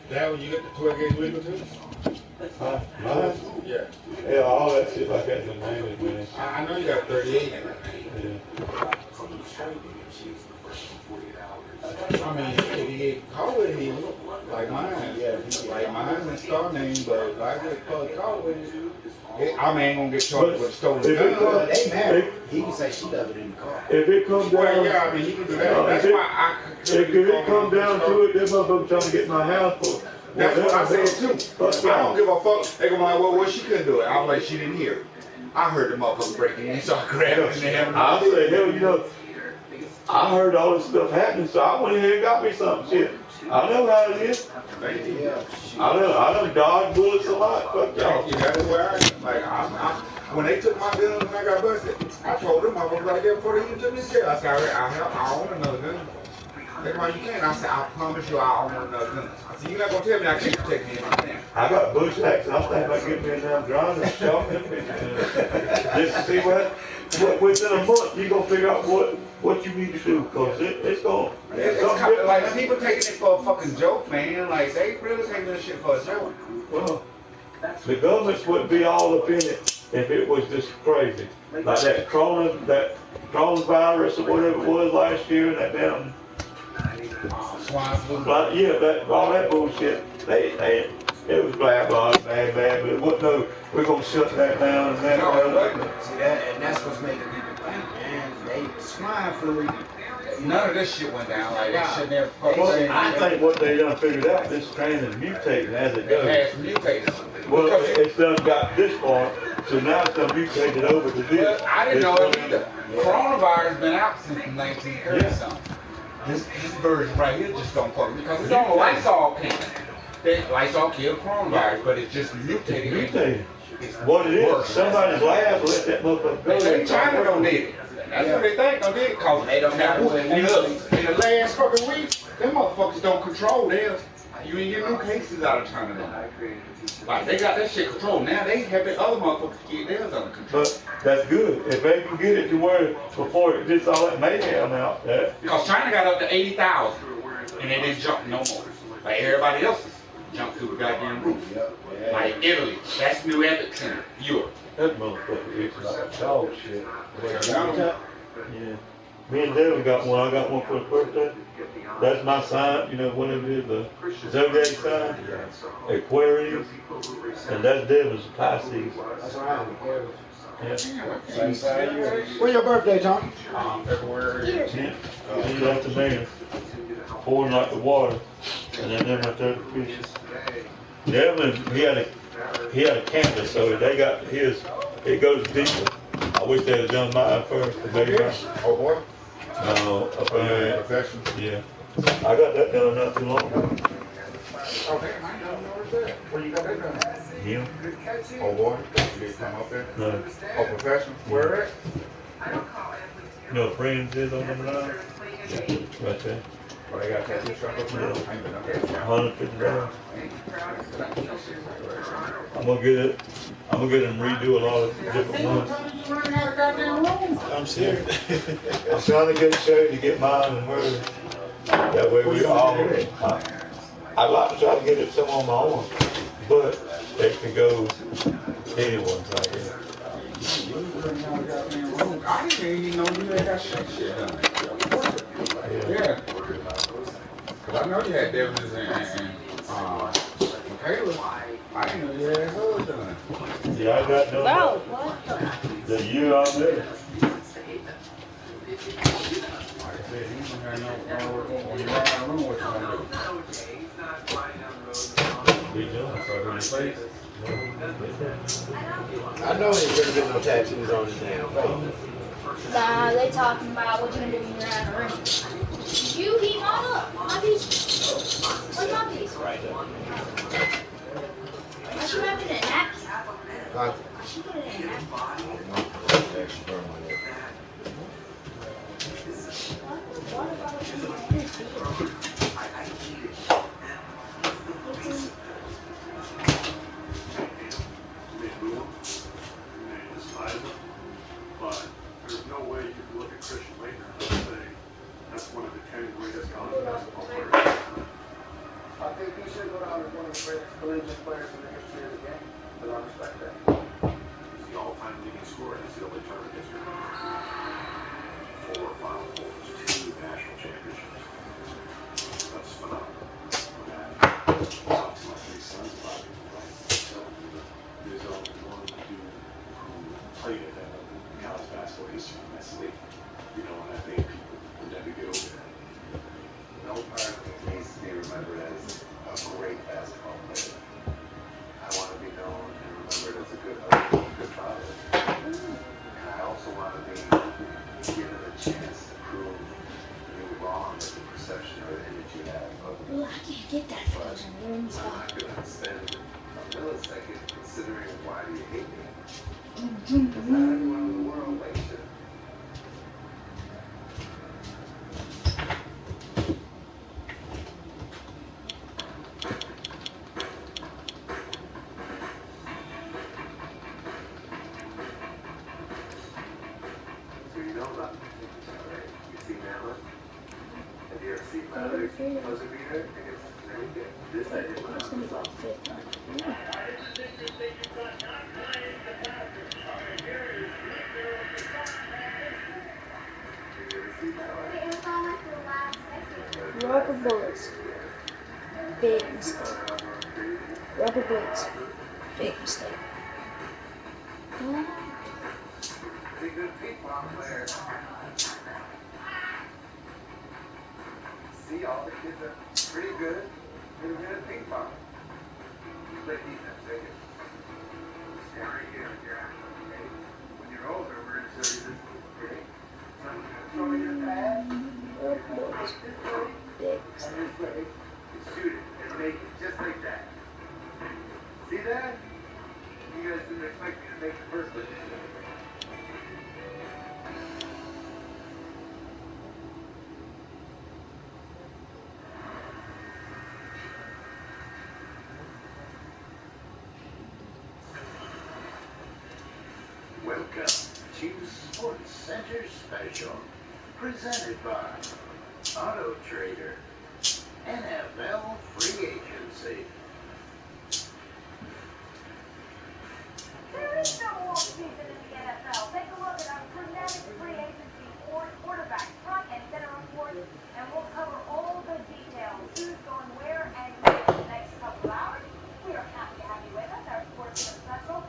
That when you get the 12 gauge legal too? Huh? Mine? Yeah. Yeah, all that shit like that in the name, man. I know you got 38. Yeah. I mean, if you get caught with it, like mine, like mine's in star name, but if I get caught with it, I mean, ain't gonna get charged with a stolen gun. They married. He can say she left it in the car. If it comes down, well, yeah, I mean, he can do that. That's why I. If it come down to it, that motherfucker trying to get my house for. That's what I said too. I don't give a fuck. They go like, well, she couldn't do it. I'm like, she didn't hear it. I heard the motherfucker breaking in, so I grabbed it and I said, hell, you know, I heard all this stuff happening, so I went ahead and got me something. Shit, I know how it is. I done dodged bullets a lot. Fuck y'all. Yeah, that's where when they took my gun when I got busted, I told them I was right there before they even took me to jail. I said, I own another gun. That's why you can't. I said, I promise you I own another gun. I said, you're not going to tell me I can't protect me in my family. I got bush hacks. I was thinking about getting me a damn drone and shot them bitches. Just to see what within a month you're going to figure out what you need to do. Because it's going to. It's kind of like people taking it for a fucking joke, man. Like, they really taking this shit for a joke. Well, the governments wouldn't be all up in it if it was just crazy. Like that coronavirus or whatever it was last year and that damn. But yeah, all that bullshit. It was bad, but it wasn't no. We're gonna shut that down and that. See that, and that's what's making people think, man. Swine flu. None of this shit went down like that. Shit never. Well, I think what they done figured out, this strain is mutating as it goes. It has mutated. Well, it's done got this far, so now it's done mutated over to this. I didn't know it either. Coronavirus has been out since 1930 something. This version right here just don't fuck because it's on the Lysol can. Lysol killed coronavirus, but it's just mutated. It's what it is. Somebody's lab let that motherfucker go. They China don't did it. That's what they think don't did it. Cause they don't have to. And look, in the last fucking week, them motherfuckers don't control theirs. You ain't get no cases out of China now. Like they got that shit controlled. Now they have the other motherfuckers get theirs under control. But that's good. If they can get it to where before it gets all that mayhem out there. Because China got up to 80,000 and they didn't jump no more. Like everybody else jumped through the goddamn roof. Like Italy, that's New Epic Center, Europe. That motherfucker is like dog shit. Yeah. Me and Devin got one. I got one for the birthday. That's my sign, you know, whatever it is, the zodiac sign, Aquarius, and that's Devin's Pisces. That's right, Aquarius. Yeah. Same sign you. When's your birthday, Tom? February 10th. He's after me, pouring like the water, and then them right there, the fishes. Devin, he had a canvas, so they got his. It goes deeper. I wish they had done mine first. Oh boy. No, up there. Professional. Yeah. I got that done not too long ago. Oh, damn, I don't know where's that. Where you got that done? Him? Oh boy, did he come up there? No. Oh, professional. Where at? You know what Friends is on them line? Right there. Oh, they got a tattoo shop up there? I ain't been up there. $150. I'm gonna get it. I'm gonna get them redo a lot of different ones. I'm serious. I'm trying to get Sherry to get mine and hers. That way we all. I'd like to try to get it some on my own, but they can go anyone's like that. I didn't even know you had that shit done. Yeah. Because I know you had Devins and Michaela. I didn't know you had hers done. Yeah, I got done. Wow, the year I'm there. Like I said, you don't have no when you run out of room, what you gonna do? Be done. So in face. I know he ain't gonna get no tattoos on his damn face. Nah, they talking about what you can do when you're out of ring. Did you heat mine up? My piece? Where's my piece? Right there. I should have it in a napkin. Huh? I should put it in a napkin. Extra burn on that. Water bottle in my energy. They boo him, they despise him, but there's no way you can look at Christian Laettner and not say that's one of the 10 greatest college basketball players of all time. I think he should go down as one of the greatest collegiate players in the history of the game, but I respect that. He's the all-time leading scorer in NCAA tournament history. 4 Final Fours, 2 national championships. That's phenomenal. Talk to my 3 sons about it. Like, tell them, there's only one dude who played at that level in college basketball history, and that's Lee. You know, and I think people will never get over that. No part of me needs to be remembered as a great basketball player. I want to be known and remembered as a good husband, a good father. And I also want to be given a chance to prove you wrong with the perception or the image you have of me. Ooh, I can't get that because I'm wearing this I'm not going to spend a millisecond considering why do you hate me. Because not everyone in the world likes you. So you know about the temperature, right? You seen that one? Have you ever seen my other buzzer beater? I think it's really good. This I did when I was gonna be like 50. Rubber bullets. Big mistake. Rubber bullets. Big mistake. Pretty good ping pong player. See, all the kids are pretty good at ping pong. You play defense, take it. Stand right here, okay? When you're older, we're gonna show you this move, okay? Someone's gonna throw you a pass. You're gonna look this way and this way and shoot it and make it just like that. See that? You guys didn't expect me to make the first one, did you? Welcome to Sports Center Special, presented by Auto Trader, NFL Free Agency. There is no off season in the NFL. Take a look at our dramatic free agency quarterback, front and center reports, and we'll cover all the details, who's going where and when in the next couple of hours. We are happy to have you with us, our Sports Center Special,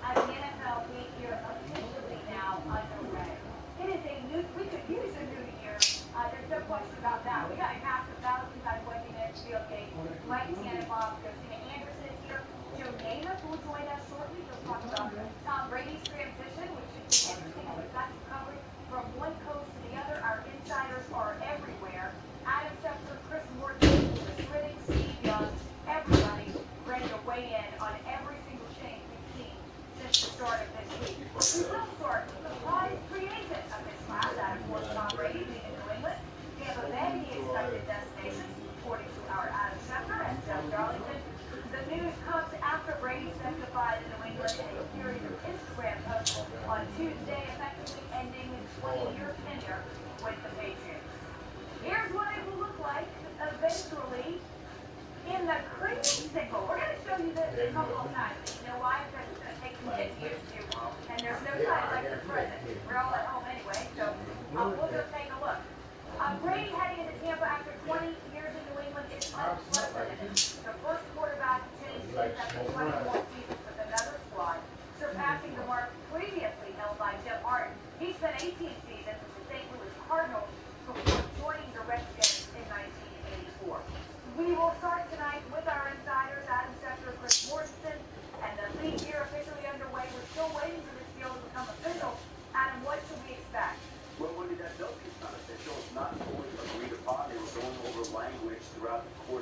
as the NFL league year officially now underway. It is a new, we could use a new year. There's no question about that. We got a cast of thousands on Wendy Mansfield Gate, Mike Tannenbaum, Josina Anderson is here. Joe Namath will join us shortly. He'll talk about Tom Brady's transition, which should be interesting. We've got you covered from one coast to the other. Our insiders are everywhere. Adam Schefter, Chris Morton, Chris Riddick, Steve Young, everybody ready to weigh in on every single change we've seen since the start of this week. We will start with the surprise free agent of this class, out of course, Tom Brady leaving New England. Tampa Bay, the expected destination, according to our Adam Schefter and Jeff Darlington. The news comes after Brady testified in New England in a series of Instagram posts on Tuesday, effectively ending his 20-year tenure with the Patriots. Here's what it will look like eventually in the cream sickle. We're going to show you this a couple of times. And you know why? Because it's going to take some getting used to. And there's no time like the present. We're all at home anyway, so we'll go take a look. Brady heading into Tampa after 20 years in New England is unprecedented. The first quarterback to change teams after 20 more seasons with another squad, surpassing the mark previously held by Jim Martin. He spent 18 seasons with the St. Louis Cardinals before joining the Redskins in 1984. We will start tonight with our insiders, Adam Schefter, Chris Mortensen, and the league year officially underway. We're still waiting for this deal to become official. Adam, what should we expect?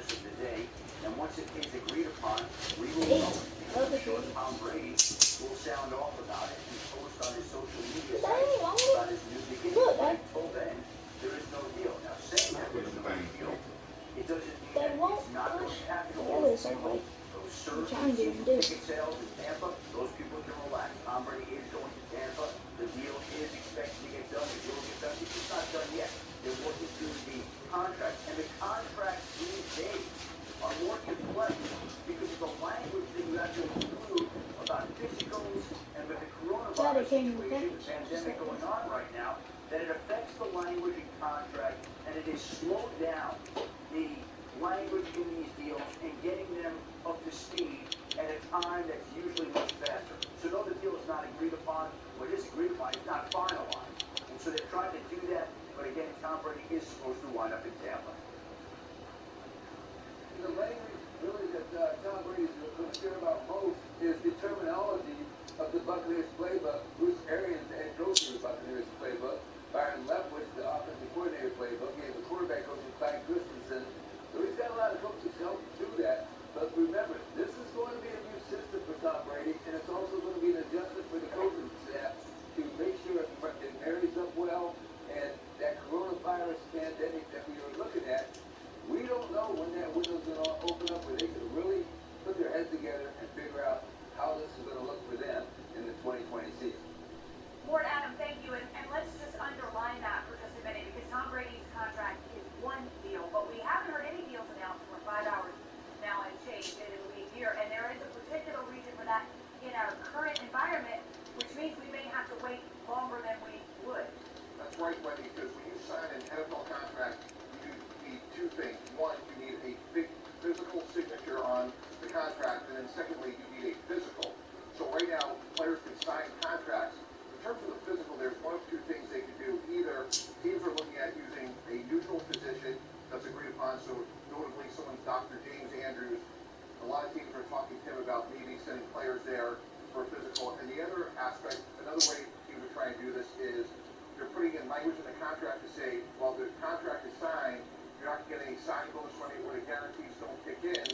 course of the day. And once it is agreed upon, we will know it. And I'm sure Tom Brady will sound off about it and post on his social media sites about his new beginning. But until then, there is no deal. Now, saying that there's no deal, it doesn't mean that it's not going to happen. All those people, those surge in season ticket sales in Tampa, those people can relax. Tom Brady is going to Tampa. The deal is expected to get done. It will get done. It's just not done yet. They're working through the contract. And the contracts these days are more complex because of the language that you have to include about physicals and with the coronavirus situation, the pandemic going on right now, that it affects the language and contract, and it has slowed down the language in these deals and getting them up to speed at a time that's usually much faster. So no, the deal is not agreed upon. What is agreed upon is not finalized. And so they're trying to do that, but again, Tom Brady is supposed to wind up in Tampa. The language really that Tom Brady is going to care about most is the terminology of the Buccaneers playbook. Bruce Arians, the head coach of the Buccaneers playbook. Byron Leftwich, the offensive coordinator playbook. He has the quarterback coach is Clyde Christensen. So he's got a lot of coaches to help do that. But remember, this is going to be a new system for Tom Brady, and it's also going to be an adjustment for the coaching staff to make sure it marries up well. And that coronavirus pandemic that we are looking at, we don't know when that window's going to open up where they can really put their heads together and figure out how this is going to look for them in the 2020 season. Lord Adam, thank you. And let's just underline that for just a minute, because Tom Brady's contract is one deal, but we haven't heard any deals announced for 5 hours now and change in the league year. And there is a particular reason for that in our current environment, which means we may have to wait longer than we would. That's right, Wendy, because when you sign an NFL contract, you need two things. One, you need a big physical signature on the contract, and then secondly, you need a physical. So right now, players can sign contracts. In terms of the physical, there's one of two things they can do. Either teams are looking at using a neutral physician that's agreed upon, so notably someone's Dr. James Andrews. A lot of teams are talking to him about maybe sending players there for a physical. And the other aspect, another way teams are trying to do this is they're putting in language in the contract to say, while the contract is signed, you're not getting any signing bonus money or the guarantees don't kick in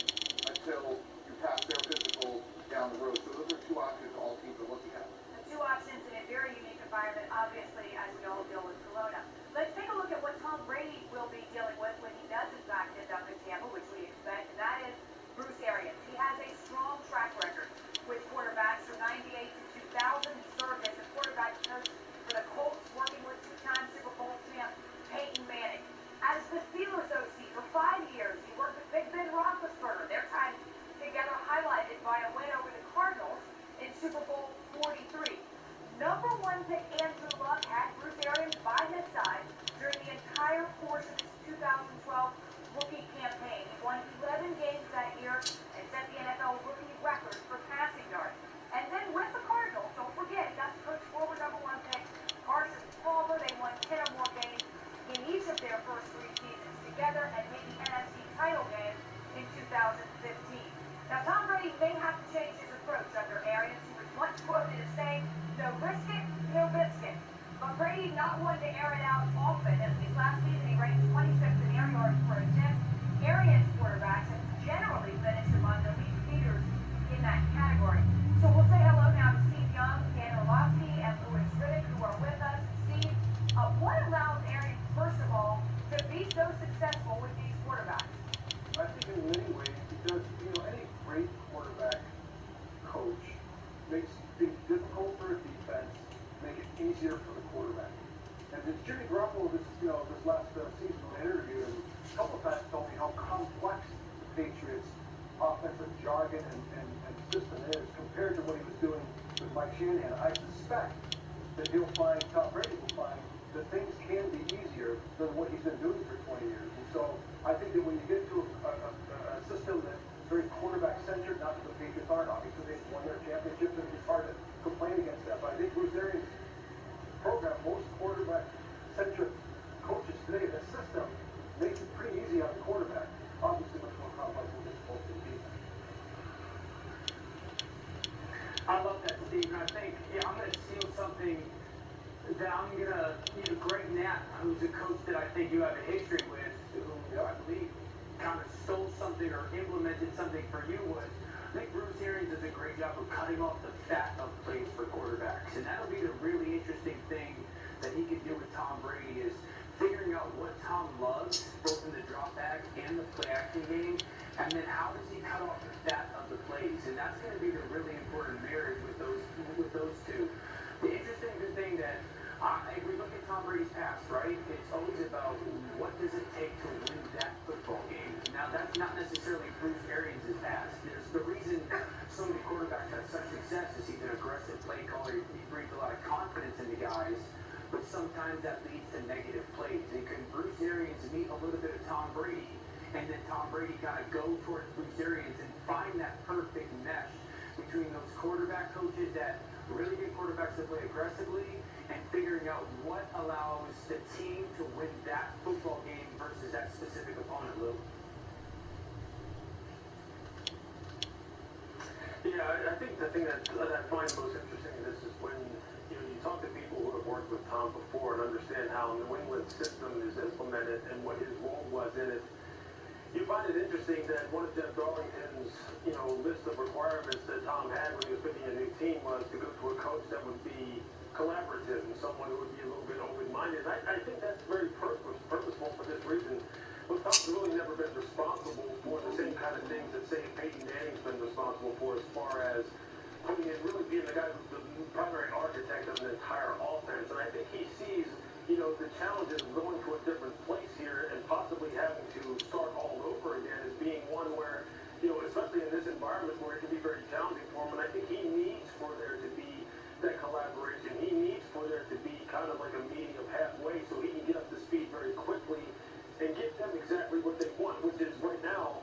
until you pass their physical down the road. So those are two options all teams are looking at. The two options in a very unique environment, obviously, as we all deal with Corona. Let's take a look at what Tom Brady will be dealing with when he does, in fact, end up in Tampa, which we expect, and that is Bruce Arians. He has a strong track record with quarterbacks from 98 to 2000. He served as the quarterback coach for the Colts, working with two-time Super Bowl champ Peyton Manning. As the Steelers OC for 5 years, he worked with Big Ben Roethlisberger. Their time together highlighted by a win over the Cardinals in Super Bowl 43. Number 1 pick Andrew Luck had Bruce Arians by his side during the entire course of his 2012 rookie campaign. He won 11 games that year and set the NFL rookie record for passing yards. And then with the Cardinals, don't forget, he got to coach forward number 1 pick Carson Palmer. They won 10 or more games in each of their first 3 seasons together and made the NFC title game in 2015. Now, Tom Brady may have to change his approach under Arians, who was once quoted as saying, "No risk it, no biscuit." But Brady not one to air it out often. At least last season, he ranked 25th in air yards per attempt. Arians quarterbacks have generally finished among the lead leaders in that category. So we'll say hello now to Steve Young, Dan Orlovsky, and Louis Riddick, who are with us. Steve, what allows Arians, first of all, to be so successful with these quarterbacks? I think in many ways, because, any great quarterback coach makes things difficult for a defense, make it easier for the quarterback. And Jimmy Garoppolo, this last season, when I interviewed him, a couple of times told me how complex the Patriots' offensive jargon and system is compared to what he was doing with Mike Shanahan. I suspect that Tom Brady will find that things can be easier than what he's been doing for 20 years. And so I think that when you get to a system that's very quarterback-centered, not that the Patriots aren't, obviously they've won their championships, and it's hard to complain against that. But I think Bruce Arians' program, most quarterback-centric coaches today, this system makes it pretty easy on the quarterback. Obviously much more complex and difficult for the defense. I love that, Steve, and I think I'm going to steal something that I'm going to Greg Knapp, who's a coach that I think you have a history with, who I believe kind of stole something or implemented something for you was, I think Bruce Arians does a great job of cutting off the fat of plays for quarterbacks. And that'll be the really interesting thing that he can do with Tom Brady is figuring out what Tom loves, both in the drop back and the play action game, and then how does he cut off the fat of the plays? And that's going to be the really important marriage with those two. The interesting thing that if we look at Tom Brady's past, right, it's always about what does it take to win that football game. Now, that's not necessarily Bruce Arians' past. There's the reason so many quarterbacks have such success is he's an aggressive play caller. He brings a lot of confidence into guys, but sometimes that leads to negative plays. And can Bruce Arians meet a little bit of Tom Brady, and then Tom Brady kind of go towards Bruce Arians and find that perfect mesh between those quarterback coaches that really get quarterbacks to play aggressively and figuring out what allows the team to win that football game versus that specific opponent, Lou? Yeah, I think the thing that I find most interesting in this is when you talk to people who have worked with Tom before and understand how New England's system is implemented and what his role was in it. You find it interesting that one of Jeff Darlington's, list of requirements that Tom had when he was picking a new team was to go to a coach that would be collaborative and someone who would be a little bit open-minded. I think that's very purposeful for this reason. Look, Tom's really never been responsible for the same kind of things that, say, Peyton Manning's been responsible for as far as putting in, really being the guy who's the primary architect of an entire offense. And I think he sees, the challenges of going to a different place here and possibly having to start all over again as being one where, especially in this environment where it can be very challenging for him. And I think he needs for there to be that collaboration. He needs for there to be kind of like a meeting of halfway so he can get up to speed very quickly and give them exactly what they want, which is right now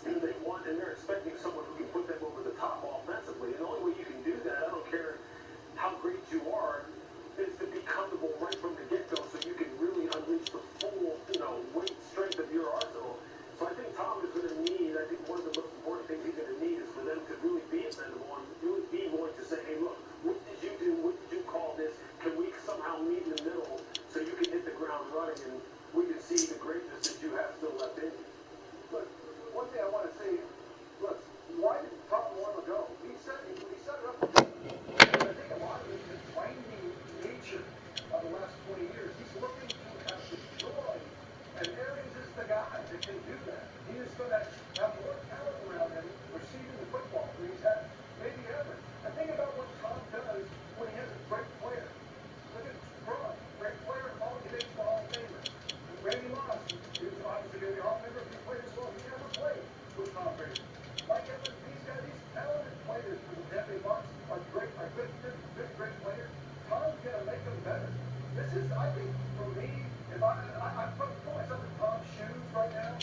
they want and they're expecting someone who can put them over the top offensively. And the only way you can do that, I don't care how great you are, is to be comfortable right from the get-go so you can really unleash the full, weight strength of your arsenal. So I think Tom is going to need, I think one of the most important things he's going to need is for them to really be amenable and really be willing to say, hey, look, what did you do? What did you call this? Can we somehow meet in the middle so you can hit the ground running and we can see the greatness that you have still left in you? Look, one thing I want to say, look, why did Tom want to go? He set it up. And I think a lot of it is the grinding nature of the last 20 years. He's looking to have the joy, and Arians is the guy that can do that. He is going to have more talent around him receiving the football than he's had maybe ever. And think about what Tom does when he has a great player. Look at Braun, great player, Hall of Baseball Hall of Famer. Randy Moss, who's obviously going to be a Hall of Famer if he played as well. He never played with Tom Brady. Mike Evans, these guys, these talented players, Anthony Fox, are great players. Tom's going to make them better. This is, I think, for me, if I put myself in Tom's shoes right now,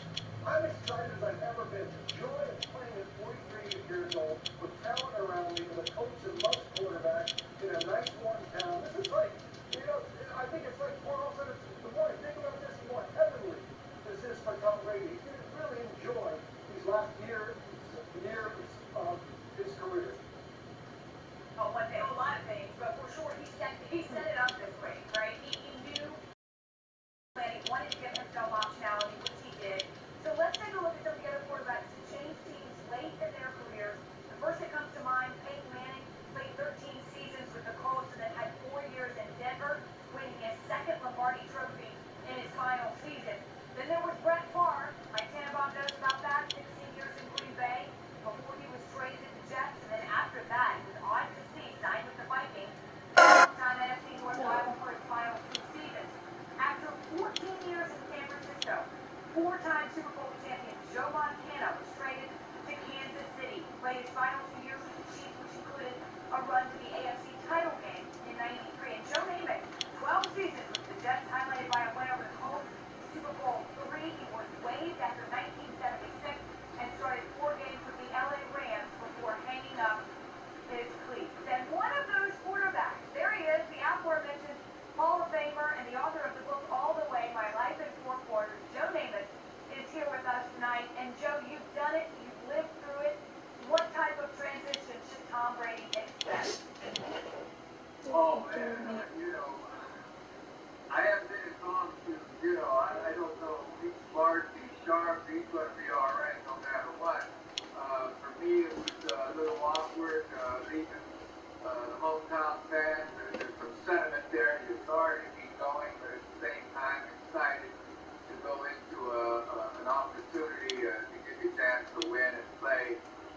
I'm excited as I've ever been. The joy of playing at 43 years old with talent around me, with a coach that loves quarterbacks in a nice warm town. This is like, I think it's like more also, the more I think about this, the more heavenly this is for Tom Brady. He's going to really enjoy these last years of his career. One thing, a lot of things, but for sure he set it up this way, right? He knew that he wanted to give himself optionality, which he did. So let's take a look at some of the other quarterbacks who changed teams late in their careers. The first that comes to mind, Peyton Manning, played 13 seasons with the Colts and then had 4 years in Denver, winning his second Lombardi Trophy in his final season. Then there was Brett Favre. Mike Tannenbaum knows about that. 16 years in Green Bay before he was traded to the Jets. And then after that, it was odd to see, signed with the Vikings. Longtime NFC North rival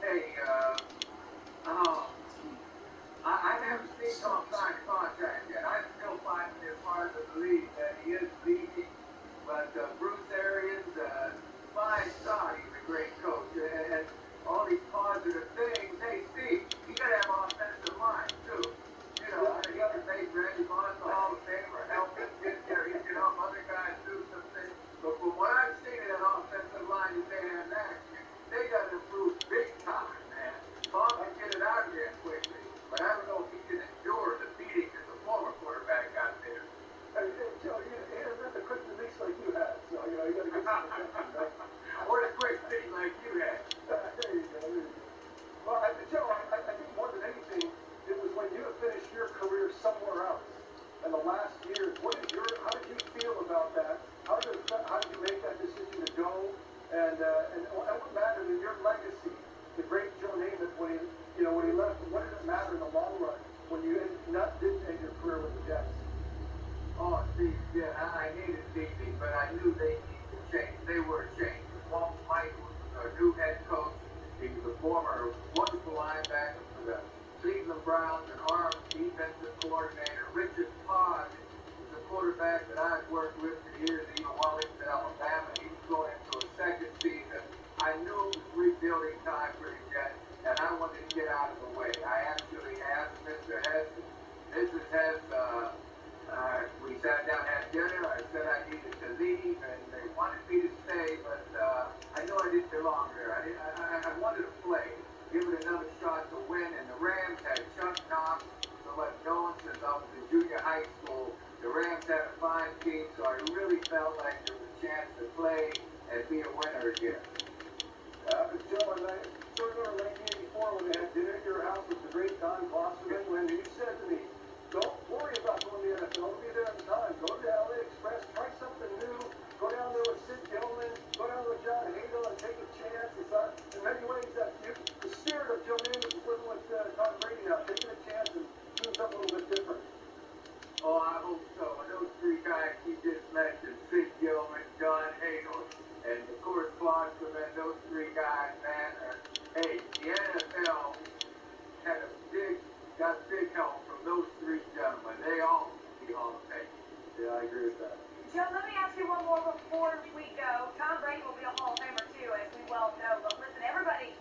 Hey, I haven't seen Tom sign a contract yet. I'm still finding it hard to believe that he is leaving. But Bruce Arians, my son, he's a great coach. And all these positive things. Hey, Steve, you got to have offensive line, too. You know, he can make Randy Moss the Hall of Fame or help him get there. He can help other guys do some things. But from what I've seen in that offensive line that they have next, they got to improve big time, man. Bob can get it out here quickly. But I don't know if he can endure the beating that the former quarterback got there. Hey, Joe, he didn't have the quick release like you had, so, you know, you got to get some protection, right? Or the quick feet like you had. There you go, there you go. Well, Joe, I think more than anything, it was when you finished your career somewhere else. And the last years, how did you feel about that? How did you make that decision to go? And what mattered in your legacy? The great Joe Namath, when he left, what did it matter in the long run when you didn't end your career with the Jets? Oh, Steve, yeah, I hated leaving, but I knew they needed to change. They were changing. Walt Michaels was our new head coach. He was a former wonderful linebacker for the Cleveland Browns and armed defensive coordinator. Richard Podge was a quarterback that I've worked with for years, even while he was at Alabama. He was going into a second season. I knew it was rebuilding time for the Jets, and I wanted to get out of the way. I actually asked Mr. Hess and Mrs. Hess, we sat down, had dinner. I said I needed to leave, and they wanted me to stay, but I knew I didn't belong there. I wanted to play, give it another shot to win, and the Rams had Chuck Knox, who I've known since I was in junior high school. The Rams had a fine team, so I really felt like there was a chance to play and be a winner again. Joe, and I still remember 1984 when they had dinner at your house with the great Don Klosterman, when you said to me, don't worry about going to the NFL. It'll be there at the time. Go to the LA Express, try something new. Go down there with Sid Gilman. Go down with John Hagel and take a chance. It's in many ways the spirit of Joe Namath is living with Tom Brady now, taking a chance and doing something a little bit different. Oh, I hope so. And those three guys you just mentioned, Sid Gilman, John Hagel, and of course Klosterman, those three guys, man. Hey, the NFL got big help from those three gentlemen. They all need the Hall of Fame. Yeah, I agree with that. Joe, let me ask you one more before we go. Tom Brady will be a Hall of Famer too, as we well know. But listen, everybody,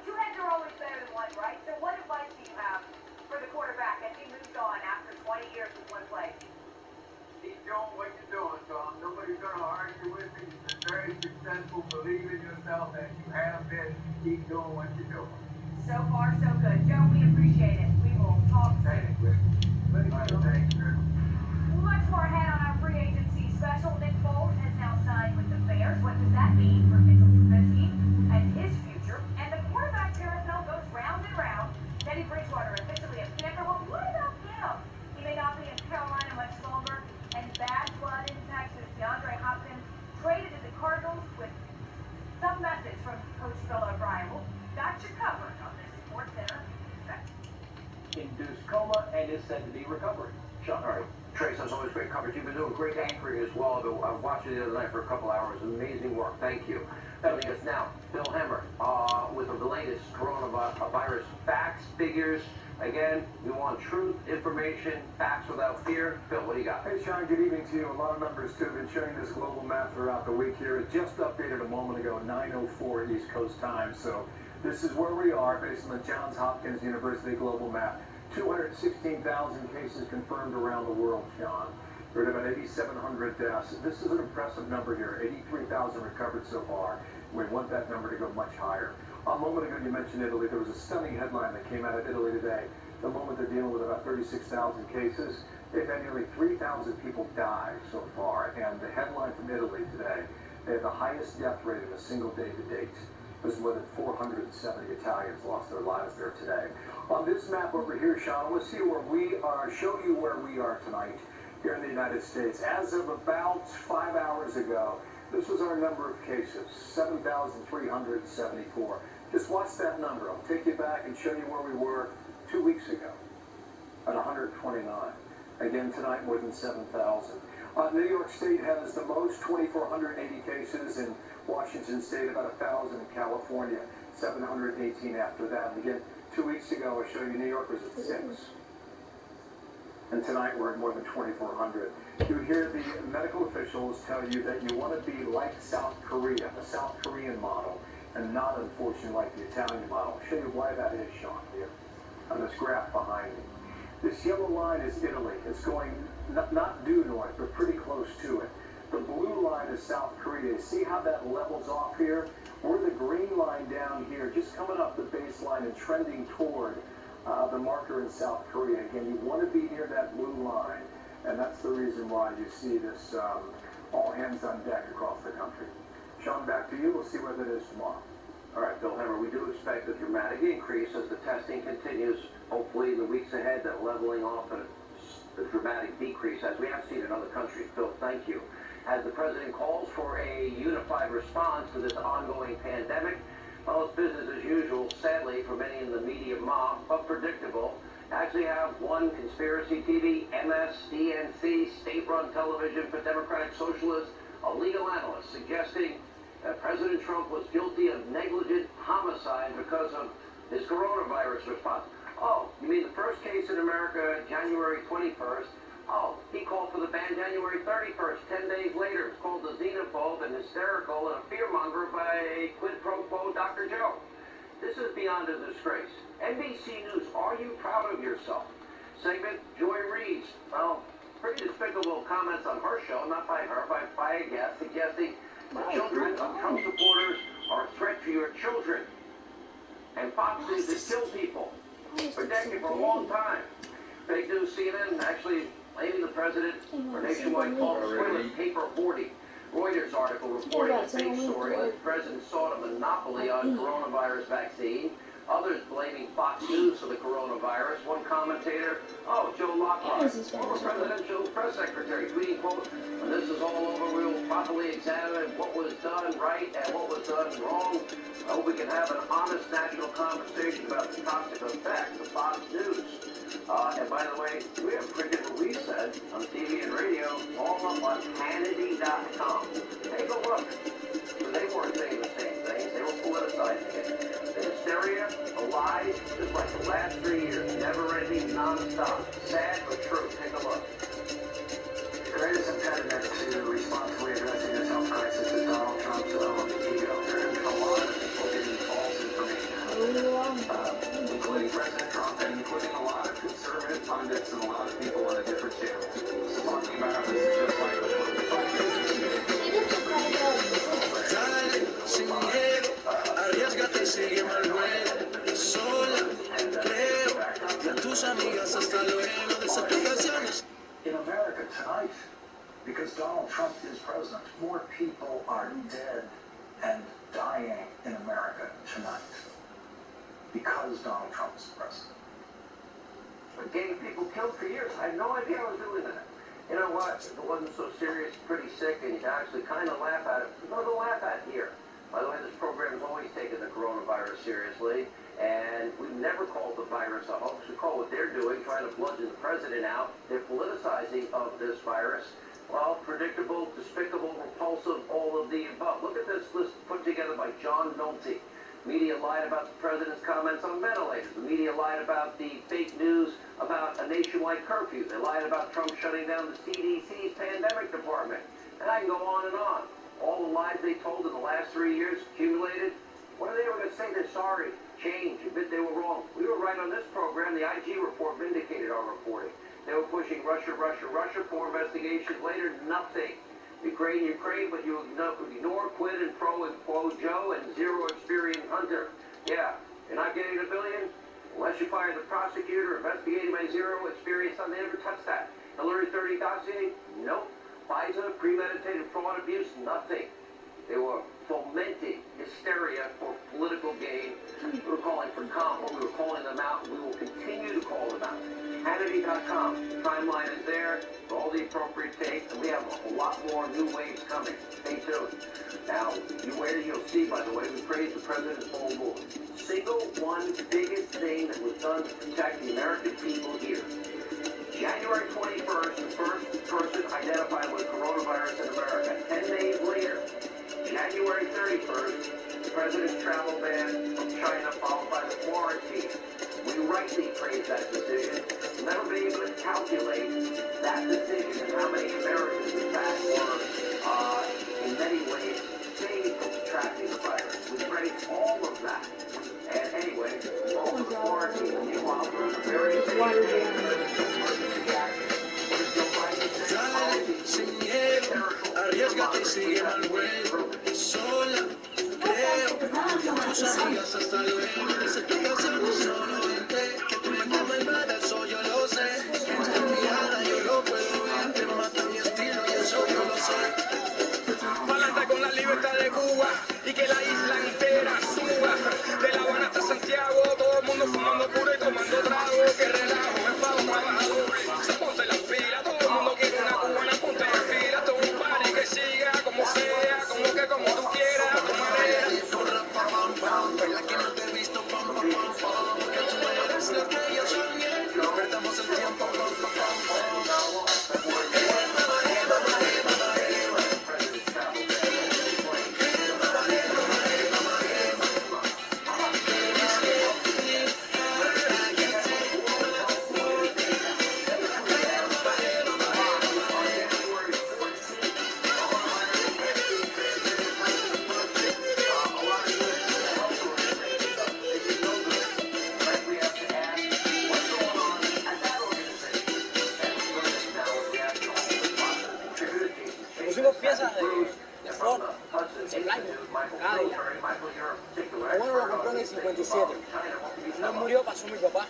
two heads are always better than one, right? So what advice do you have for the quarterback as he moves on after 20 years with one place? Keep doing what you're doing, Tom. Nobody's going to argue with me. You've been very successful. Believe in yourself, as you have been. Keep doing what you're doing. So far, so good. Joe, we appreciate it. We will talk soon. Thanks, Chris. Much more ahead on our free agency special. Nick Foles has now signed with the Bears. What does that mean for Mitchell Trubisky and his future? And the quarterback carousel goes round and round. Teddy Bridgewater officially a Panther. Well, what about him? He may not be in Carolina much longer. And bad blood in Texas. DeAndre Hopkins traded to the Cardinals with some message from Coach Bill O'Brien. Well, got you covered on this Sports Center. Induced coma and is said to be recovering. Sean, all right. Trace, that's always great coverage. You've been doing great anchoring as well. I watched you the other night for a couple hours. Amazing work. Thank you. Joining us now, Bill Hemmer, with the latest coronavirus facts, figures. Again, we want truth, information, facts without fear. Bill, what do you got? Hey, Sean, good evening to you. A lot of numbers, too. I've been sharing this global map throughout the week here. It just updated a moment ago, 9:04 East Coast time. So this is where we are based on the Johns Hopkins University global map. 216,000 cases confirmed around the world, Sean. We're at about 8,700 deaths. This is an impressive number here. 83,000 recovered so far. We want that number to go much higher. A moment ago, you mentioned Italy. There was a stunning headline that came out of Italy today. The moment they're dealing with about 36,000 cases, they've had nearly 3,000 people die so far. And the headline from Italy today, they have the highest death rate in a single day to date. There's more than 470 Italians lost their lives there today. On this map over here, Sean, let's see where we are, show you where we are tonight here in the United States. As of about 5 hours ago, this was our number of cases, 7,374. Just watch that number. I'll take you back and show you where we were 2 weeks ago at 129. Again, tonight, more than 7,000. New York State has the most, 2,480 cases. In Washington State, about 1,000 in California. 718 after that. And again, 2 weeks ago, I showed you New York was at 6. And tonight we're at more than 2,400. You hear the medical officials tell you that you want to be like South Korea, the South Korean model, and not, unfortunately, like the Italian model. I'll show you why that is, Sean, here, on this graph behind me. This yellow line is Italy. It's going not due north, but pretty close to it. The blue line is South Korea. See how that levels off here? We're the green line down here, just coming up the baseline and trending toward the marker in South Korea. Again, you want to be near that blue line, and that's the reason why you see this all hands on deck across the country. Sean, back to you. We'll see where that is tomorrow. All right, Bill Hemmer, we do expect a dramatic increase as the testing continues. Hopefully in the weeks ahead, that leveling off and a dramatic decrease, as we have seen in other countries. Bill, thank you. As the president calls for a unified response to this ongoing pandemic, well, it's business as usual, sadly, for many in the media mob, but predictable. Actually have one conspiracy TV, MSDNC, state-run television for Democratic Socialists, a legal analyst suggesting that President Trump was guilty of negligent homicide because of his coronavirus response. Oh, you mean the first case in America, January 21st? Oh, he called for the ban January 31st, 10 days later. It's called the xenophobe and hysterical and a fearmonger by quid pro quo Dr. Joe. This is beyond a disgrace. NBC News, are you proud of yourself? Segment, Joy Reid's, well, pretty despicable comments on her show, not by her, by a guest, suggesting the children of Trump supporters are a threat to your children. And Fox News has killed people for decades, for a long time. Fake news CNN actually blaming the president for nationwide false toilet paper hoarding. Reuters article reporting a fake story that the president sought a monopoly on coronavirus vaccine. Others blaming Fox News for the coronavirus. One commentator, oh, Joe Lockhart, former presidential press secretary, tweeting, quote, when this is all over, we will properly examine what was done right and what was done wrong. I hope we can have an honest national conversation about the toxic effects of Fox News. And by the way, we have printed what we said on TV and radio, all up on Hannity.com. Take a look. They weren't saying the same things. They were politicizing it. The hysteria, the lies, just like the last 3 years, never-ending, non-stop. Sad but true. Take a look. The greatest impediment to responsibly addressing this health crisis is Donald Trump's own ego. There's a lot of people getting false information, including President Trump and including a lot of conservative pundits and a lot of people on a different channel. Talking about how this is just like Dale, sin miedo, arriesgate y sígueme al ruedo. Sola, creo, y a tus amigas hasta luego de esas aplicaciones. In America tonight, because Donald Trump is president, more people are dead and dying in America tonight because Donald Trump is president. But getting people killed for years, I had no idea I was doing that. You know what? If it wasn't so serious, pretty sick, and you can actually kind of laugh at it, there's nothing to laugh at here. By the way, this program has always taken the coronavirus seriously, and we've never called the virus a hoax. We call what they're doing, trying to bludgeon the president out. They're politicizing of this virus. Well, predictable, despicable, repulsive, all of the above. Look at this list put together by John Nolte. Media lied about the president's comments on ventilators. The media lied about the fake news about a nationwide curfew. They lied about Trump shutting down the CDC's pandemic department. And I can go on and on. All the lies they told in the last 3 years accumulated. What are they ever going to say? They're sorry, change, admit they were wrong. We were right on this program. The IG report vindicated our reporting. They were pushing Russia, Russia, Russia. 4 investigations later, nothing. Ukraine, Ukraine, but you ignore quid and pro and quo Joe and zero experienced Hunter. Yeah, you're not getting $1 billion unless you fire the prosecutor investigated by zero experienced Hunter. They never touched that. Hillary 30 dossier? Nope. FISA, premeditated fraud abuse? Nothing. They were fomenting hysteria for political gain. We were calling for calm, we were calling them out, and we will continue to call them out. Hannity.com. The timeline is there for all the appropriate takes, and we have a lot more new waves coming. Stay tuned. Now, you'll see, by the way, we praise the president's bold move. Single one biggest thing that was done to protect the American people here. January 21st, the first person identified with coronavirus in America. 10 days later, January 31st, the president's travel ban how many Americans, in fact, were in many ways saved from contracting the virus. We trace all of that. And anyway, over the quarantine, meanwhile, various emergency action. What is Joe Biden saying? Dale, sin miedo, arriesgate y sigue al juego. Sola, creo, tus amigas hasta luego. Desde tu casa no solo vente, que tu mente malvada, eso yo lo sé. En tu mirada yo lo puedo ver, te mata mi estilo y eso yo lo sé. Pa'lante con la libertad de Cuba y que la isla entera suba. De La Habana hasta Santiago, todo el mundo fumando puro y tomando trago. Que relajo, es para los trabajadores. Se ponte las pilas, todo el mundo quiere una cubana, ponte las pilas. Todo un party que siga como sea, como tú quieras, a tu manera. ¿Verdad que no te he visto? Pam, pam, pam, pam. Porque tú eres lo que yo soñé. No perdamos el tiempo, pam, pam, pam, pam. Pusimos piezas de Fortnite, de Fortnite, Cadillac. El bueno lo compró en el 57. No murió, pasó mi papá.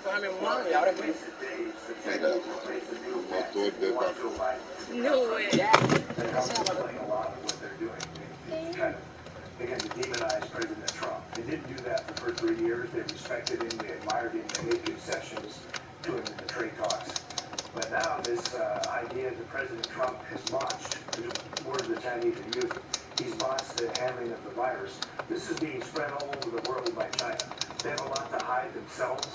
Fue a mi hermano y ahora es mío. Mira, un motor de vapor. No way. Again, to demonize President Trump. They didn't do that for 3 years. They respected him, they admired him, they made concessions to him in the trade talks. But now this idea that President Trump has botched, the word the Chinese are using, he's botched the handling of the virus. This is being spread all over the world by China. They have a lot to hide themselves.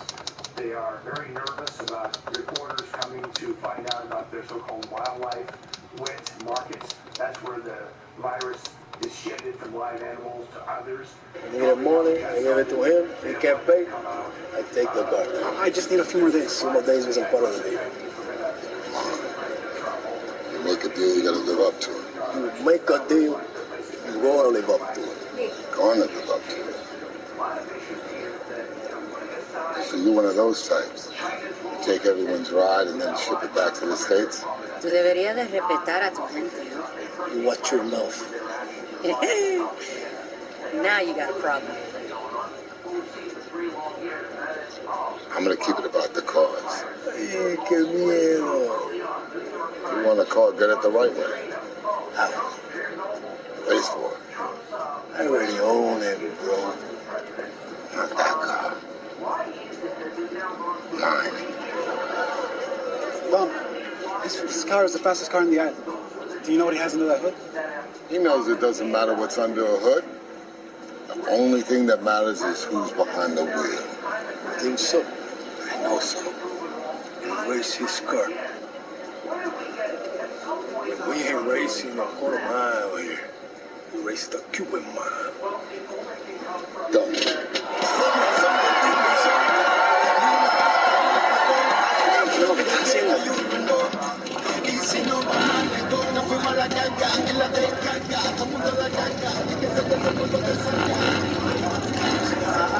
They are very nervous about reporters coming to find out about their so-called wildlife wet markets. That's where the virus is shedded from live animals to others. In the morning, I give it to him. He can't pay. I take the car. I just need a few more days. 2 more days was a part of the deal. You make a deal, you gotta live up to it. You make a deal, you gotta live up to it. Gonna live up to it. So you're one of those types. You take everyone's ride and then ship it back to the States? Tú deberías de respetar a tu gente, ¿no? You watch your mouth. Now you got a problem. I'm gonna keep it about the cause. Ay, qué miedo. If you want a car, get it the right way. How? Pays for it. I already own it, bro. Not that car. Mine. Mom, this car is the fastest car in the island. Do you know what he has under that hood? He knows it doesn't matter what's under a hood. The only thing that matters is who's behind the wheel. You think so? I know so. You race his car. We ain't racing a quarter mile here. We race the Cuban mile. Don't.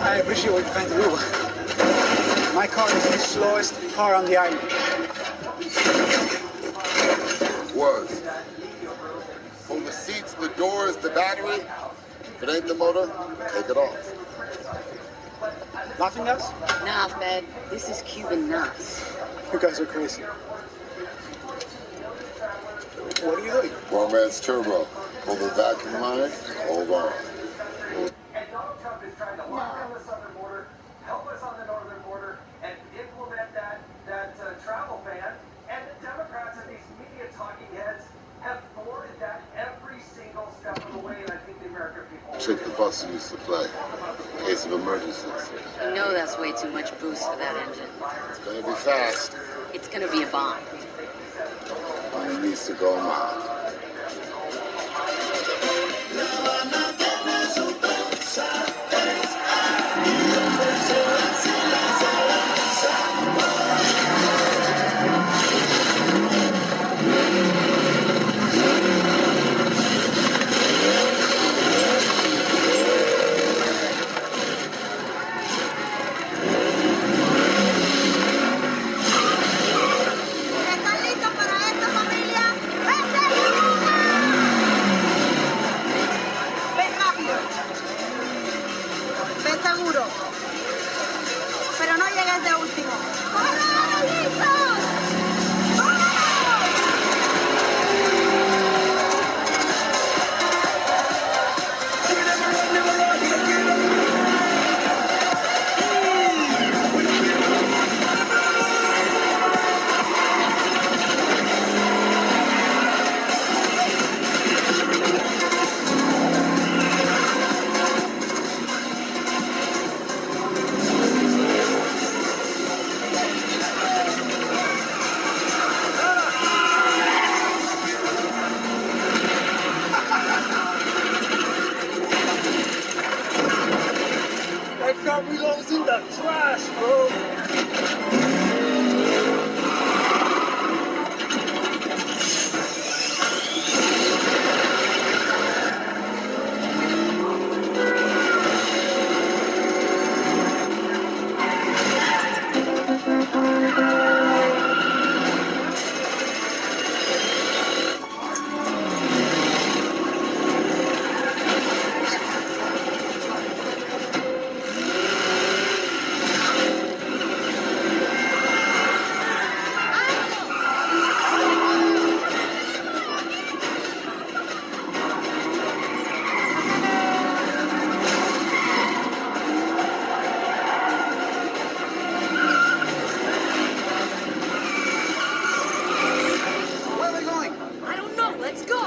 I appreciate what you're trying to do. My car is the slowest car on the island. Was. From the seats, the doors, the battery. If it ain't the motor, take it off. Nothing else? Nah, man. This is Cuban nuts. You guys are crazy. What are you doing? Poor man's turbo. Pull the vacuum line, hold on. And Donald Trump is trying to lock down the southern border, help us on the northern border, and implement that travel ban. And the Democrats and these media talking heads have thwarted that every single step of the way, and I think the American people... Trick the bus used to play. In case of emergencies. You know that's way too much boost for that engine. It's gonna be fast. It's gonna be a bomb. Only needs to go a mile. seguro. Pero no llegues de último. ¡Corran, listos! That car belongs in the trash, bro. Where are we going? I don't know. Let's go.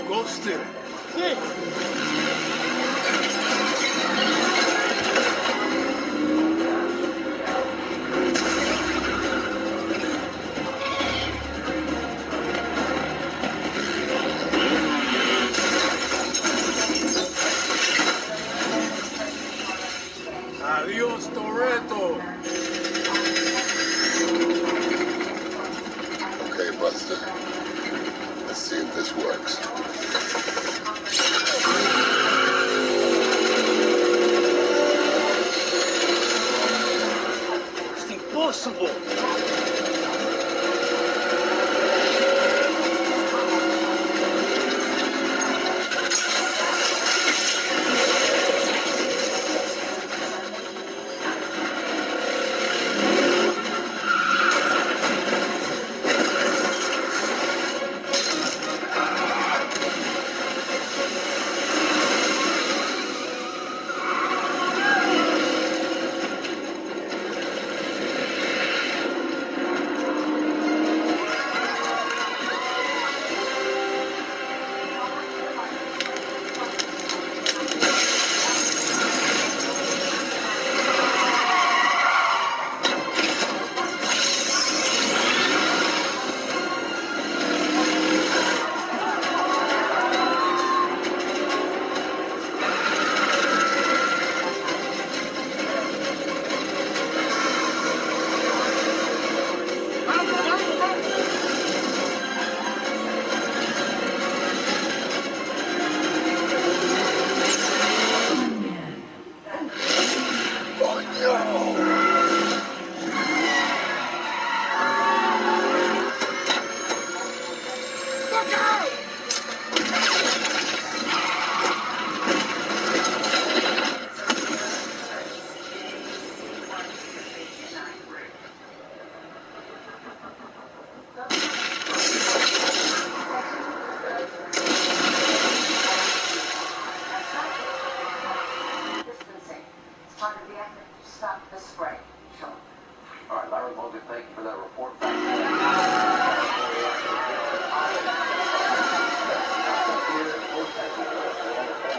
Ghosted. Sí. Adiós, Toretto. Okay, Buster. Let's see if this works. It's impossible. Distancing. It's part of the effort to stop the spread. Sure. All right, Larry Mulder, thank you for that report.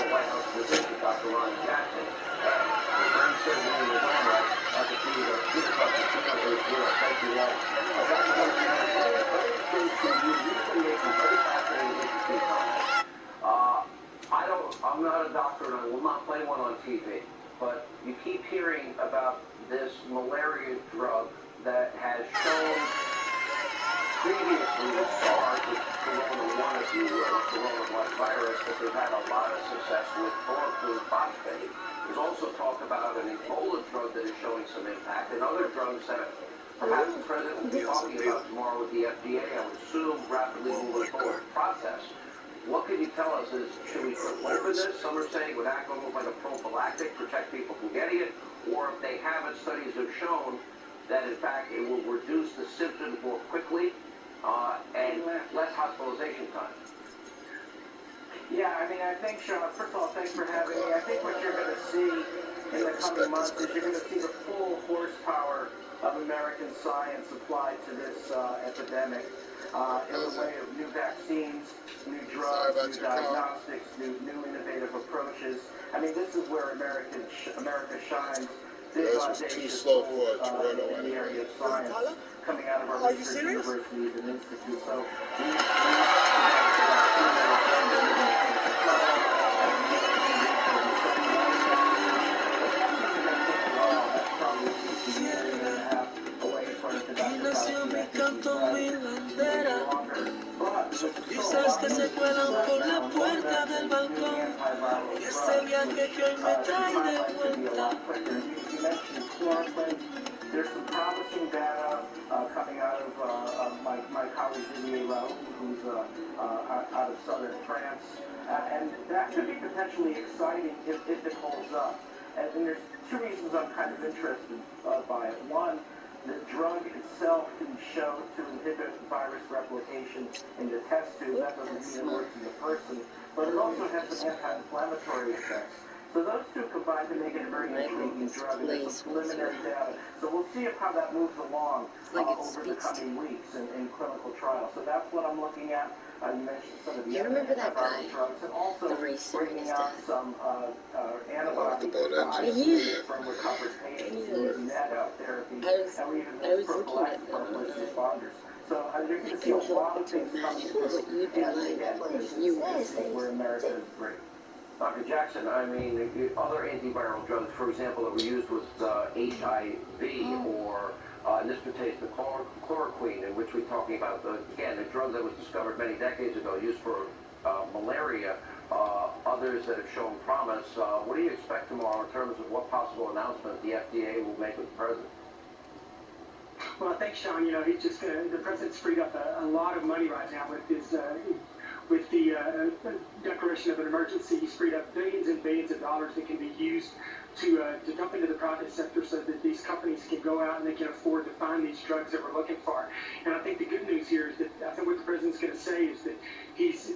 White House physician, Dr. Ron Jackson. The brain surgery in his own right. Dr. Peter Peter is here. Thank you all. Dr. Jackson, very interesting. You've been making very fascinating, interesting comments. I'm not a doctor and I will not play one on TV, but you keep hearing about this malaria drug that has shown previously with SARS, with Corona 1, if you will, Corona 1 virus, that they've had a lot of success with chloroquine phosphate. There's also talk about an Ebola drug that is showing some impact, and other drugs that perhaps the president will be talking about tomorrow with the FDA, I would assume, rapidly moving forward process. What can you tell us? Should we open this? Some are saying it would act almost like a prophylactic, protect people from getting it, or if they haven't, studies have shown that in fact it will reduce the symptoms more quickly and less hospitalization time. Yeah, I mean, I think, Sean, first of all, thanks for having me. I think what you're going to see in the coming months is you're going to see the full horsepower of American science applied to this epidemic in the way of new vaccines, new drugs, new diagnostics, new innovative approaches. I mean, this is where America shines. Big audacious goals in the area of science coming out of our research universities and institutes. So Aquí nació mi canto, mi bandera. Sonrisas que se cuelan por la puerta del balcón. Y ese viaje que hoy me trae de vuelta. There's some promising data coming out of my colleague Didier Lowe, who's out of southern France, and that could be potentially exciting if it holds up. And there's two reasons I'm kind of interested by it. One, the drug itself can show to inhibit virus replication in the test tube. That doesn't mean it works in the person, but it also has some anti-inflammatory effects. So those two combine to make it a very intriguing drug, and there's some preliminary data. So we'll see how that moves along over the coming weeks in clinical trials. So that's what I'm looking at. You mentioned some of the other antiviral drugs, and also bringing out some antibody from recovered patients using that therapy, and we even prophylactic for first responders. So you're going to see a lot of things coming through, and this is where America is great. Dr. Jackson, I mean, other antiviral drugs, for example, that were used with HIV or, in this case, the chloroquine, in which we're talking about, again, a drug that was discovered many decades ago, used for malaria, others that have shown promise. What do you expect tomorrow in terms of what possible announcement the FDA will make with the president? Well, thanks, Sean. You know, the president's freed up a lot of money right now with his with the declaration of an emergency. He's freed up billions and billions of dollars that can be used to dump into the private sector so that these companies can go out and they can afford to find these drugs that we're looking for. And I think the good news here is that I think what the president's going to say is that he's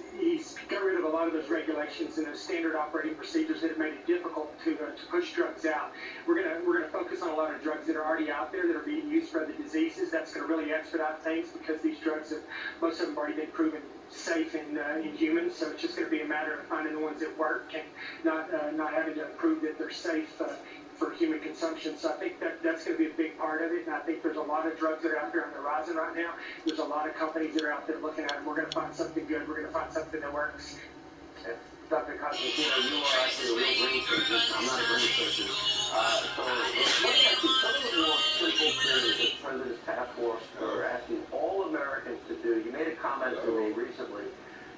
got rid of a lot of those regulations and those standard operating procedures that have made it difficult to push drugs out. We're gonna focus on a lot of drugs that are already out there that are being used for other diseases. That's going to really expedite things because these drugs have, most of them have already been proven safe in humans, so it's just going to be a matter of finding the ones that work and not having to prove that they're safe for human consumption. So I think that's going to be a big part of it, and I think there's a lot of drugs that are out there on the horizon right now. There's a lot of companies that are out there looking at them. We're going to find something good. We're going to find something that works. Dr. Constantino, you are actually a real brain surgeon. I'm not a brain surgeon. So let me ask you, some of the more simple things that the President's task force are asking all Americans to do. You made a comment to me recently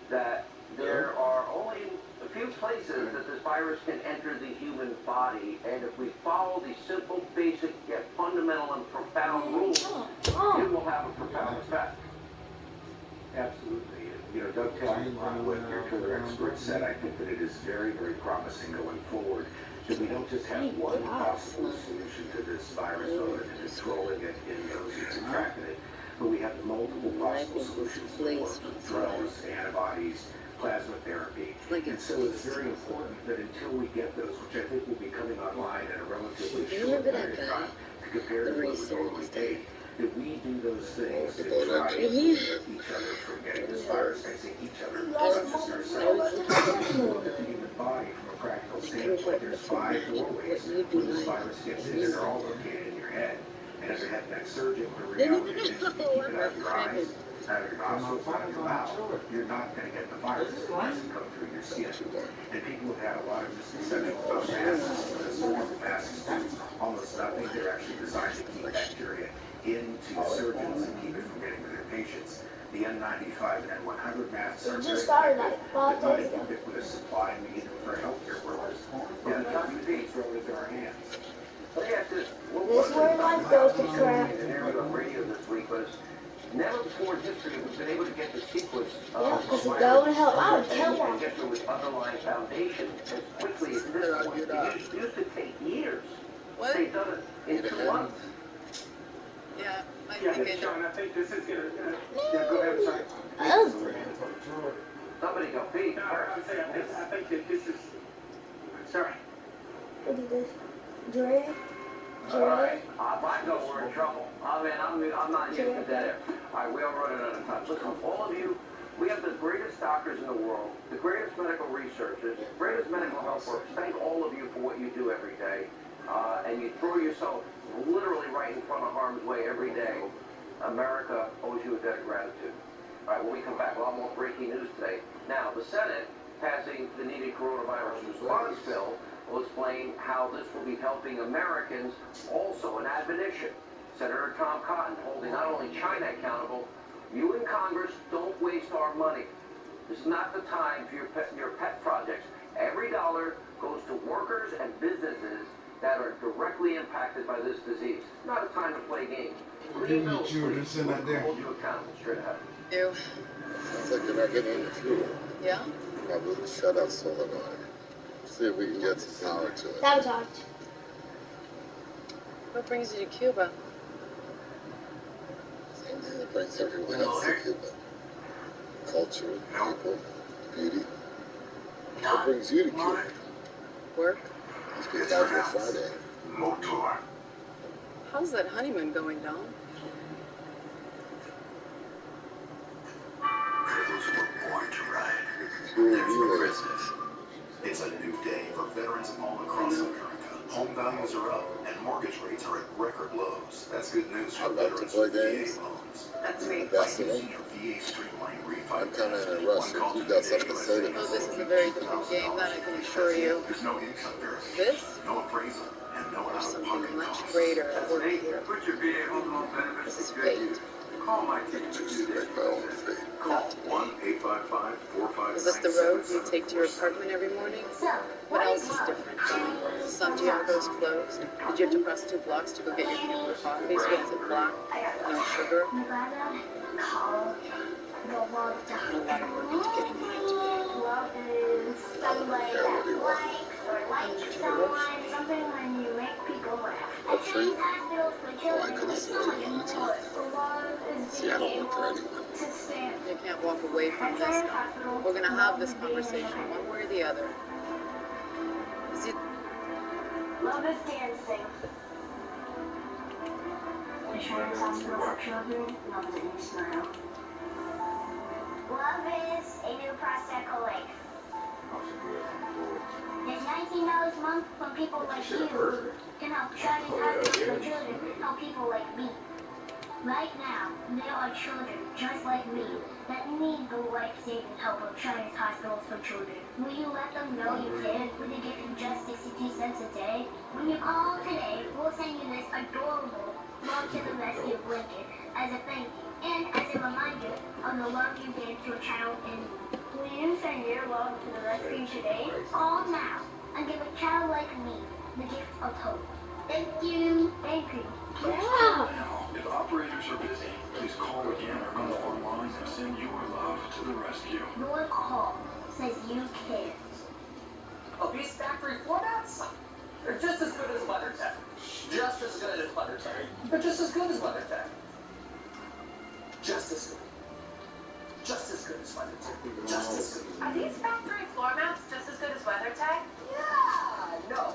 that there are only a few places that this virus can enter the human body, and if we follow these simple, basic, yet fundamental and profound rules, it will have a profound effect. Absolutely. You know, dovetailing on what your other experts said, I think that it is very, very promising going forward that we don't just have one possible solution to this virus other than controlling it in those who contracted it, but we have multiple possible solutions to work: drugs, antibodies, plasma therapy. And so it's very important that until we get those, which I think will be coming online in a relatively short period of time to compare to what would normally take, that we do those things to try to keep each other from getting this virus. I say each other, not just ourselves. If you look at the human body from a practical standpoint, there's 5 doorways where this virus gets in, and they're all located in your head. And as a head neck surgeon, the reality is if you keep it out of your eyes, out of your nostrils, out of your mouth, you're not going to get the virus unless it comes through your skin. And people have had a lot of misconceptions about masks. This form of masks do almost nothing. They're actually designed to keep bacteria into surgeons and keep it from getting to their patients. The N95 and N100 masks are It very just started effective, like but 5 not days a ago. ubiquitous supply needed for healthcare workers. Yeah, WP throw it into our hands. Let me ask this. This is where life goes to crap. In an area on radio this week was never before in history have we been able to get the sequence Yeah, because it's going to help out. and get to its underlying foundation as quickly as this one. It used to take years. What? They've done it in 2 months. Yeah, Sean, I think this is gonna. Yeah, go ahead, sorry. Somebody go, Pete. No, I would say I think that this is. Sorry. Look at this. Dre. All right. I know we're in trouble. I mean, I'm not used to that air. All right, we are running out of time. Listen, all of you, we have the greatest doctors in the world, the greatest medical researchers, greatest medical health workers. Thank all of you for what you do every day. And you throw yourself literally right in front of harm's way every day. America owes you a debt of gratitude. All right, when we come back, a lot more breaking news today. Now, the Senate passing the needed coronavirus response bill will explain how this will be helping Americans. Also, an admonition. Senator Tom Cotton holding not only China accountable, you in Congress don't waste our money. This is not the time for your pet projects. Every dollar goes to workers and businesses that are directly impacted by this disease. It's not a time to play games. Clean those, please. We'll hold you accountable straight ahead. Ew. Sounds like you're not getting any fuel. Yeah? Probably shut off solenoid. See if we can get some power to it. Sabotage. What brings you to Cuba? Same thing that brings everyone else to Cuba. Culture, people, beauty. What brings you to Cuba? Work. It's been casual Friday. Motor. How's that honeymoon going, Dom? For those who were born to ride, live for Christmas. It's a new day for veterans all across America. Home values are up and mortgage rates are at record lows. That's good news for veterans with VA loans. That's me. By using your VA Streamline Refi, I'm kind of in a rush. If you've got something to say to me. Oh, this is a very different game, that I can assure you. There's no income verification, This? no appraisal, and no There's something out-of-pocket much costs. greater at work here. Put your VA home loan benefits This is to good fate. use. Call my team to Choose do to this. make my own fate. Call 1-855-459-7777. Is this the road you take to your apartment every morning? What else is different, Dom? Santiago's closed. Did you have to cross 2 blocks to go get your cuban coffees? What is it, black? No sugar? The love I have a lot of work to get in mind today. Love is somebody that likes or likes someone, something when you make people laugh. Hope for you. Hospitals for Oh, I children could have is so sworn much you were more. telling me. Love is See, I don't being work there able anyway. to stand. You can't walk away from this, Dom. We're gonna have this conversation one way or the other. Is it... Love is dancing. Insurance hospital for children, love is a new smile. Love is a new Prosecco Life. There's $19 a month from people like you can help Chinese hospitals for children, help people like me. Right now, there are children just like me that need the life-saving help of Chinese hospitals for children. Will you let them know you care with a gift of just 62 cents a day? When you call today, we'll send you this adorable Love to the Rescue blanket as a thank you and as a reminder of the love you gave to a child in need. Will you send your love to the rescue today? Call now and give a child like me the gift of hope. Thank you. Thank you. Yeah. If operators are busy, please call again or go online and send your love to the rescue. Your call says you care. Oh, these factory floor mats? They're just as good as WeatherTech. Just as good as WeatherTech. They're just as good as WeatherTech. Just as good. Just as good as WeatherTech. Just as good. Are these factory floor mats just as good as WeatherTech? Yeah! No.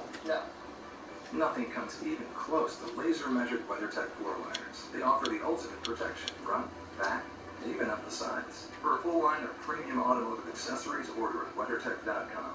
Nothing comes even close to laser-measured WeatherTech floor liners. They offer the ultimate protection, front, back, and even up the sides. For a full line of premium automotive accessories, order at WeatherTech.com.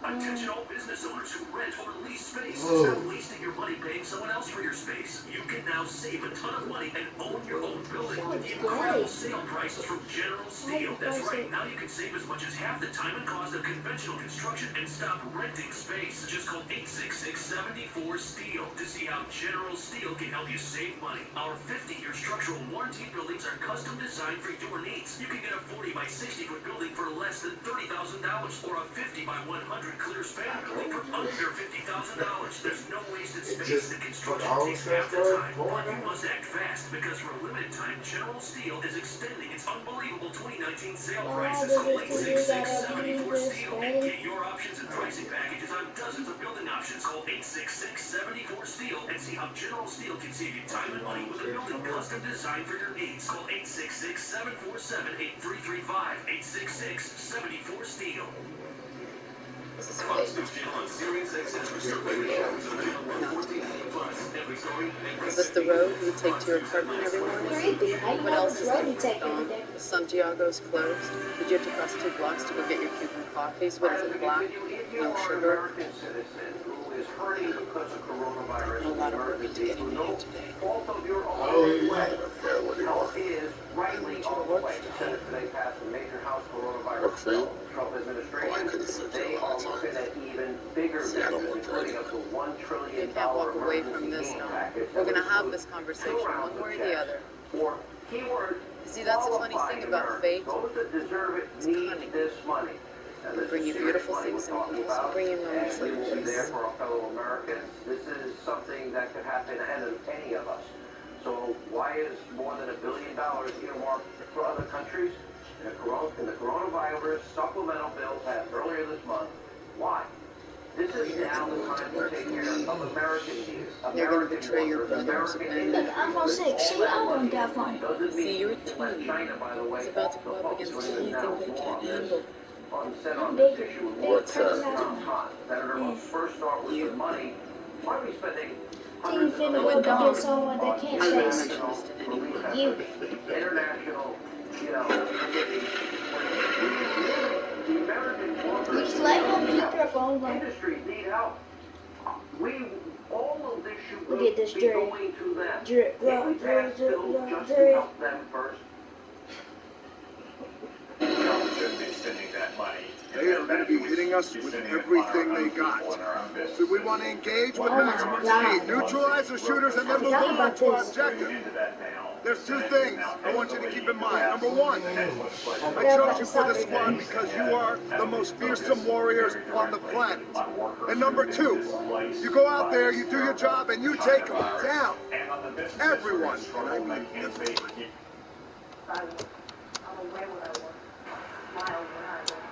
Attention all business owners who rent or lease space. Stop wasting your money paying someone else for your space. You can now save a ton of money and own your own building with the incredible sale prices from General Steel. That's right. Now you can save as much as half the time and cost of conventional construction and stop renting space. Just call 866-74-STEEL to see how General Steel can help you save money. Our 50-year structural warranty buildings are custom designed for your needs. You can get a 40 by 60 foot building for less than $30,000 or a 50 by 100 clear span building for under $50,000. There's no wasted space. The construction takes half the time, but you must act fast because for a limited time, General Steel is extending its unbelievable 2019 sale prices. Call 866-74-STEEL and get your options and pricing packages on dozens of building options. Call 866-74-STEEL and see how General Steel can save you time and money with a building custom designed for your needs. Call 866-747-8335. 866-74-STEEL. Is this the road you would take to your apartment every morning? What else is different, Dawn? The Santiago's closed. Did you have to cross 2 blocks to go get your Cuban coffees? What is it, black? No sugar? And a lot of work to get into here today. I need you to work for today. Work for you? Oh, I could have said that a lot of times. See, I don't work for anyone. You can't walk away from this, no. We're going to have this conversation, one way or the other. See, that's the funny thing about fate. It's cunning. It'll bring you beautiful things and it'll also bring you moments like this. This is something that could happen to any of us. So why is more than $1 billion earmarked for other countries? In the coronavirus supplemental bill passed earlier this month. Why? This is now the time to take care of American needs. They're going to betray your brothers and Look, I'm on 6. See, I'm on that phone. see, your team is about to go up against anything they can't handle. I'm big. What's that? Senator, let's first start with the money. Why are we spending Team finna go against someone that can't face you. international, the American workers, Just let him keep your phone on. industries need help. All of this should Look at this be drip. going to them. Drip, Can we pass bills just to help them first? They are going to be hitting us with everything they got. So we want to engage with maximum speed, neutralize the shooters, and then move on to our objective. There's 2 things I want you to keep in mind. Number 1, I chose you for this squad because you are the most fearsome warriors on the planet. And number 2, you go out there, you do your job, and you take them down. Everyone. And I mean everyone. I'm away when I work. Miles when I work.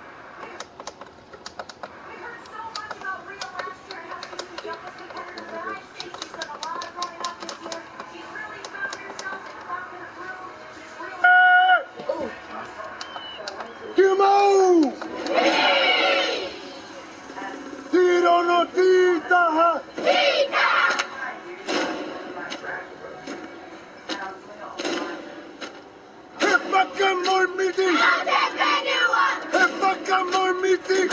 We heard so much about Rio last year and how she was the youngest competitor there. I think she's done a lot of growing up this year. She's really found herself and found her groove. She's really... Timo! Tiro no tita! Tita! Muy meeting! Muy meeting!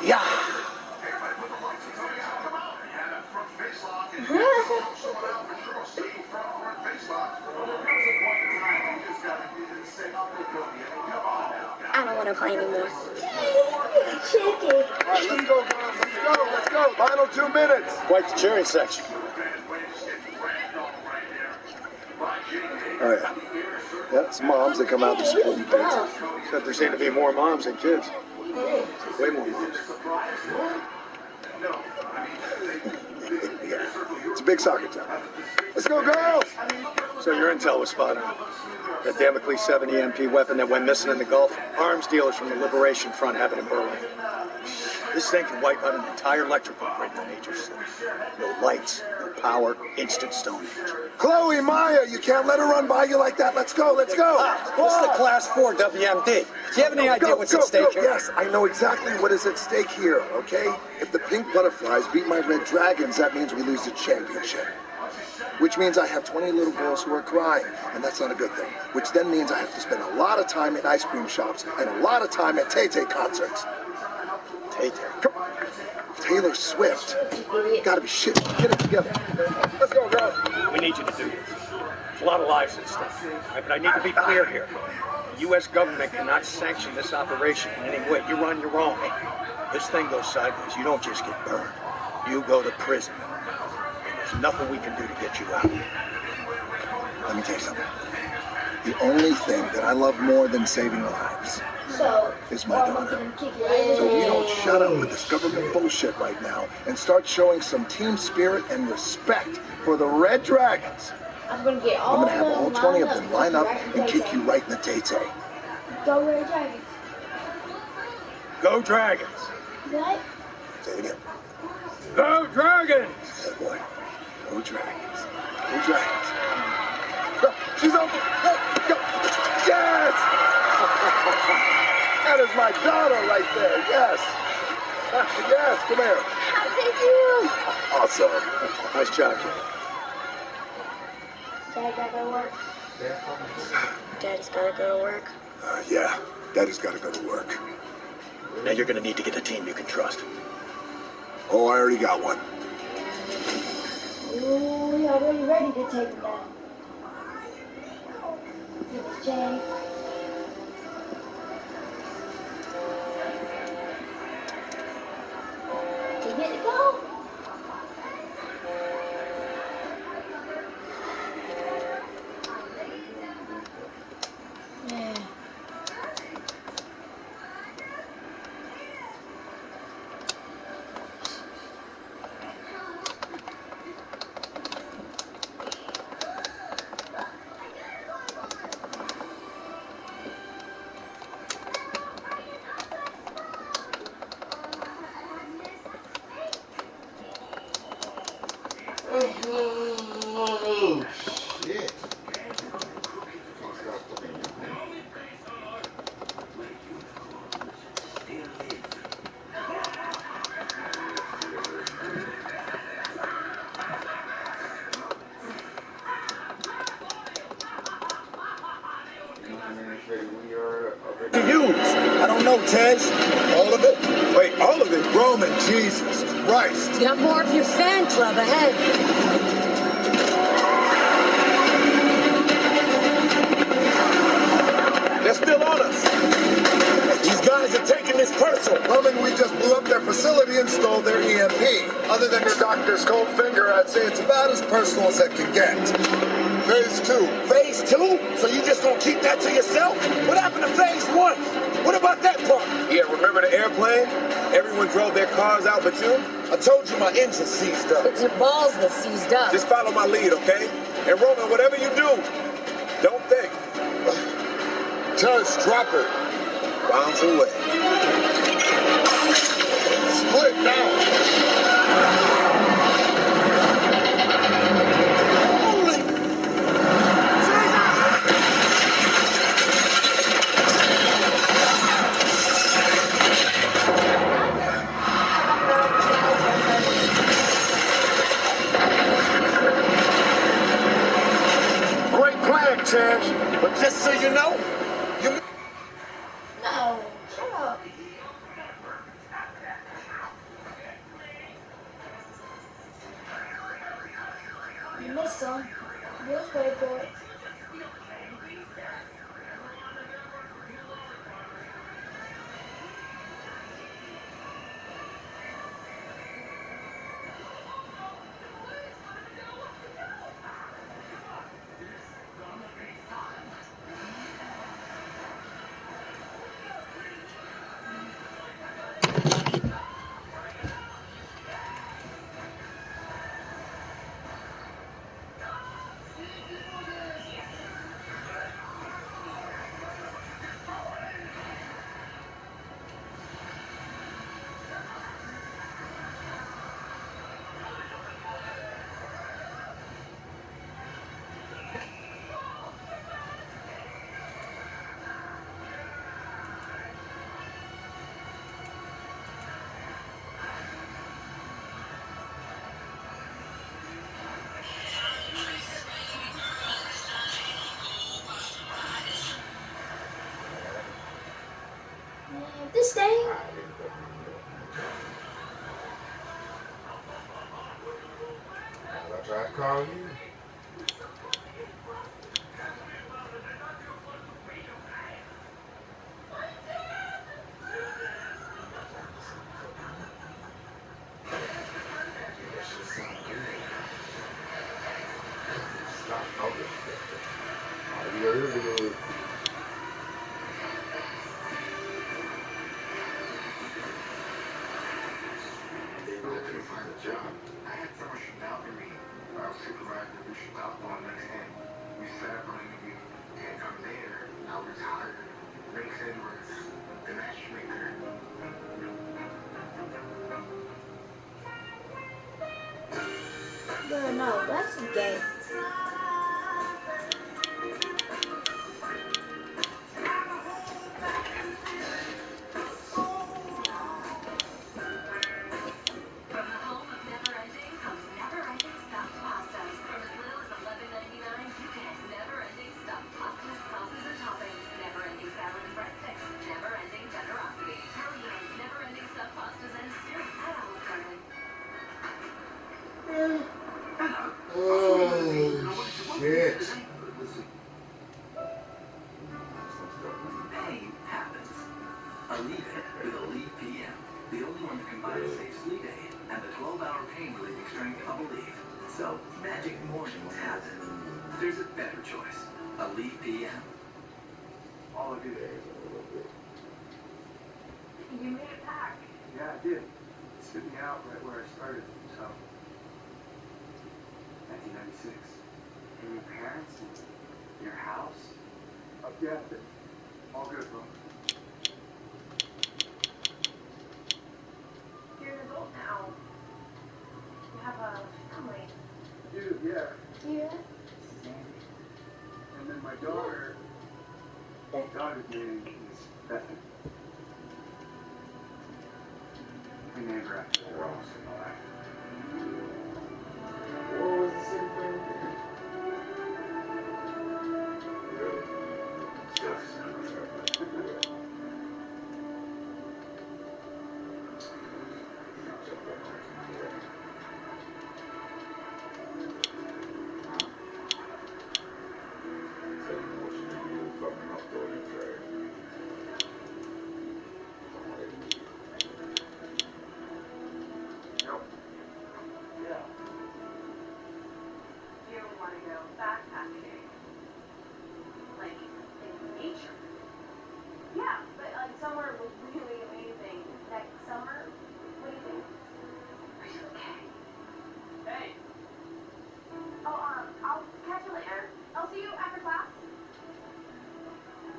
Yeah! I don't want to play anymore. Alright, let's go, girls. Let's go. Final 2 minutes. Quite the cheering section. Oh, yeah. Yeah, it's moms that come out to support the kids. Except there seem to be more moms than kids. Way more moms. Yeah, it's a big soccer town. Let's go, girls! So your intel was spot on. That Damocles 70 MP weapon that went missing in the Gulf, arms dealers from the Liberation Front have it in Berlin. This thing can wipe out an entire electrical grid in a major city. No lights, no power, instant Stone Age. Chloe, Maya, you can't let her run by you like that. Let's go, let's go. What's the Class 4 WMD? Do you have any idea what's at stake here? Yes, I know exactly what is at stake here, okay? If the pink butterflies beat my red dragons, that means we lose the championship. Which means I have 20 little girls who are crying, and that's not a good thing. Which then means I have to spend a lot of time in ice cream shops and a lot of time at Tay-Tay concerts. Tay-Tay? Come on. Taylor Swift. Gotta be shit. Get it together. Let's go, girl. We need you to do this. There's a lot of lives at stake. Right, but I need to be clear here. The U.S. government cannot sanction this operation in any way. You run, you're wrong. This thing goes sideways. You don't just get burned. You go to prison. There's nothing we can do to get you out. Let me tell you something. The only thing that I love more than saving lives is my daughter. So we don't shut up with this government bullshit right now and start showing some team spirit and respect for the Red Dragons. I'm gonna have all 20 of them line up and kick you right in the tay-tay. Go Red Dragons. Go Dragons. What? Say it again. Go Dragons. Good boy. Go Dragons. Go Dragons. Go. She's open. Go. Go. Yes! That is my daughter right there. Yes. Yes, come here. Thank you. Awesome. Nice job, kid. Dad gotta go to work. Daddy's gotta go to work. Yeah, Daddy's gotta go to work. Now you're gonna need to get a team you can trust. Oh, I already got one. Ooh, yeah, we're ready to take him down. Here's Jay. Did it go? Yeah. Oh, shit. To use? I don't know, Tej. All of it? Wait, all of it? Roman, Jesus Christ. You got more of your fan club ahead. They're still on us. These guys are taking this personal. Roman, we just blew up their facility and stole their EMP. Other than your doctor's cold finger, I'd say it's about as personal as it can get. Phase 2. Phase 2? So you just gonna keep that to yourself? What happened to phase 1? What about that part? Yeah, remember the airplane? Everyone drove their cars out but you? I told you my engine seized up. It's your balls that seized up. Just follow my lead, okay? And Roman, whatever you do, don't think. Just drop it. Bounce away. Split now. Great plan, Tej. But just so you know, No, shut up. You missed some. You was paid for it. Bro, no, that's gay. From the home of Never Ending comes Never Ending Stuffed Pastas. From as little as $11.99, you get Never Ending Stuffed Pastas, sauces, and toppings. Never Ending Salad and breadsticks. Never Ending Generosity. Hurry in. Never Ending Stuffed Pastas and soon at Olive Garden. Oh, shit. Pain happens. Aleve it with Aleve PM. The only one that combines safe sleep aid and the 12-hour pain-relieving strength of Aleve. So, magic mornings happen. There's a better choice. Aleve PM. All of you. You made it back. Yeah, I did. Spit me out right where I started, so. 1996. And your parents and your house? Yeah, all good, bro. You're an adult now. You have a family. Dude, yeah. Yeah. Sandy. And then my daughter, daughter's name is Bethany. We named her after the rose in my life. What was the city thing again? Really? Yeah. You want to go backpacking. Like, in nature. Yeah, but like somewhere really amazing. Next summer? What do you think? Are you okay? Hey! Oh, I'll catch you later. I'll see you after class.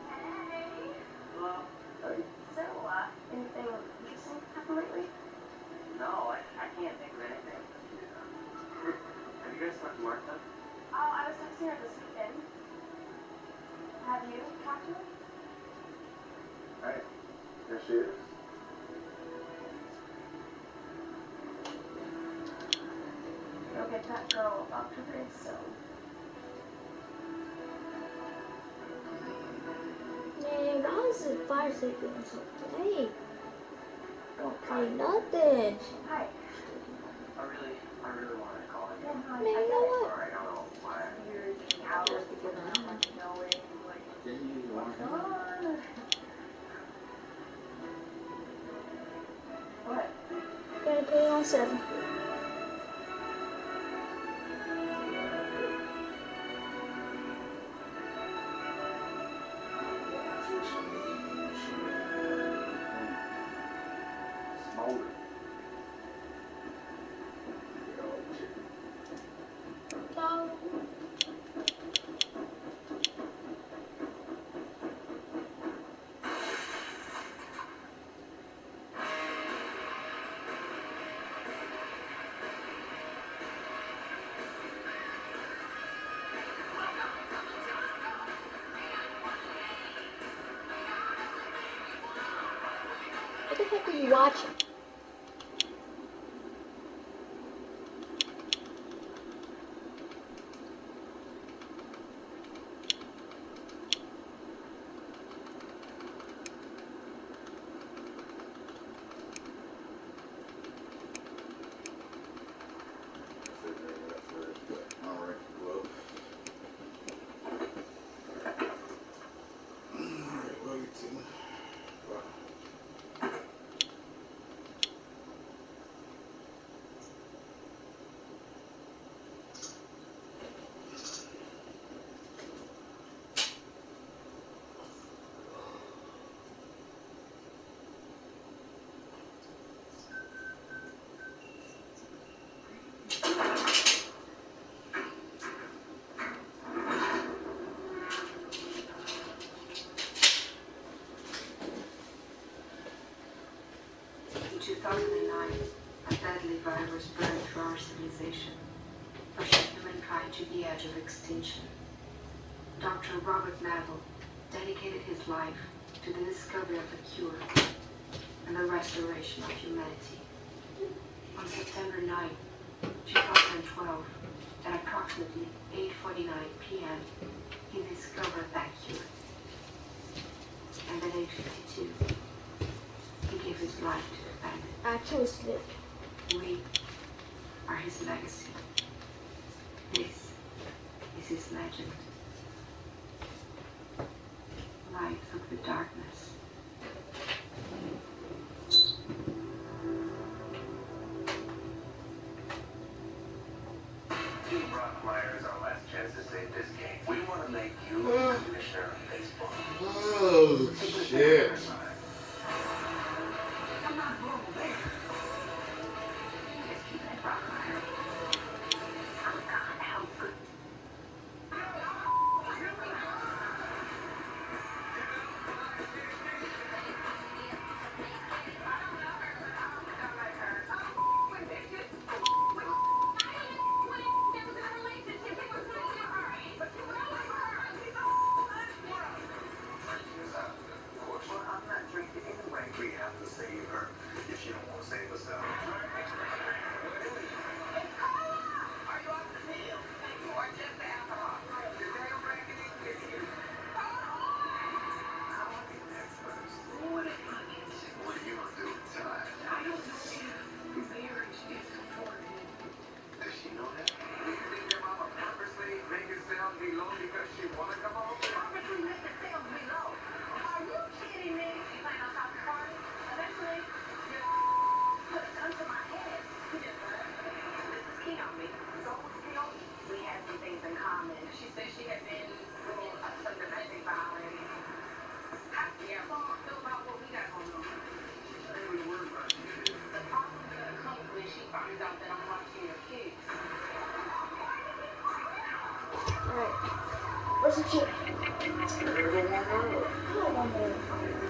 Hey! Hello? Hey. So, anything interesting happen lately? No, I can't think of anything. Have you guys talked to Martha? Oh, I was texting her this weekend. Have you talked to her? Hey. There she is. Go get that girl Dr. Grace soon. Man, why is the fire safe doing so late? Don't play nothing. Hi. I really wanted to call you. Yeah, no, Man, I you get know it. what? Sorry, I don't know why. It's weird being I'll out, just be giving not like knowing, like, what's going on. What? Gotta put it on 7. Smolder. No. What the heck are you watching? All right, well. flowers burned through our civilization, pushing humankind to the edge of extinction. Dr. Robert Malthus dedicated his life to the discovery of a cure and the restoration of humanity. On September 9, 2012, at approximately 8:49 p.m., he discovered that cure. And at age 52, he gave his life to the planet. Actually slipped. We are his legacy. This is his legend. Light of the darkness. Team Brockmeyer is our last chance to save this game. We want to make you commissioner of baseball. Oh, shit. I'm not going there. Just keep that Brockmeyer. Oh God, how good. Well, I'm not drinking anyway. We have to save her if she don't want to save herself. Are you off the field? Or just the alcohol? The damn reckoning is here. Talking experts. What if I get sick? What are you gonna do with time? I don't know if marriage is important. Does she know that? Do you think your mama purposely making sales be low because she wanna come home? Purposely making sales be low. Are you kidding me? You plan on stopping the party? Eventually, you'll put a gun to my head. This is key on me. So what's key on you? We had some things in common. She said she had been through some domestic violence. How do you feel about what we got going on? I ain't really worried about you. The problem's gonna come when she finds out that I'm watching your kids. Alright. Where's the chip? There's one more. I don't want more. I'm hungry.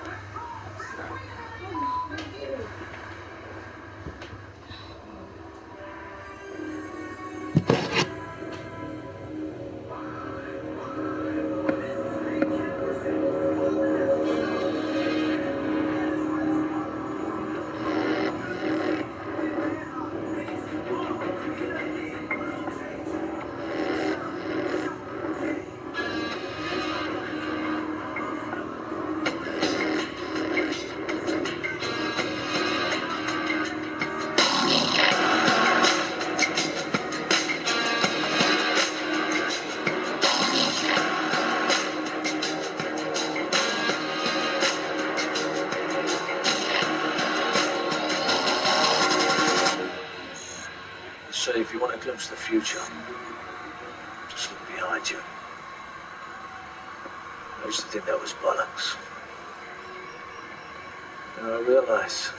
Say, if you want to glimpse the future, just look behind you. I used to think that was bollocks. Now I realize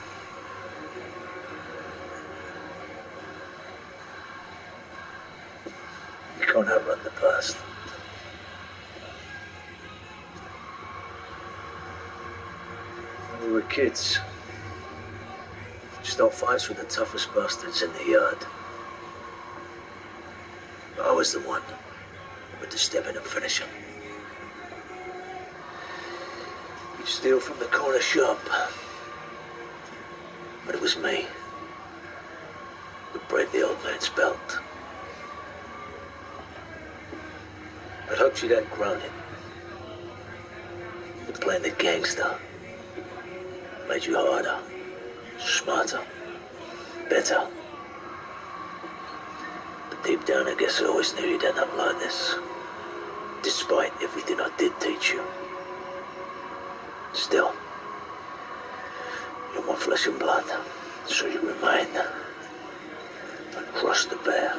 you can't outrun the past. When we were kids, we start fights with the toughest bastards in the yard. I was the one with the step in and finish him. You'd steal from the corner shop, but it was me who'd break the old man's belt. I'd hoped you'd outgrown it. But playing the gangster made you harder, smarter, better. But deep down, I guess I always knew you'd end up like this, despite everything I did teach you. Still, you're my flesh and blood, so you remain. And cross the bear.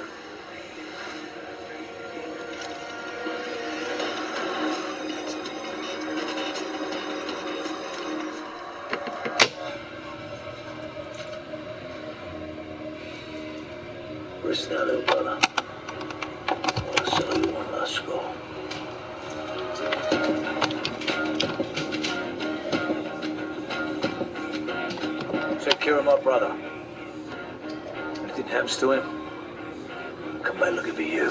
Where's that little brother? I'll sell you one last score. Take care of my brother. If he happens to him, come by looking for you.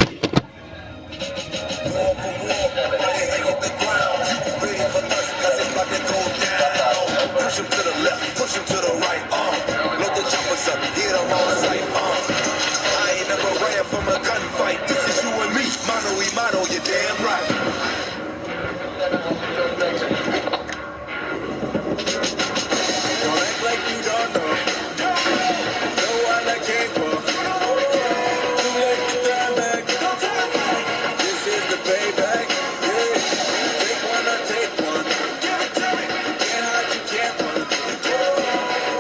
Push him to the left, push him to the right, load the choppers up, get him on sight, I ain't never ran from a gunfight, this is you and me, mano y mano, you're damn right. Don't act like you don't know, know what I came for, too late to turn back, this is the payback, yeah, take one or take one, can't hide, you can't run,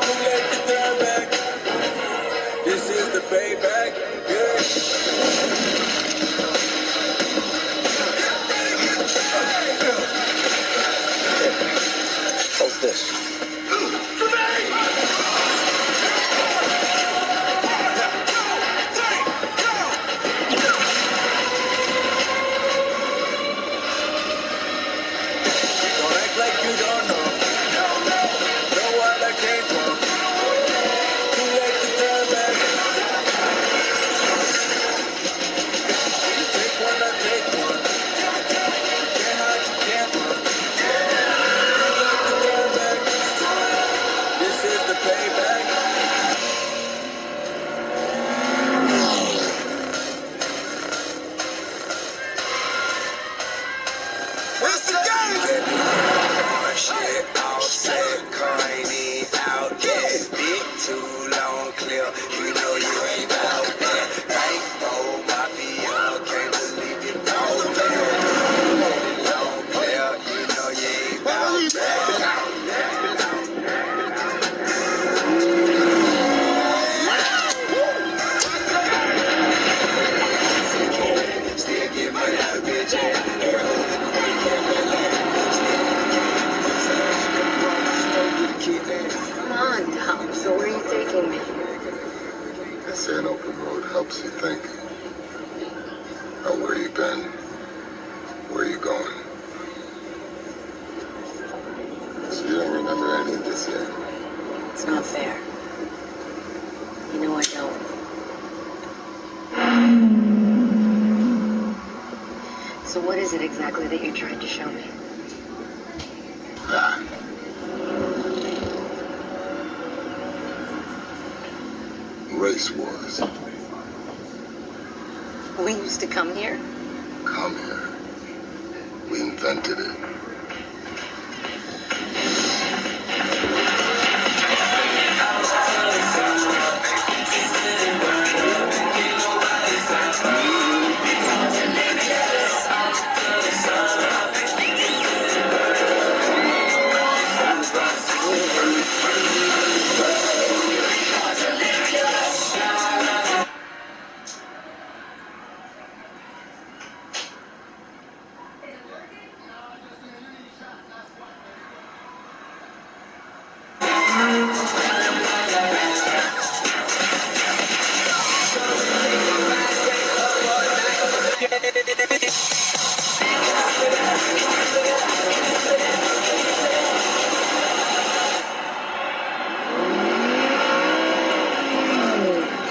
too late to turn back, this is the payback, yeah. What's this? Don't act like you don't know. Know what I came from. Too late to turn back. Take one, I take one. Can't hide, you can't run. Too late to turn back. This is the payback. What's the game? Shit, all set, coiny out there. Big too long, clear. You know you ain't out there. Bankroll, mafia, can't believe you out there. Long clear, you know you ain't out there. Still give me that bitch, Come on, Tom. So where are you taking me? They say an open road helps you think. About where you been, where you going. So you don't remember any of this yet? It's not fair. You know I don't. So what is it exactly that you're trying to show me? That. Race wars. We used to come here? Come here. We invented it.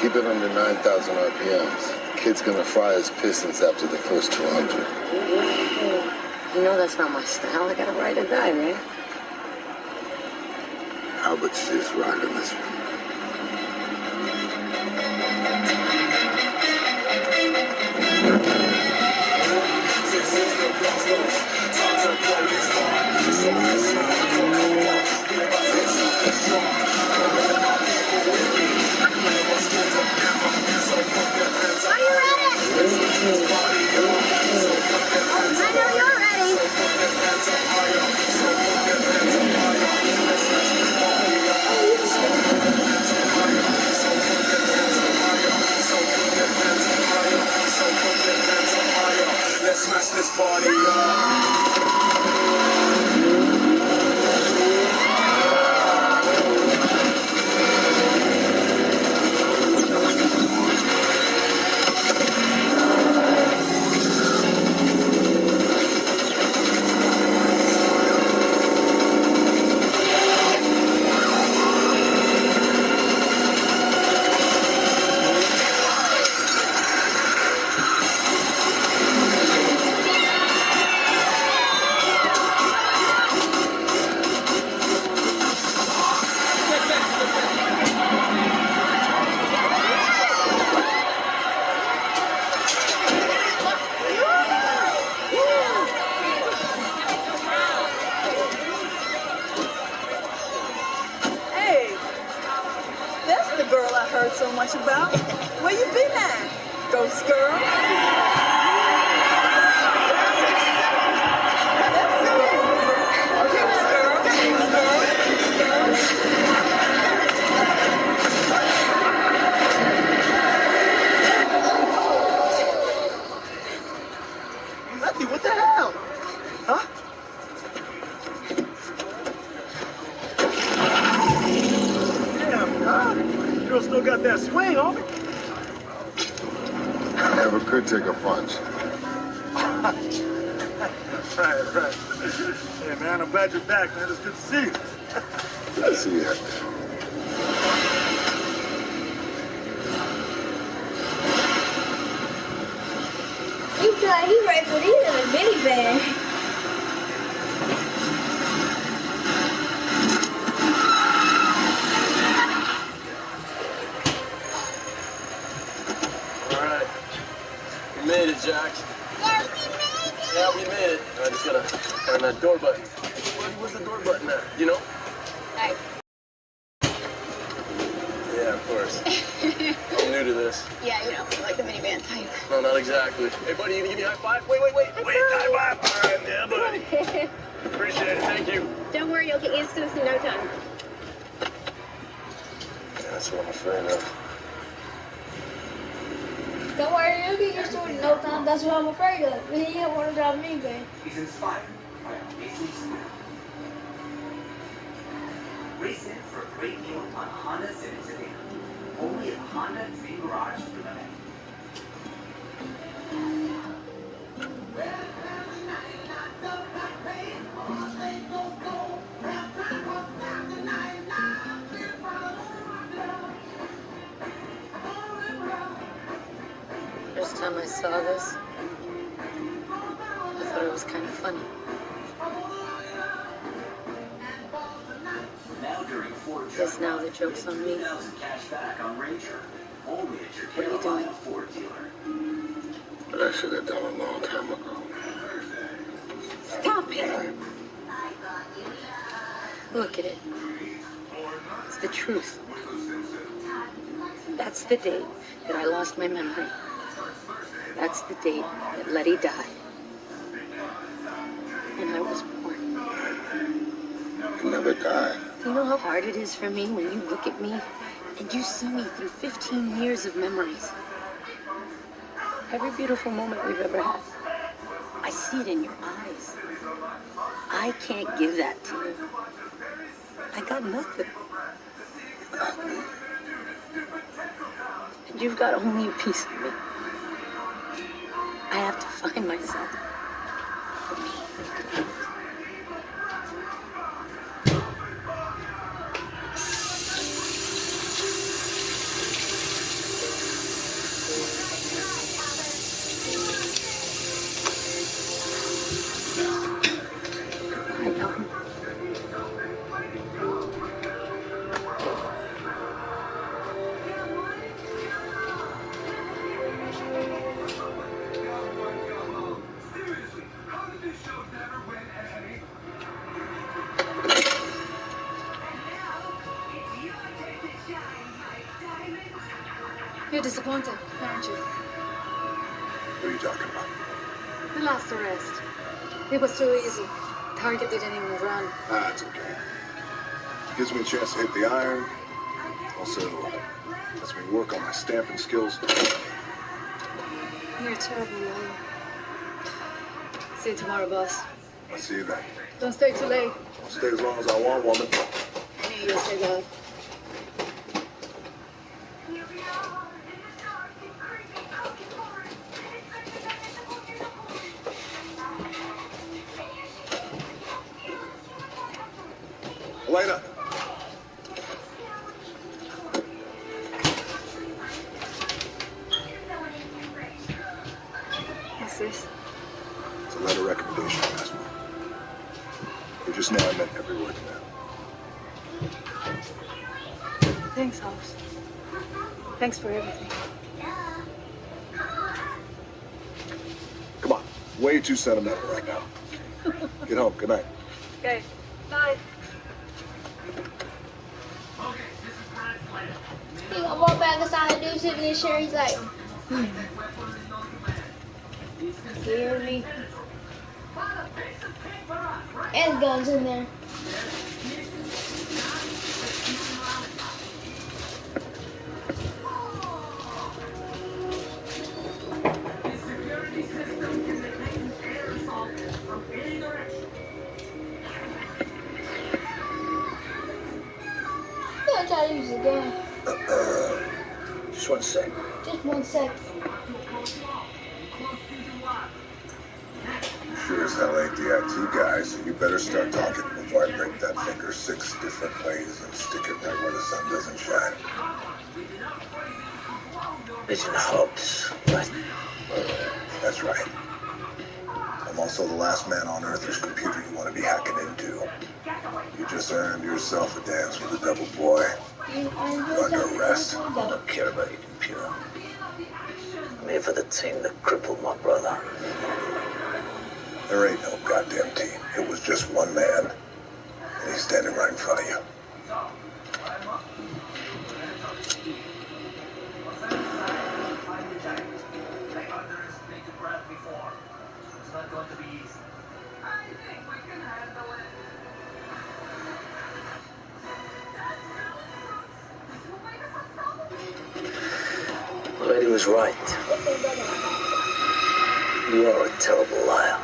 Keep it under 9,000 RPMs. Kid's gonna fry his pistons after the first 200. You know that's not my style. I gotta ride or die, right? How about you just ride on this one? Are you ready? I know you're ready. Let's smash this party up. much about. Where you been at, ghost girl? Lefty, what the hell? Huh? Damn, huh? Girl still got that swing, homie. Never could take a punch. Right. Hey, man, I'm glad you're back, man. It's good to see you. Good to see you. He feel like he ready for these in a minivan. All right. We made it, Jack. Yeah, we made it. I just gotta find that door button. Where's the door button at? You know? Hi. Yeah, of course. I'm new to this. Yeah, you know, like the minivan type. No, not exactly. Hey, buddy, you gonna give me a high five? Wait, high five. All right, yeah, buddy. Appreciate it, thank you. Don't worry, you'll get used to this in no time. Yeah, that's what I'm afraid of. Don't worry, you'll get used to it in no time. That's what I'm afraid of. He don't want to drive a minivan. He's inspired by a racing scooter. Race in for a great deal on Honda Civic Sedan. Only at Honda Dream Garage for the day. First time I saw this, I thought it was kind of funny. Now during Ford Guess now the joke's on me. 2,000 cash back on Ranger. Only at your What are you Carolina doing? Ford dealer. But I should have done a long time ago. Stop it! Look at it. It's the truth. That's the date that I lost my memory. That's the date that Letty died. And I was born. You never died. You know how hard it is for me when you look at me and you see me through 15 years of memories. Every beautiful moment we've ever had. I see it in your eyes. I can't give that to you. I got nothing. And you've got only a piece of me. I have to find myself. I know. You're disappointed, aren't you? What are you talking about? The last arrest. It was too easy. Target didn't even run. Ah, it's okay. Gives me a chance to hit the iron. Also, lets me work on my stamping skills. You're a terrible lawyer. See you tomorrow, boss. I'll see you then. Don't stay too late. I'll stay as long as I want, woman. I knew you'd say that. Elena! What's this? It's a letter of recommendation, last one. For just now, I meant every word now. Thanks, House. Thanks for everything. Come on. Way too sentimental right now. Get home. Good night. Okay. Bye. He gonna walk back inside and do shit in his shirt. He's like, hear me? And guns in there. I'm gonna try to use the gun. Just 1 sec. Just 1 sec. You sure as hell ain't the IT guy, so you better start talking before I break that finger 6 different ways and stick it right where the sun doesn't shine. It's a hoax. What? That's right. I'm also the last man on Earth whose computer you want to be hacking into. You just earned yourself a dance with the double boy. You're under arrest. I don't care about your computer. I'm here for the team that crippled my brother. There ain't no goddamn team. It was just one man, and he's standing right in front of you. The lady was right. You are a terrible liar.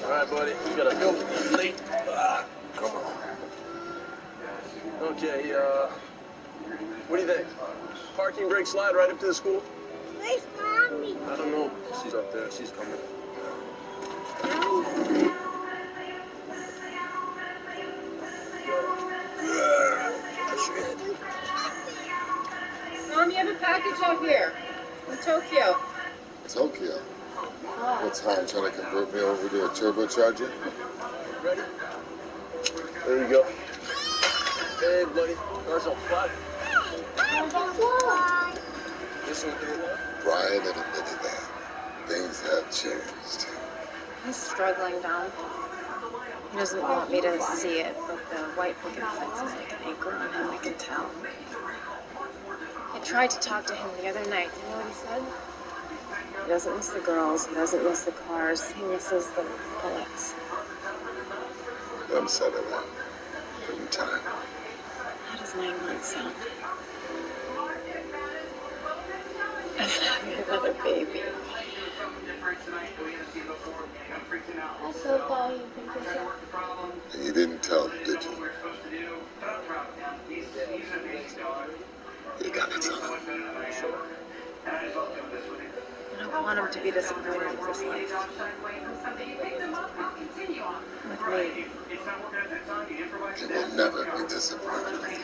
Alright, buddy, we gotta go. Late. Come on. Okay, what do you think? Parking brake slide right up to the school? Where's Mommy? I don't know. She's up there. She's coming. Mom, you have a package out here from Tokyo. Tokyo? What's Tom trying to convert me over to a turbocharger? Ready? There you go. Hey, buddy. Car's on fire. Listen, Brian in a minivan. Things have changed. He's struggling, Dom. He doesn't want me to see it, but the white picket fence is like an anchor on him, I can tell. I tried to talk to him the other night. You know what he said? He doesn't miss the girls. He doesn't miss the cars. He misses the bullets. I'm settling. Putting time. How does 9 months sound? As having another baby. I so thought he picked this up. And you didn't tell him, did you? You gotta tell him. I don't want him to be disappointed with his life. With me. He will never be disappointed with you.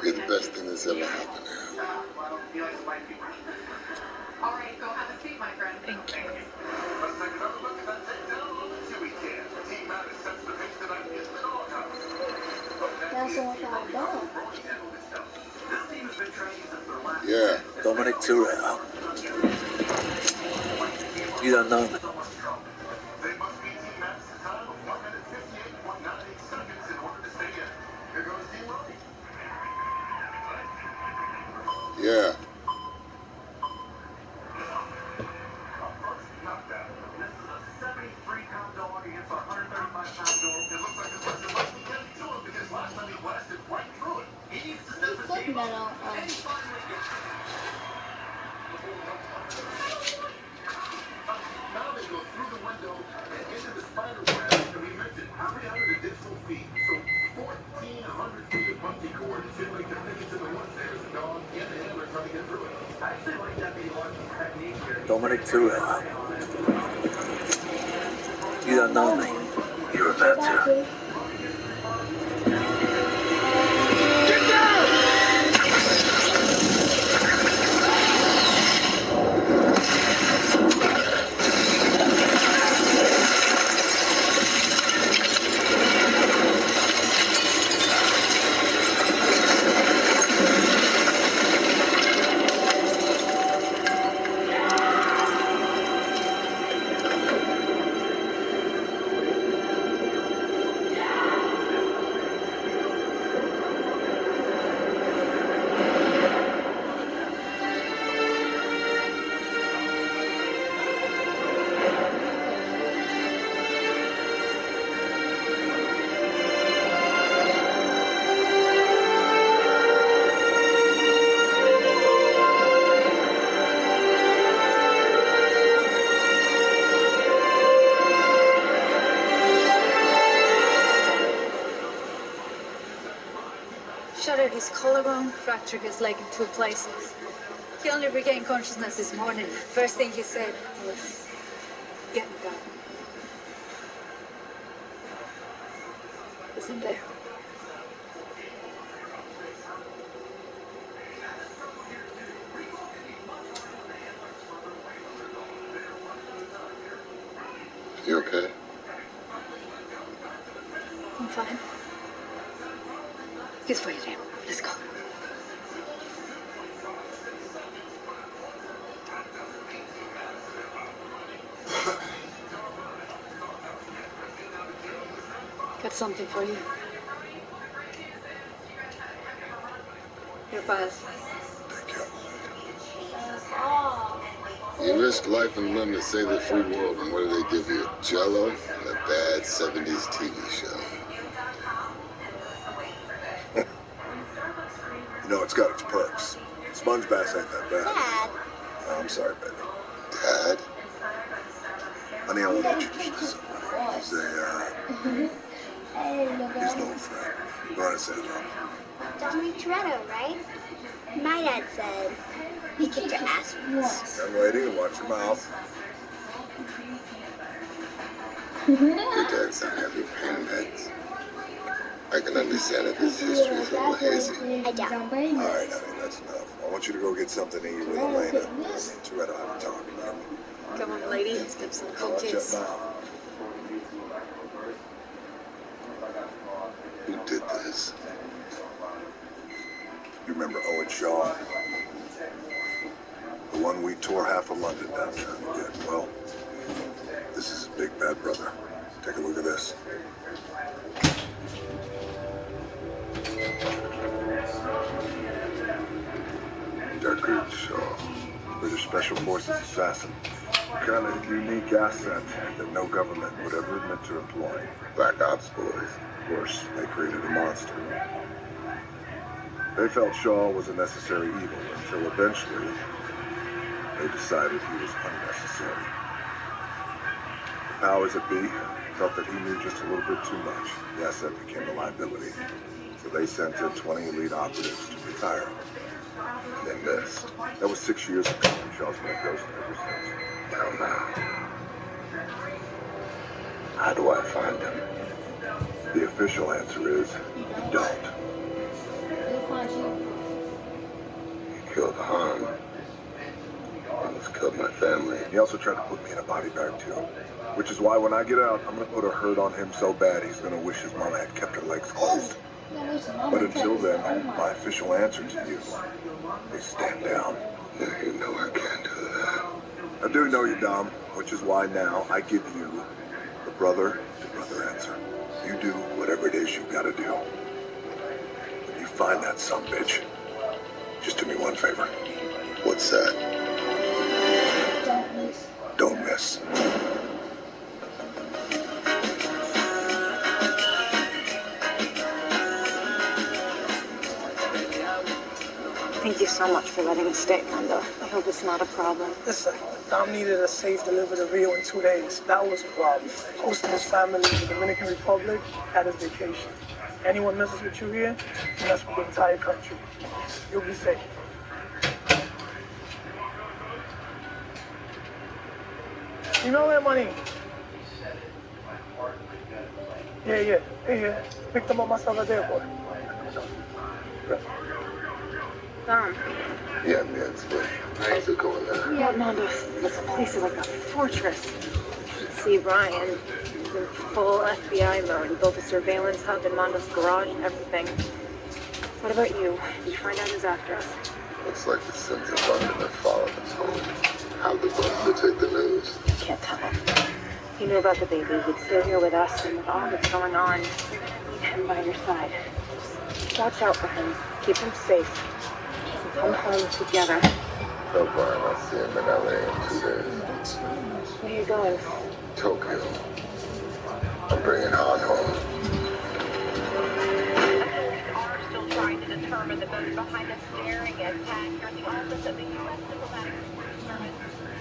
You're the best thing that's ever happened to him. All right, go have a seat, my friend. Thank you. That's the one I done. Yeah. Dominic Toretto. You don't know me. Yeah. Looking at all. Now they go through the window and into the spider web, and we mentioned 300 additional feet, so 1,400 feet of bungee cord. Seems like the thickets in the woods there is the dog and the handler trying to get through it. I actually like Deputy Larkin's technique here. Dominic Toretto. You don't know me. You're about to. Get down! Shattered his collarbone, fractured his leg in 2 places. He only regained consciousness this morning. First thing he said was, "Get me down." Isn't there? You okay? I'm fine. He's waiting. Let's go. Got something for you. Your files. You risk life and limb to save the free world, and what do they give you? Jello and a bad 70s TV show. You know, it's got its perks. Sponge bass ain't that bad. Dad. Oh, I'm sorry, baby. Dad? Honey, I want to introduce you to somebody. He's an old friend. Go ahead and say hello. Dominic Toretto, right? My dad said he kicked your ass once. Young lady, watch your mouth. Your dad's on heavy pain meds. I can understand if his history is a little hazy. I don't. All right, honey, that's enough. I want you to go get something to eat with Elena. Toretto have a talk about it. Come on, lady. Let's give some cold Watch kiss. it now. Who did this? You remember Owen Shaw? The one we tore half of London down trying to get. Well, this is his big bad brother. Take a look at this. Deckard Shaw. British Special Forces assassin. A kind of unique asset that no government would ever admit to employing. Black Ops boys. Of course, they created a monster. They felt Shaw was a necessary evil until eventually they decided he was unnecessary. The powers that be felt that he knew just a little bit too much. The asset became a liability. So they sent in 20 elite operatives to retire him. And they missed. That was 6 years ago, and Shaw's been a ghost ever since. Hell no. How do I find him? The official answer is, you don't. He killed Han. Almost killed my family. He also tried to put me in a body bag, too. Which is why when I get out, I'm gonna put a hurt on him so bad he's gonna wish his mama had kept her legs closed. But until then, my official answer to you is stand down. Yeah, you know I can't do that. I do know you, Dom, which is why now I give you the brother-to-brother answer. You do whatever it is you gotta do. When you find that sumbitch, just do me one favor. What's that? Don't miss. Thank you so much for letting us stay, Mando. I hope it's not a problem. Listen, Dom needed a safe delivery to Rio in 2 days. That was a problem. Hosting his family in the Dominican Republic at his vacation. Anyone messes with you here, you mess with the entire country. You'll be safe. You know where money? Yeah. Picked them up myself at the airport. Dom. Yeah, it's good. How's it going there? Yeah, Mando, this place is like a fortress. You should see Ryan. He's in full FBI mode. He built a surveillance hub in Mando's garage and everything. What about you? Did you find out who's after us? Looks like the sins of London have followed us home. How'd the butler take the news? I can't tell him. He knew about the baby. He'd stay here with us, and with all that's going on, you're gonna need him by your side. Just watch out for him. Keep him safe. Come home together. No, Brian, I'll see him in LA in 2 days. Where are you going? Tokyo. I'm bringing Han home. Are still trying to determine the motive behind the staring attack here at the office of the U.S. Diplomatic Service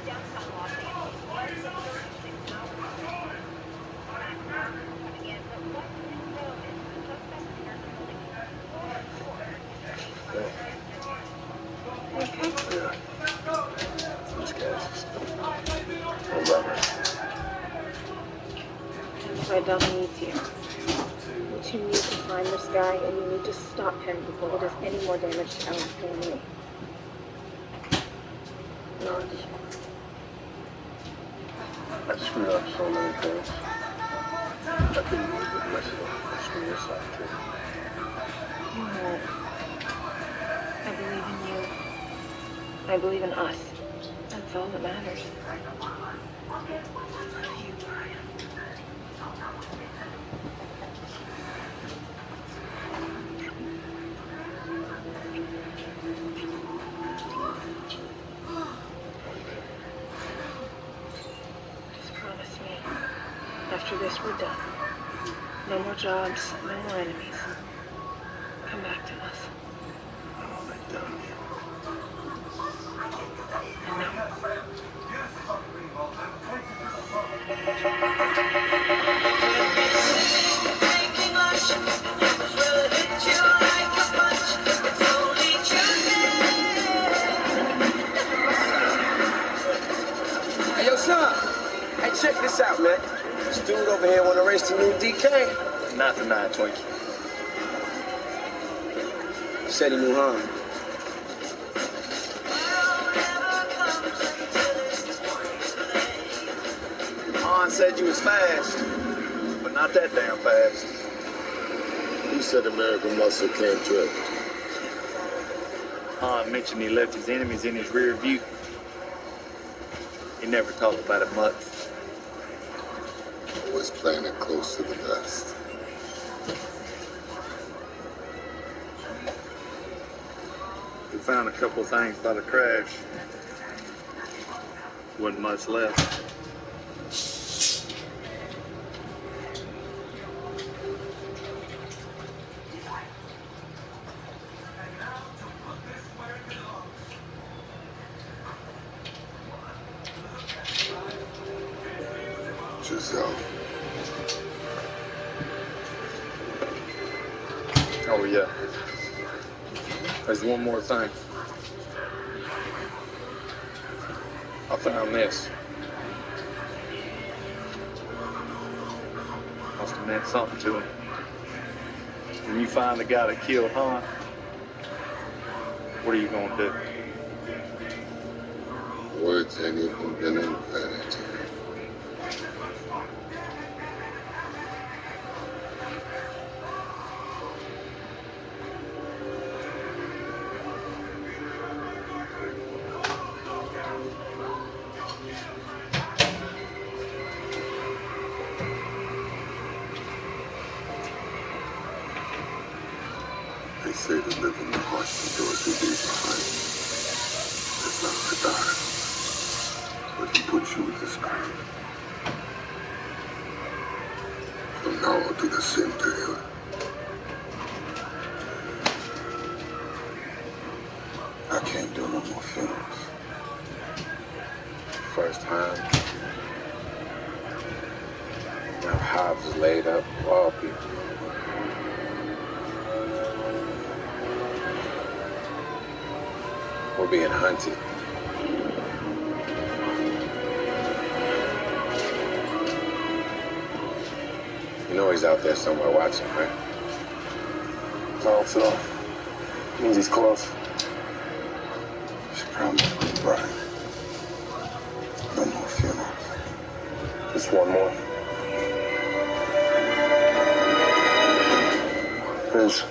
downtown Los Angeles. Less than 36 hours ago. Coming in, but what we know is the suspect here in the building. Okay. Yeah. These guys just don't love it. That's why Dom needs you. But you need to find this guy, and you need to stop him before he does any more damage to our family. I screwed up so many things. I couldn't believe it mess it up. I screwed this up too. You won't. I believe in you. I believe in us. That's all that matters. I love you, Brian. Just promise me, after this we're done. No more jobs, no more enemies. Come back to us. I'm done. Hey, yo, son. Hey, check this out, man. This dude over here want to race the new DK. Not tonight, Twinkie. Said he knew Han. Han said you was fast, But not that damn fast. Who said American muscle can't drift? Han mentioned he left his enemies in his rear view. He never talked about it much. Always playing it close to the vest. We found a couple of things by the crash. Wasn't much left. Giselle. Oh, yeah. There's one more thing. I found this. Must have meant something to him. When you find the guy that killed Han, what are you gonna do? Words ain't even been invented. They say to live in the heart of those who leave behind. It's not to die, but he puts you with the spirit. So now I'll do the same to him. I can't do no more funerals. First time. Now Hobbs is laid up with all people. We're being hunted. You know he's out there somewhere watching, right? Thought so. Means he's close. She promised me, Brian. No more funerals. Just one more. Biz.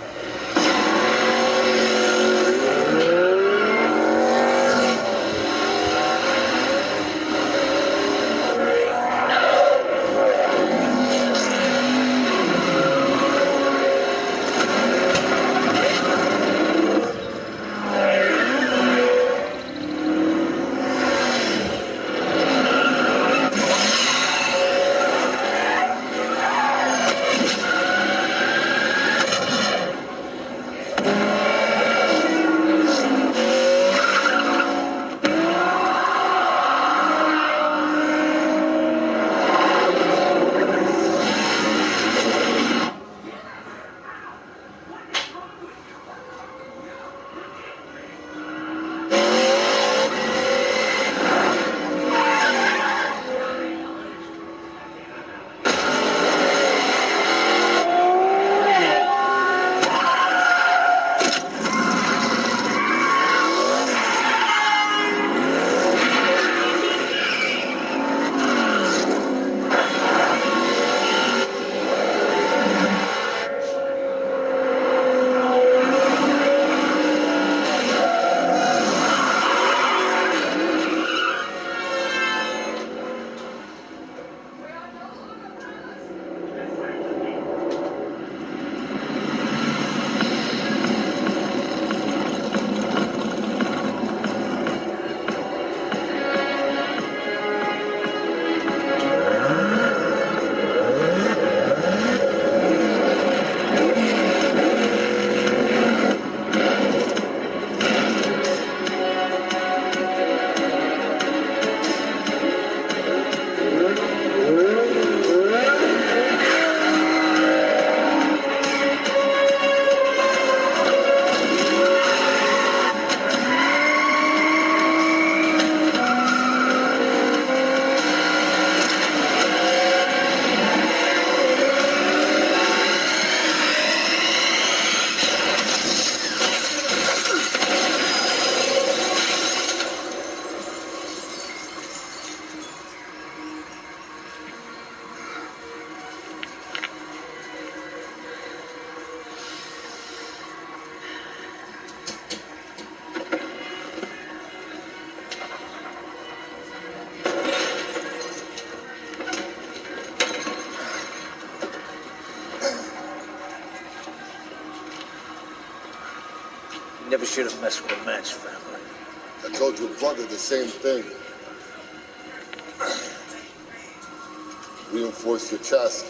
Never should have messed with the Match family. I told your brother the same thing. reinforce your chest.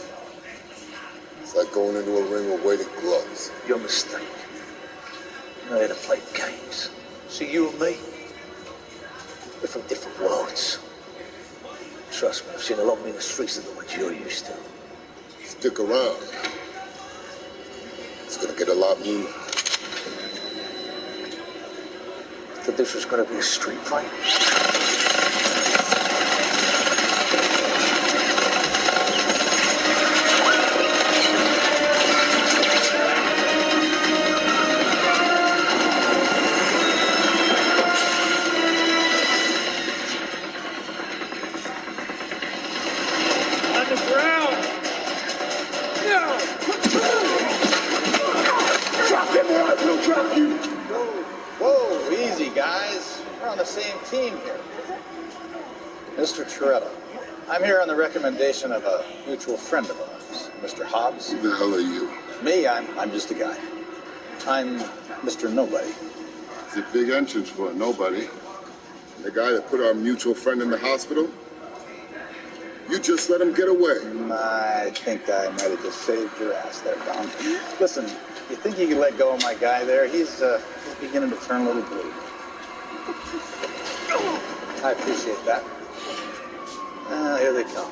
It's like going into a ring with weighted gloves. You're mistaken. I'm not here to play games. See, you and me, we're from different worlds. Trust me, I've seen a lot meaner streets than the ones you're used to. Stick around. It's gonna get a lot meaner. That this was gonna be a street fight? Whoa, easy, guys. We're on the same team here. Mr. Toretto, I'm here on the recommendation of a mutual friend of ours, Mr. Hobbs. Who the hell are you? Me, I'm just a guy. I'm Mr. Nobody. It's a big entrance for a nobody. The guy that put our mutual friend in the hospital? You just let him get away. I think I might have just saved your ass there, Don. Listen, you think you can let go of my guy there? He's beginning to turn a little blue. I appreciate that. Here they come.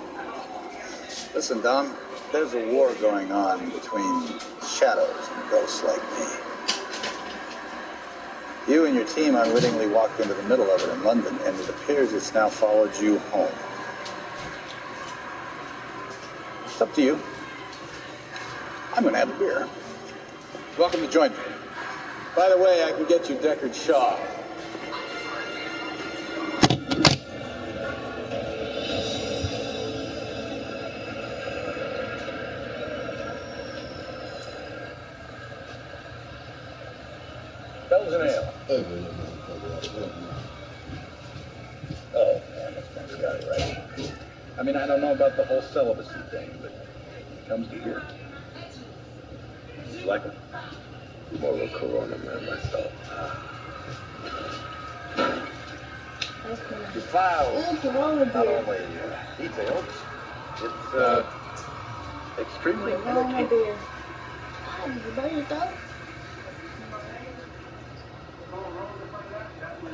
Listen, Don, there's a war going on between shadows and ghosts like me. You and your team unwittingly walked into the middle of it in London, and it appears it's now followed you home. It's up to you. I'm gonna have a beer. Welcome to join me. By the way, I can get you Deckard Shaw. Belgian ale. Oh, man, that's Scotty, right? I mean, I don't know about the whole celibacy thing, but when it comes to beer, you like it? More of a Corona man myself. The file not only detailed, it's extremely entertaining.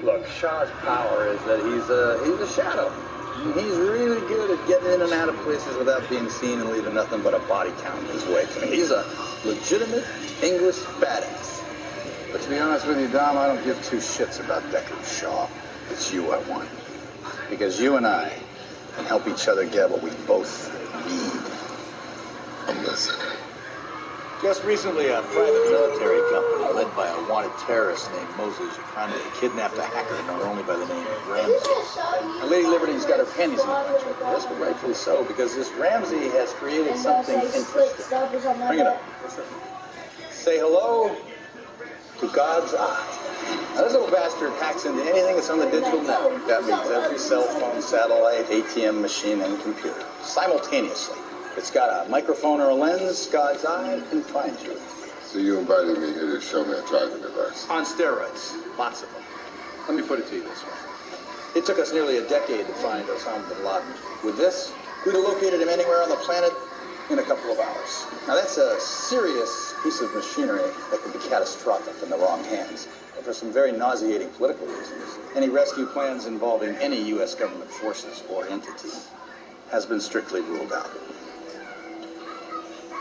Look, Shaw's power is that he's a shadow. He's really good at getting in and out of places without being seen and leaving nothing but a body count in his wake. I mean, he's a legitimate English badass. But to be honest with you, Dom, I don't give two shits about Deckard Shaw. It's you I want. Because you and I can help each other get what we both need. I'm listening. Just recently, a private military company led by a wanted terrorist named Moses Ukande kidnapped a hacker known only by the name of Ramsey. Now, Lady Liberty's got her panties in a bunch over this, but rightfully so, because this Ramsey has created something interesting. Bring it up. Say hello to God's eye. Now, this little bastard hacks into anything that's on the digital network. That means every cell phone, satellite, ATM machine, and computer, simultaneously. It's got a microphone or a lens. God's eye can find you. So you invited me here to show me a tracking device? On steroids. Lots of them. Let me put it to you this way. It took us nearly a decade to find Osama bin Laden. With this, we'd have located him anywhere on the planet in a couple of hours. Now, that's a serious piece of machinery that could be catastrophic in the wrong hands. But for some very nauseating political reasons, any rescue plans involving any U.S. government forces or entity has been strictly ruled out.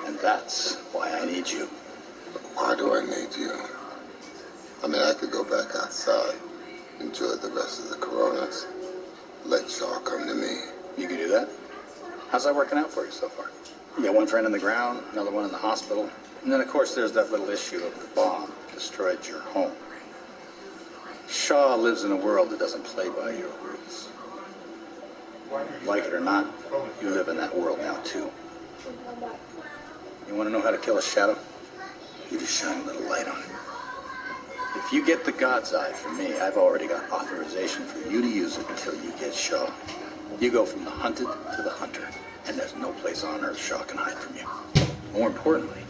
And that's why I need you. Why do I need you? I mean, I could go back outside, enjoy the rest of the Coronas, let Shaw come to me. You can do that? How's that working out for you so far? You got one friend in the ground, another one in the hospital, and then, of course, there's that little issue of the bomb that destroyed your home. Shaw lives in a world that doesn't play by your rules. Like it or not, you live in that world now, too. You want to know how to kill a shadow? You just shine a little light on it. If you get the God's eye from me, I've already got authorization for you to use it until you get Shaw. You go from the hunted to the hunter, and there's no place on earth Shaw can hide from you. More importantly,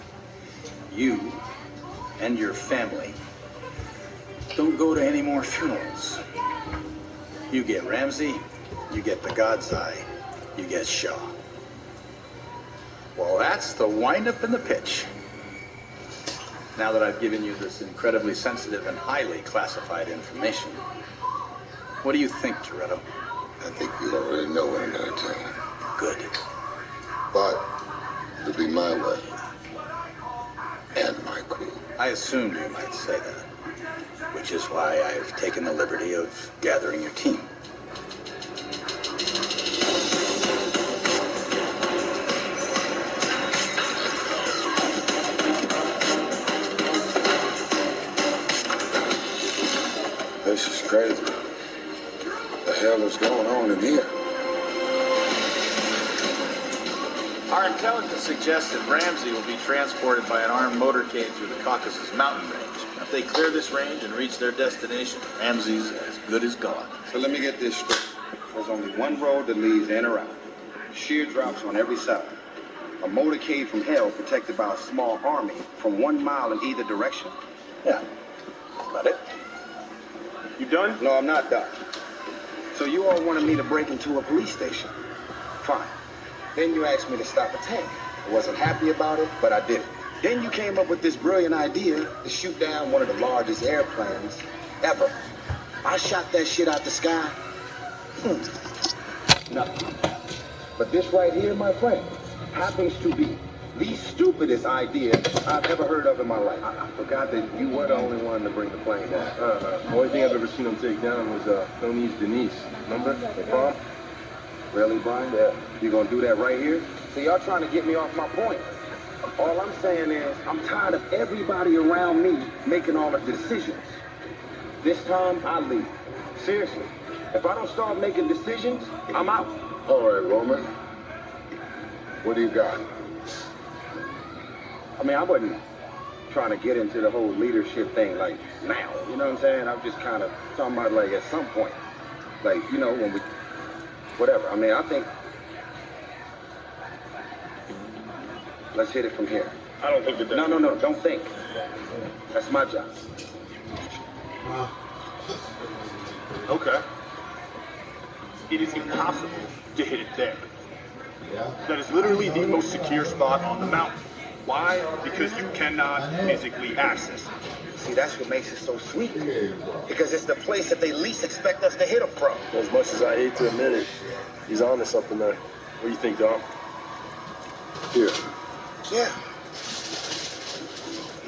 you and your family don't go to any more funerals. You get Ramsey, you get the God's eye, you get Shaw. Well, that's the wind-up and the pitch. Now that I've given you this incredibly sensitive and highly classified information, what do you think, Toretto? I think you already know what I'm going to tell you. Good. But it'll be my way. And my crew. I assumed you might say that, which is why I've taken the liberty of gathering your team. This is crazy. What the hell is going on in here? Our intelligence suggests that Ramsey will be transported by an armed motorcade through the Caucasus mountain range. If they clear this range and reach their destination, Ramsey's as good as gone. So let me get this straight. There's only one road that leads in or out. Sheer drops on every side. A motorcade from hell protected by a small army from 1 mile in either direction? Yeah. Got it? You done? No, I'm not done. So you all wanted me to break into a police station. Fine. Then you asked me to stop a tank. I wasn't happy about it, but I did it. Then you came up with this brilliant idea to shoot down one of the largest airplanes ever. I shot that shit out the sky. Nothing. But this right here, my friend, happens to be the stupidest idea I've ever heard of in my life. I forgot that you were the only one to bring the plane down. The only thing I've ever seen him take down was Tony's Denise. Remember? The prom? Really, Brian? Yeah. You gonna do that right here? So y'all trying to get me off my point. All I'm saying is, I'm tired of everybody around me making all the decisions. This time, I leave. Seriously. If I don't start making decisions, I'm out. All right, Roman. What do you got? I mean, I wasn't trying to get into the whole leadership thing, like, now. You know what I'm saying? I'm just kind of talking about, like, at some point. Like, you know, when we... Whatever. I mean, I think... Let's hit it from here. I don't think that that's... No, don't think. That's my job. Okay. It is impossible to hit it there. That is literally the most secure spot on the mountain. Why? Because you cannot physically access it. See, that's what makes it so sweet. Because it's the place that they least expect us to hit them from. As much as I hate to admit it, he's on to something there. What do you think, Dom? Here. Yeah.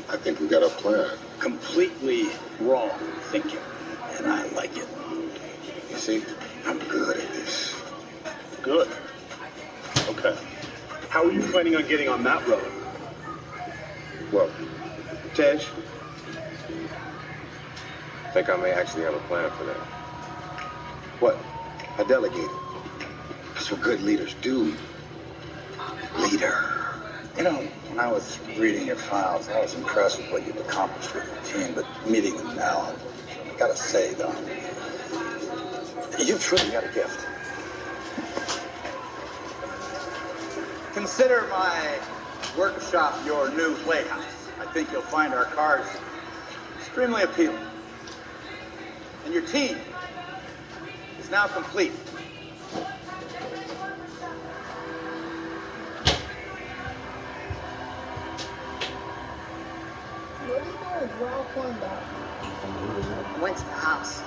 I think we got a plan. Completely wrong thinking, and I like it. You see, I'm good at this. Good. Okay. How are you planning on getting on that road? Well, Tej, I think I may actually have a plan for that. What? I delegated. That's what good leaders do. Leader. You know, when I was reading your files, I was impressed with what you've accomplished with your team, but meeting them now, I gotta say, though, you've truly got a gift. Consider my workshop your new playhouse. I think you'll find our cars extremely appealing. And your team is now complete. What are you doing? We're all corn dog. I went to the house.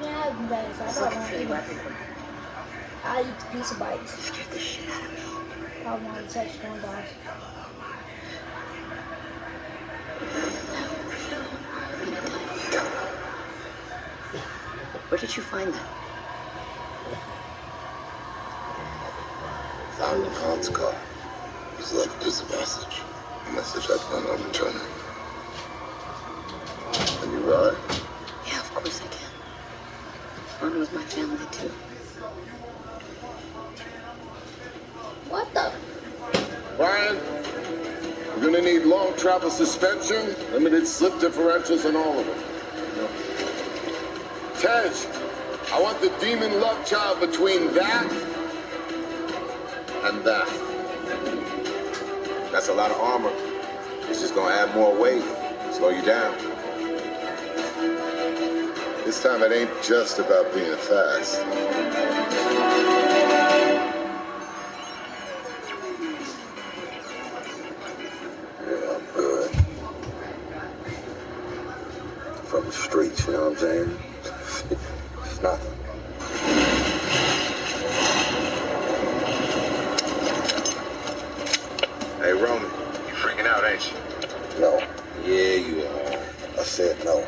Yeah, I haven't been I was looking for you everywhere. I eat the pizza bites. You scared the shit out of me. Probably want to touch corn dogs. Where did you find them? Found in Khan's car. He's left us a message. A message I plan on returning. Can you ride? Yeah, of course I can. Mom was my family, too. What the? Brian, we're gonna need long travel suspension, limited slip differentials on all of them. Tej, I want the demon love child between that and that. That's a lot of armor. It's just gonna add more weight, slow you down. This time it ain't just about being fast. from the streets, you know what I'm saying? It's nothing. Hey, Roman, you freaking out, ain't you? No. Yeah, you are. I said no.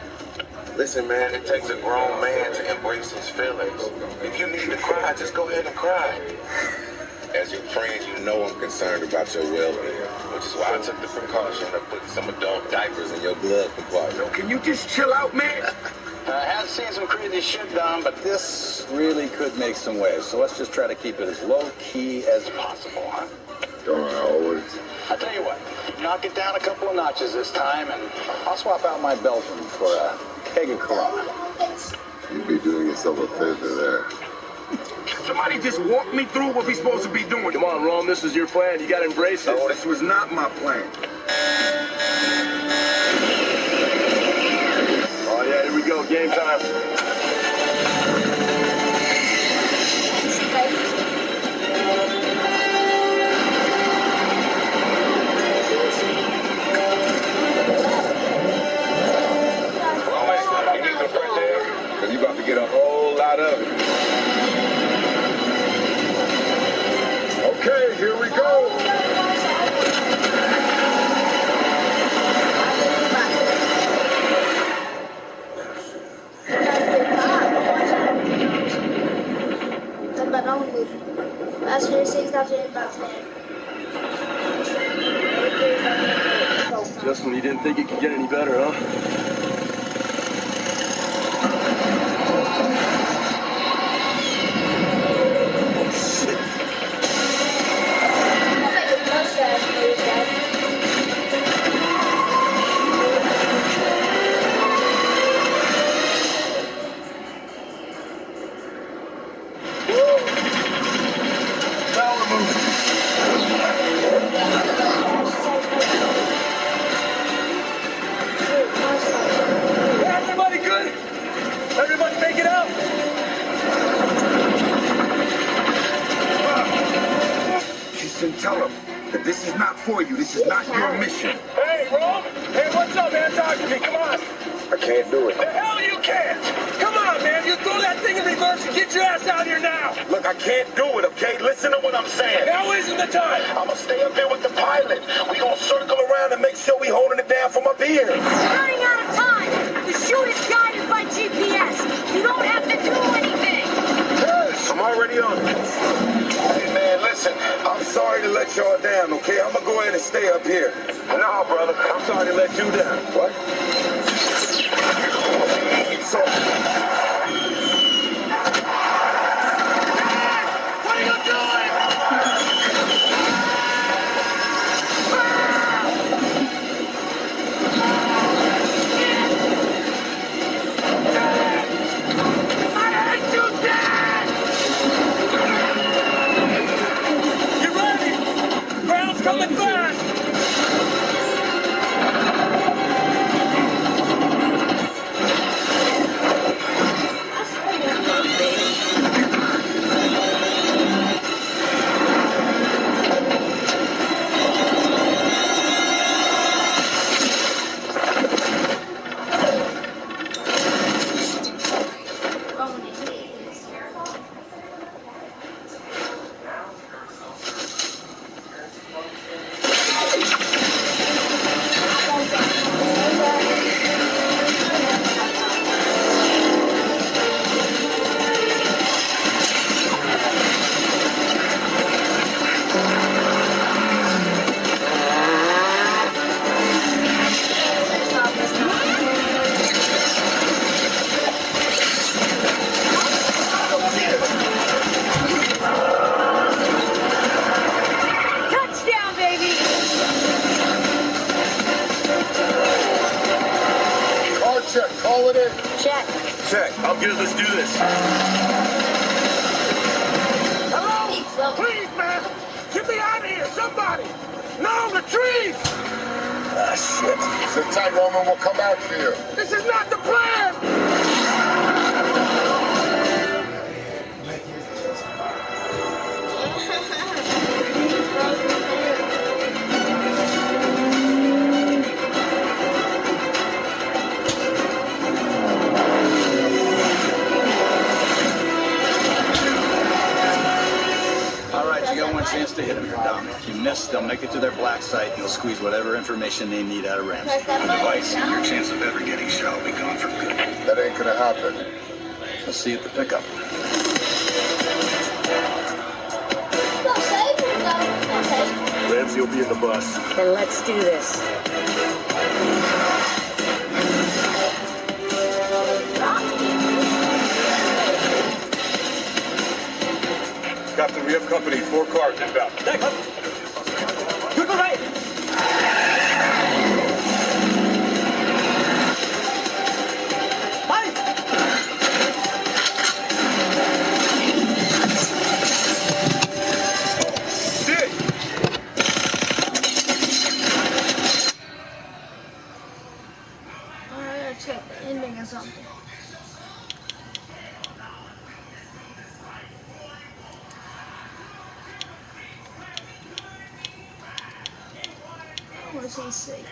Listen, man, it takes a grown man to embrace his feelings. If you need to cry, just go ahead and cry. As your friend, you know I'm concerned about your well-being, which is why I took the precaution of putting some adult diapers in your glove compartment. Yo, can you just chill out, man? I have seen some crazy shit done, but this really could make some waves. So let's just try to keep it as low-key as possible, huh? Don't I always? I tell you what, knock it down a couple of notches this time, and I'll swap out my Belgian for a keg of Corona. You'd be doing yourself a favor there. Somebody just walk me through what we supposed to be doing. Come on, Rome, this is your plan. You gotta embrace it. No, this was not my plan. Oh, yeah, here we go. Game time. Roman, you need some fresh air? Because you about to get a whole lot of it. Okay, here we go. That's your 6,000 bucks, man. Just when you didn't think it could get any better, huh? Everybody good? Everybody make it out? Listen, tell him that this is not for you. This is not your mission. Hey, Rome. Hey, what's up, man? Talk to me. Come on. I can't do it. The hell you can't. Come on, man. You throw that thing in reverse and get your ass out here now. Look, I can't do it, okay? Listen to what I'm saying. Now isn't the time. I'm gonna stay up here with the pilot. We gonna circle around and make sure we holding it down from up here. Running out of time. The shoot is guided by GPS. You don't have to do anything. Yes, I'm already on it. Hey, man, listen. I'm sorry to let y'all down, okay? I'm gonna go ahead and stay up here. No, brother. I'm sorry to let you down. What? So... What are you doing? I hate you, Dad! You ready? Ground's coming fast! Touchdown, baby. Car check, call it in. Check. Check. I'm good. Let's do this. Hello? Please, man! Get me out of here, somebody! No, the trees! Ah, shit. Sit tight, Roman. We'll come out for you. This is not the plan! miss, they'll make it to their black site and they'll squeeze whatever information they need out of Ramsey. Press that The button, device, no? your chance of ever getting shot will be gone for good. That ain't gonna happen. I'll see you at the pickup. Go save him, though. Go save. Ramsey will be in the bus. Then let's do this. Captain, we have company. 4 cars inbound. You go right. I gotta check the ending or something. What does he say?